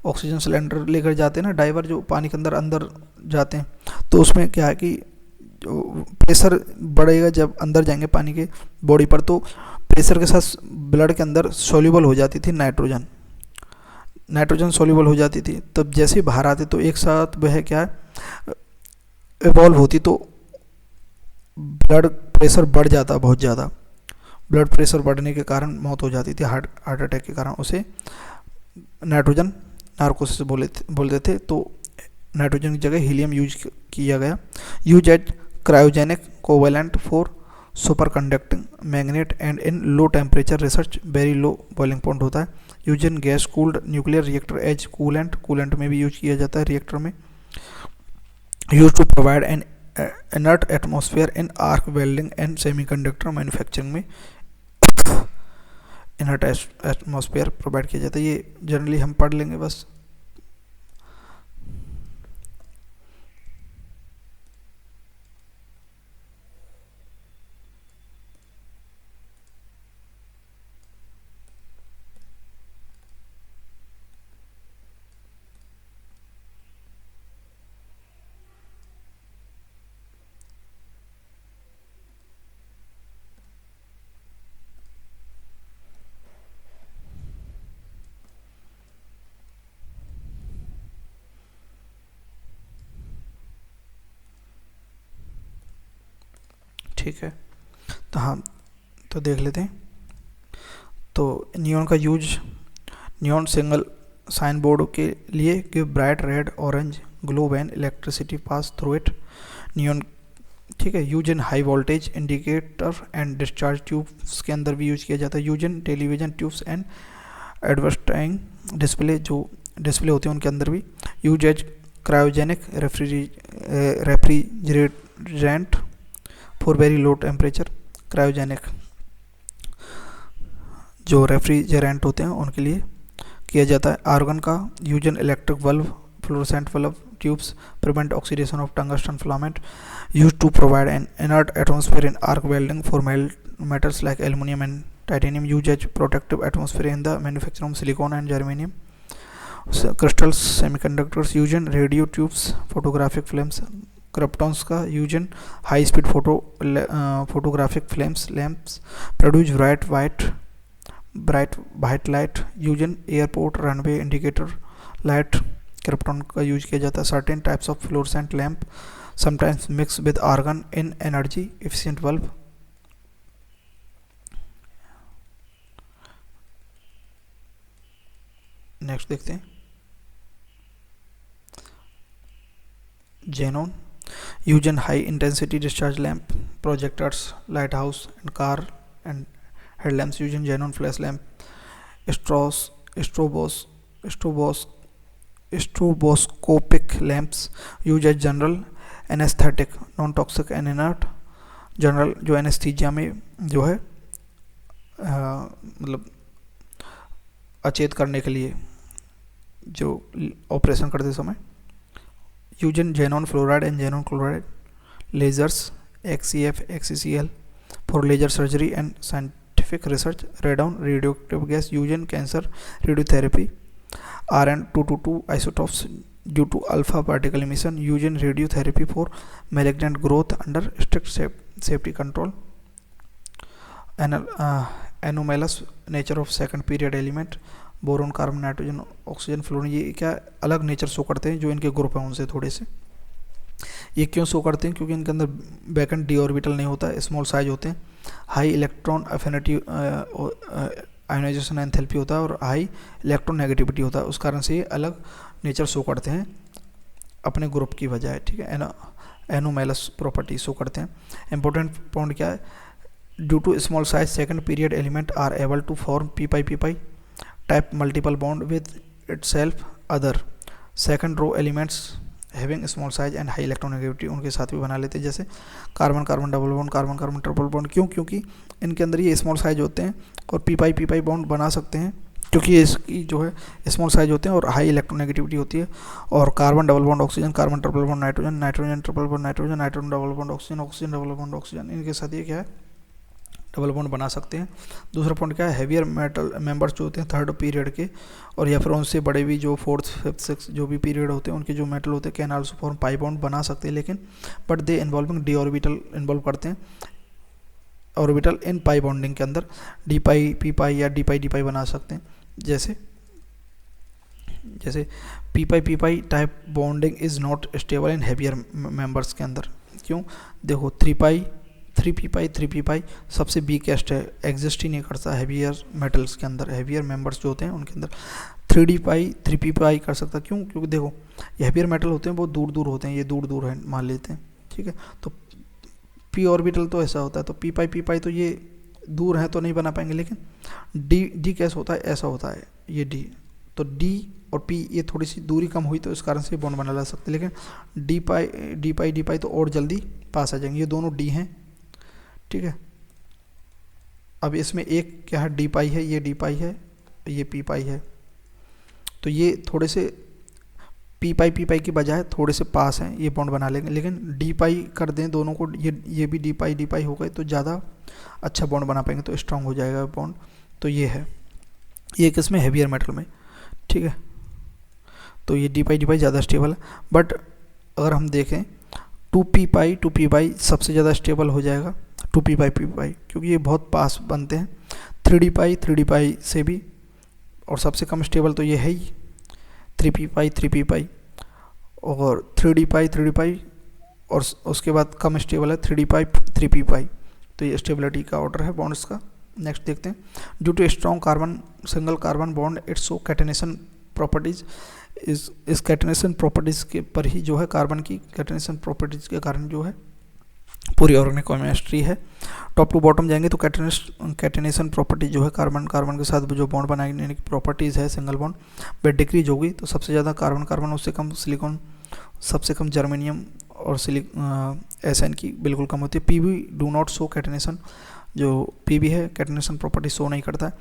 ऑक्सीजन सिलेंडर लेकर जाते हैं ना डाइवर जो पानी के अंदर जाते हैं, तो उसमें क्या है कि प्रेशर बढ़ेगा जब अंदर जाएंगे पानी के बॉडी पर, तो प्रेशर के साथ ब्लड के अंदर सॉल्युबल हो जाती थी नाइट्रोजन सॉल्युबल हो जाती थी। तब जैसे ही बाहर आते तो एक साथ वह क्या है इवॉल्व होती, तो ब्लड प्रेशर बढ़ जाता, बहुत ज़्यादा ब्लड प्रेशर बढ़ने के कारण मौत हो जाती थी, हार्ट अटैक के कारण। उसे नाइट्रोजन नार्कोसिस बोलते थे, तो नाइट्रोजन की जगह हीलियम यूज किया गया। Use as cryogenic covalent for super conducting magnet and in low temperature research very low boiling point होता है। Use in gas cooled nuclear reactor as coolant, coolant में भी यूज किया जाता है रिएक्टर में। Use to provide an inert atmosphere in arc welding and semiconductor manufacturing में inert atmosphere provide किया जाता है। ये जनरली हम पढ़ लेंगे बस। ठीक है, तो हाँ, तो देख लेते हैं। तो नियॉन का use, neon single sign board के लिए give bright red orange glow when electricity pass through it. Neon, ठीक है। Use in high voltage indicator and discharge tubes के अंदर भी यूज किया जाता है। Use in television tubes and advertising display, जो डिस्प्ले होते हैं उनके अंदर भी। Use as cryogenic refrigerant for very low temperature. Cryogenic जो रेफ्रिजरेंट होते हैं उनके लिए किया जाता है। आर्गन का use in electric bulb, fluorescent bulb tubes, prevent oxidation of tungsten filament. Use to provide an inert atmosphere in arc welding for metals like aluminium and titanium. Use as protective atmosphere in the manufacturing of silicon and germanium crystals semiconductors. Use in radio tubes, photographic films. Kryptons का use in high speed photographic films lamps produce bright white light. Use in airport runway indicator light, krypton का use किया जाता है। Certain types of fluorescent lamp sometimes mix with argon in energy efficient bulb. Next देखते हैं xenon. Use in high intensity discharge lamp, projectors, lighthouse and car and headlamps. Use in xenon flash lamp, stroboscopic lamps. Use as general anaesthetic, non toxic and inert. General जो anaesthesia में जो है मतलब अचेत करने के लिए जो ऑपरेशन करते समय। Use in xenon fluoride and xenon chloride lasers, XCF, XCCL for laser surgery and scientific research. Radon radioactive gas use in cancer radiotherapy. Rn-222 isotopes due to alpha particle emission used in radiotherapy for malignant growth under strict safety control. Anomalous nature of second period element, boron, carbon, nitrogen, oxygen, fluorine, ये क्या अलग nature show करते हैं जो इनके group हैं उनसे थोड़े से। ये क्यों शो करते हैं? क्योंकि इनके अंदर बैकेंड डी ऑर्बिटल नहीं होता है, स्मॉल साइज होते हैं, high electron affinity ionisation enthalpy होता है और हाई इलेक्ट्रॉन नेगेटिविटी होता है। उस कारण से ये अलग नेचर शो करते हैं अपने ग्रुप की बजाय, ठीक है। एनोमैलस प्रॉपर्टी शो करते हैं। इंपॉर्टेंट पॉइंट क्या है? Due to small size second period element are able to form P type multiple bond with itself other second row elements having small size and high electronegativity, उनके साथ भी बना लेते हैं, जैसे carbon carbon double bond, carbon carbon triple bond. क्यों? क्योंकि इनके अंदर ये स्मॉल साइज होते हैं और पी बॉन्ड बना सकते हैं क्योंकि इसकी जो है स्मॉल साइज होते हैं और हाई इलेक्ट्रोनेगेटिविटी होती है। और carbon double bond oxygen, carbon triple bond nitrogen, nitrogen triple bond nitrogen, nitrogen double bond oxygen, oxygen double bond oxygen, इनके साथ ये क्या है डबल बॉन्ड बना सकते हैं। दूसरा पॉइंट क्या है? हैवियर मेटल मेंबर्स जो होते हैं थर्ड पीरियड के और या फिर उनसे बड़े भी जो फोर्थ फिफ्थ सिक्स जो भी पीरियड होते हैं उनके जो मेटल होते हैं can also form pi bond बना सकते हैं, लेकिन but they involving D orbital involve करते हैं ऑर्बिटल इन पाई बॉन्डिंग के अंदर। डी पाई पी पाई या डी पाई बना सकते हैं, जैसे P pi type bonding is not stable in heavier members के अंदर। क्यों? देखो थ्री पी पाई सबसे वीकेस्ट है, एग्जिस्ट ही नहीं करता हैवियर मेटल्स के अंदर। हैवियर मेंबर्स जो होते हैं उनके अंदर थ्री पी पाई कर सकता। क्यों? क्योंकि देखो ये हैवियर मेटल होते हैं बहुत दूर होते हैं, ये दूर है मान लेते हैं, ठीक है। तो पी ऑर्बिटल तो ऐसा होता है, तो पी पाई तो ये दूर है तो नहीं बना पाएंगे, लेकिन डी कैसे होता है, ऐसा होता है ये डी, तो डी और पी ये थोड़ी सी दूरी कम हुई तो इस कारण से बॉन्ड बना ला सकते हैं, लेकिन डी पाई तो और जल्दी पास आ जाएंगे। ये दोनों डी हैं, ठीक है। अब इसमें एक क्या है, डी पाई है, ये डी पाई है, ये पी पाई है, तो ये थोड़े से पी पाई की बजाय थोड़े से पास हैं, ये बॉन्ड बना लेंगे। लेकिन डी पाई कर दें दोनों को, ये भी डी पाई हो गए तो ज़्यादा अच्छा बॉन्ड बना पाएंगे, तो स्ट्रांग हो जाएगा बॉन्ड। तो ये है, ये किसमें, हेवियर मेटल में, ठीक है। तो ये डी पाई ज़्यादा स्टेबल है। बट अगर हम देखें टू पी पाई सबसे ज़्यादा स्टेबल हो जाएगा, टू पी पाई क्योंकि ये बहुत पास बनते हैं। थ्री डी पाई से भी, और सबसे कम स्टेबल तो ये है ही थ्री पी पाई, और थ्री डी पाई, और उसके बाद कम स्टेबल है थ्री पी पाई। तो ये स्टेबिलिटी का ऑर्डर है बॉन्ड्स का। नेक्स्ट देखते हैं, due to strong carbon single carbon bond it's so catenation properties, इस कैटेनेशन प्रॉपर्टीज़ के पर ही जो है, कार्बन की कैटेनेशन प्रॉपर्टीज़ के कारण जो है पूरी ऑर्गेनिक केमिस्ट्री है। टॉप टू बॉटम जाएंगे तो कैटेनेशन प्रॉपर्टी जो है, कार्बन के साथ जो बॉन्ड बनाने की प्रॉपर्टीज़ है सिंगल बॉन्ड वे डिक्रीज होगी। तो सबसे ज़्यादा कार्बन, उससे कम सिलिकॉन, सबसे कम जर्मेनियम और SN की बिल्कुल कम होती है। PB do not show catenation, जो पीबी है कैटेनेशन प्रॉपर्टी शो नहीं करता है।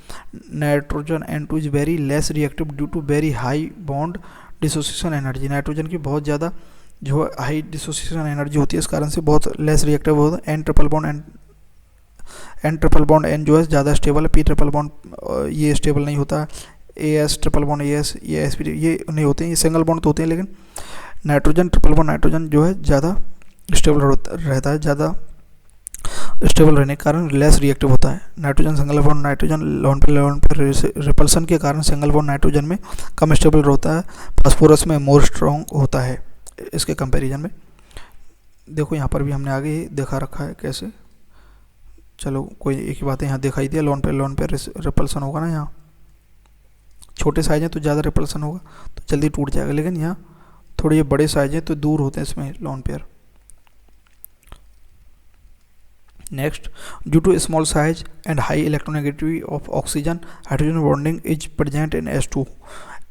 Nitrogen N2 is very less reactive due to very high bond dissociation energy, nitrogen की बहुत ज़्यादा जो हाई डिसोसिएशन एनर्जी होती है, इस कारण से बहुत लेस रिएक्टिव होता है। एन ट्रिपल बॉन्ड एन जो है ज़्यादा स्टेबल है, पी ट्रिपल बॉन्ड ये स्टेबल नहीं होता, AS ट्रिपल बॉन्ड AS ये SP ये नहीं होते हैं, ये सिंगल बॉन्ड तो होते हैं, लेकिन नाइट्रोजन ट्रिपल बॉन्ड नाइट्रोजन जो है ज़्यादा स्टेबल रहता है, ज़्यादा स्टेबल रहने के कारण लेस रिएक्टिव होता है। Nitrogen single bond nitrogen loan पर रिपल्सन के कारण सिंगल बॉन्ड नाइट्रोजन में कम स्टेबल होता है, फास्फोरस में मोर स्ट्रॉन्ग होता है इसके कंपैरिजन में। देखो यहाँ पर भी हमने आगे ही दिखा रखा है कैसे, चलो कोई एक ही बात है, यहाँ दिखाई दिया लोन पे रिपल्सन होगा ना, यहाँ छोटे साइज हैं तो ज़्यादा रिपल्सन होगा तो जल्दी टूट जाएगा, लेकिन यहाँ थोड़े ये बड़े साइज हैं तो दूर होते हैं इसमें lone pair. Next, due to small size and high electronegativity of oxygen, hydrogen bonding is present in H2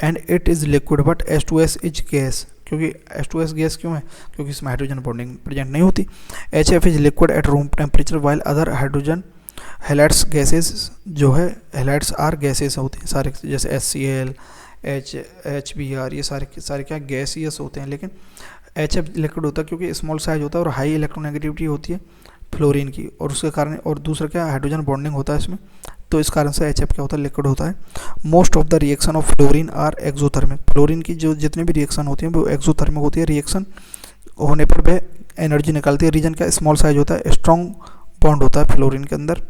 and it is liquid but H2S is gas. क्योंकि H2S गैस क्यों है, क्योंकि इसमें हाइड्रोजन बॉन्डिंग प्रेजेंट नहीं होती। HF is liquid at room temperature while other hydrogen halides gases जो है, halides are gases होते हैं सारे, जैसे HCl HBr ये सारे क्या गैसियस होते हैं, लेकिन HF लिक्विड होता है क्योंकि स्मॉल साइज होता है और हाई इलेक्ट्रोनेगेटिविटी होती है फ्लोरीन की, और उसके कारण, और दूसरा क्या हाइड्रोजन बॉन्डिंग होता है इसमें, तो इस कारण से HF क्या होता है, लिक्विड होता है। Most of the reaction of fluorine are exothermic, fluorine की जो जितनी भी रिएक्शन होती हैं वो एक्सोथर्मिक होती है, रिएक्शन होने पर वह एनर्जी निकालती है। रीजन का स्मॉल साइज होता है, स्ट्रॉन्ग बॉन्ड होता है फ्लोरीन के अंदर,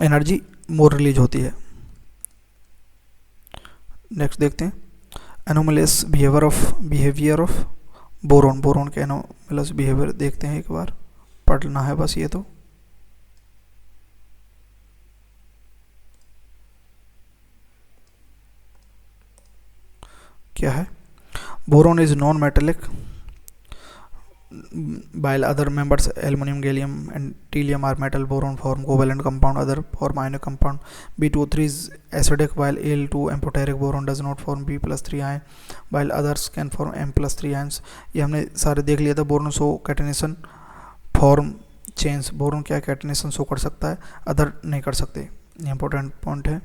एनर्जी मोर रिलीज होती है। नेक्स्ट देखते हैं, एनोमलस बिहेवियर ऑफ बोरोन के एनोमलस बिहेवियर देखते हैं, एक बार पढ़ना है बस ये तो। क्या है, boron is non metallic while other members aluminum, gallium and tellurium are metal. Boron form covalent compound, other form ionic compound. B2O3 is acidic while Al2 amphoteric. Boron does not form B+3 ion while others can form M+3 ions. ये हमने सारे देख लिया था। Boron show catenation form change, boron क्या catenation show कर सकता है, अदर नहीं कर सकते, ये इंपॉर्टेंट पॉइंट है।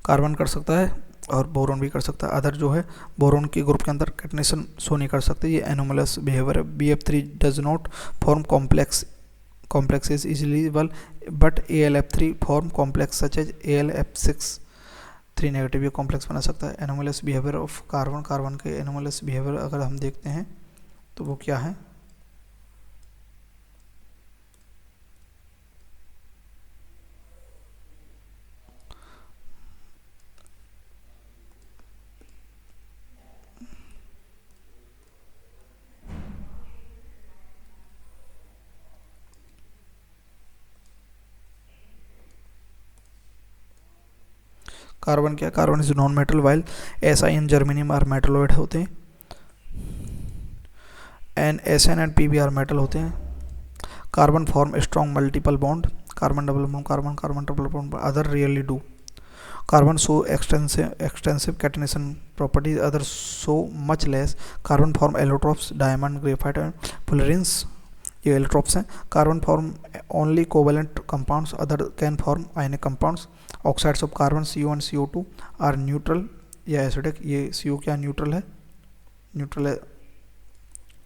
कार्बन कर सकता है और बोरोन भी कर सकता है, अदर जो है बोरोन के ग्रुप के अंदर कैटेनेशन शो नहीं कर सकते, ये एनोमलस बिहेवियर है। BF3 does not form complexes easily but AlF3 form complex such as AlF6 3 negative, ये कॉम्प्लेक्स बना सकता है। एनोमलस बिहेवियर ऑफ कार्बन के एनोमलस बिहेवियर अगर हम देखते हैं तो वो क्या है, कार्बन क्या, carbon is non metal while Si and germanium are metalloid होते हैं। SN एंड PBr मेटल होते हैं। Carbon form strong multiple bond, carbon double bond, carbon carbon triple bond, other rarely do. Carbon show extensive catenation properties, others show much less. Carbon form allotropes, diamond, graphite and fullerenes, ये allotropes हैं। Carbon form only covalent compounds, other can form ionic compounds. Oxides of carbon CO and CO2 are neutral या acidic, ये CO क्या neutral है, neutral है,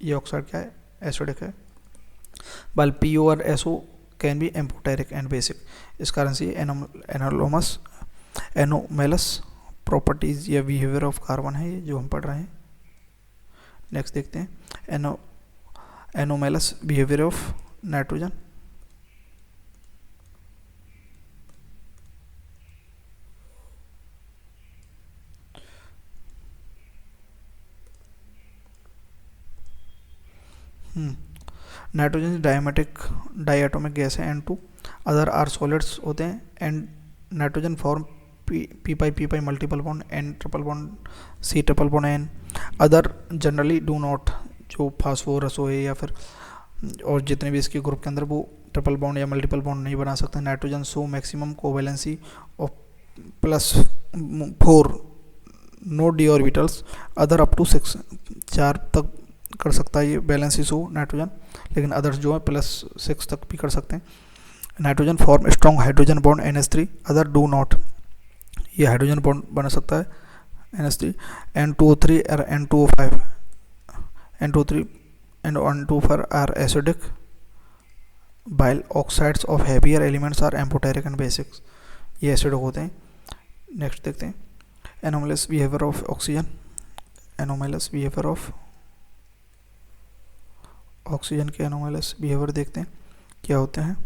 ये oxide क्या है, acidic है। while PO और SO can be amphoteric and basic, इस कारण से anomalous एनोमेलस प्रॉपर्टीज या बिहेवियर ऑफ कार्बन है ये जो हम पढ़ रहे हैं। नेक्स्ट देखते हैं anomalous behaviour of nitrogen. Nitrogen diatomic gas है N2, अदर आर सॉलिड्स होते हैं and nitrogen form p multiple bond N triple bond C triple bond N, other generally do not, जो फास्फोरस हो या फिर और जितने भी इसके ग्रुप के अंदर वो ट्रिपल बॉन्ड या मल्टीपल बॉन्ड नहीं बना सकते। Nitrogen so maximum covalency of +4, no D orbitals, other up to 6, 4 तक कर सकता है ये बैलेंसी सो नाइट्रोजन, लेकिन अदर्स जो है +6 तक भी कर सकते हैं। Nitrogen form strong hydrogen bond NH3, other do not, ये हाइड्रोजन बॉन्ड बना सकता है NH3, N2O3 और N2O5, N2O3 and N2O4 are acidic, while oxides of heavier elements are amphoteric and basic, ये acidic होते हैं। नेक्स्ट देखते हैं anomalous behavior of oxygen। anomalous behavior of oxygen के anomalous behavior देखते हैं क्या होते हैं।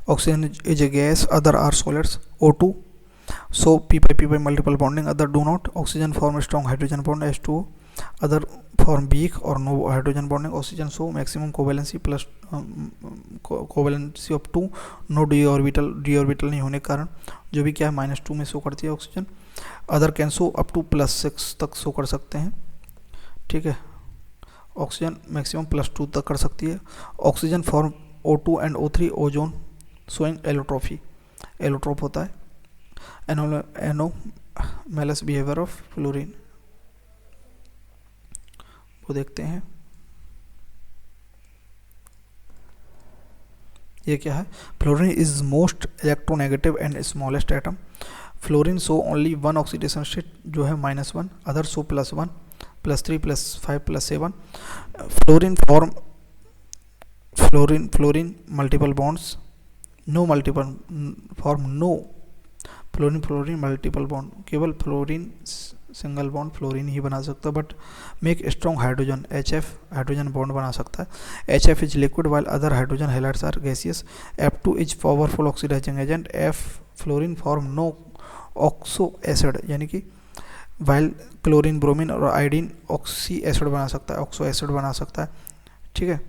Oxygen is a gas, other are solids, O2 so p multiple bonding, other do not। Oxygen form strong hydrogen bond H2O, other form weak or no hydrogen bonding। Oxygen so maximum covalency plus covalency of 2, no d orbital नहीं होने के कारण जो भी क्या है -2 में show करती है oxygen. Other can show up to +6 तक शो कर सकते हैं, ठीक है। ऑक्सीजन मैक्सिमम +2 तक कर सकती है। Oxygen form O2 and O3 ozone showing allotropy, allotrope होता है। एनोमेलस बिहेवियर ऑफ फ्लोरीन, वो देखते हैं ये क्या है। Fluorine is most electronegative and smallest atom. Fluorine show only 1 oxidation state जो है -1, other show +1, +3, +5, +7। Fluorine multiple bonds, no multiple form, no fluorine multiple bond, केवल फ्लोरीन सिंगल बॉन्ड फ्लोरीन ही बना सकता है, but make strong hydrogen HF hydrogen bond बना सकता है। HF is liquid while other hydrogen halides are gaseous. F2 is powerful oxidising agent. F fluorine form no oxoacid, यानी कि while chlorine bromine और आयोडीन ऑक्सी एसिड बना सकता है, oxo acid बना सकता है, ठीक है,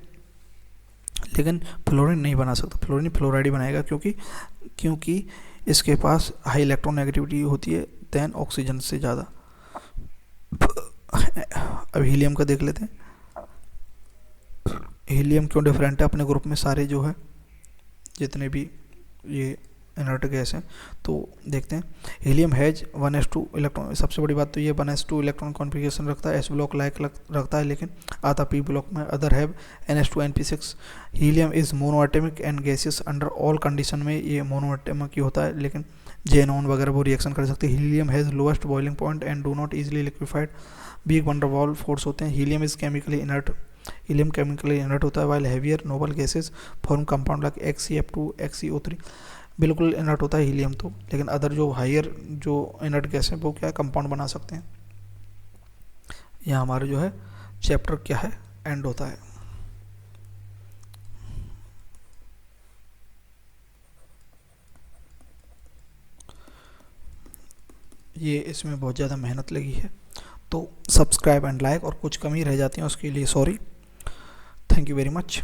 लेकिन फ्लोरीन नहीं बना सकता। फ्लोरीन फ्लोराइड ही बनाएगा क्योंकि इसके पास हाई इलेक्ट्रोनेगेटिविटी होती है देन ऑक्सीजन से ज़्यादा। अब हीलियम का देख लेते हैं, हीलियम क्यों डिफरेंट है अपने ग्रुप में सारे जो है जितने भी ये इनर्ट गैस हैं, तो देखते हैं। हीलियम हैज 1s2 इलेक्ट्रॉन, सबसे बड़ी बात तो ये 1s2 इलेक्ट्रॉन कॉन्फ़िगरेशन रखता है, S ब्लॉक लाइक रखता है, लेकिन आता P ब्लॉक में। Other have NH2 NP6। Helium is monoatomic and gaseous under all condition में ये मोनोएटमिक ही होता है, लेकिन जेनॉन वगैरह वो रिएक्शन कर सकते हैं। Helium has lowest boiling point and do not easily liquefied, weak van der Waals force होते हैं। Helium is chemically inert, helium chemically inert होता है, while heavier noble gases form compound like XeF2 XeO3 बिल्कुल inert होता है helium तो, लेकिन other जो हायर जो इनर्ट गैस है वो क्या है कंपाउंड बना सकते हैं। यहाँ हमारे जो है चैप्टर क्या है एंड होता है। ये इसमें बहुत ज़्यादा मेहनत लगी है, तो सब्सक्राइब एंड लाइक, और कुछ कमी रह जाती है उसके लिए sorry. Thank you very much.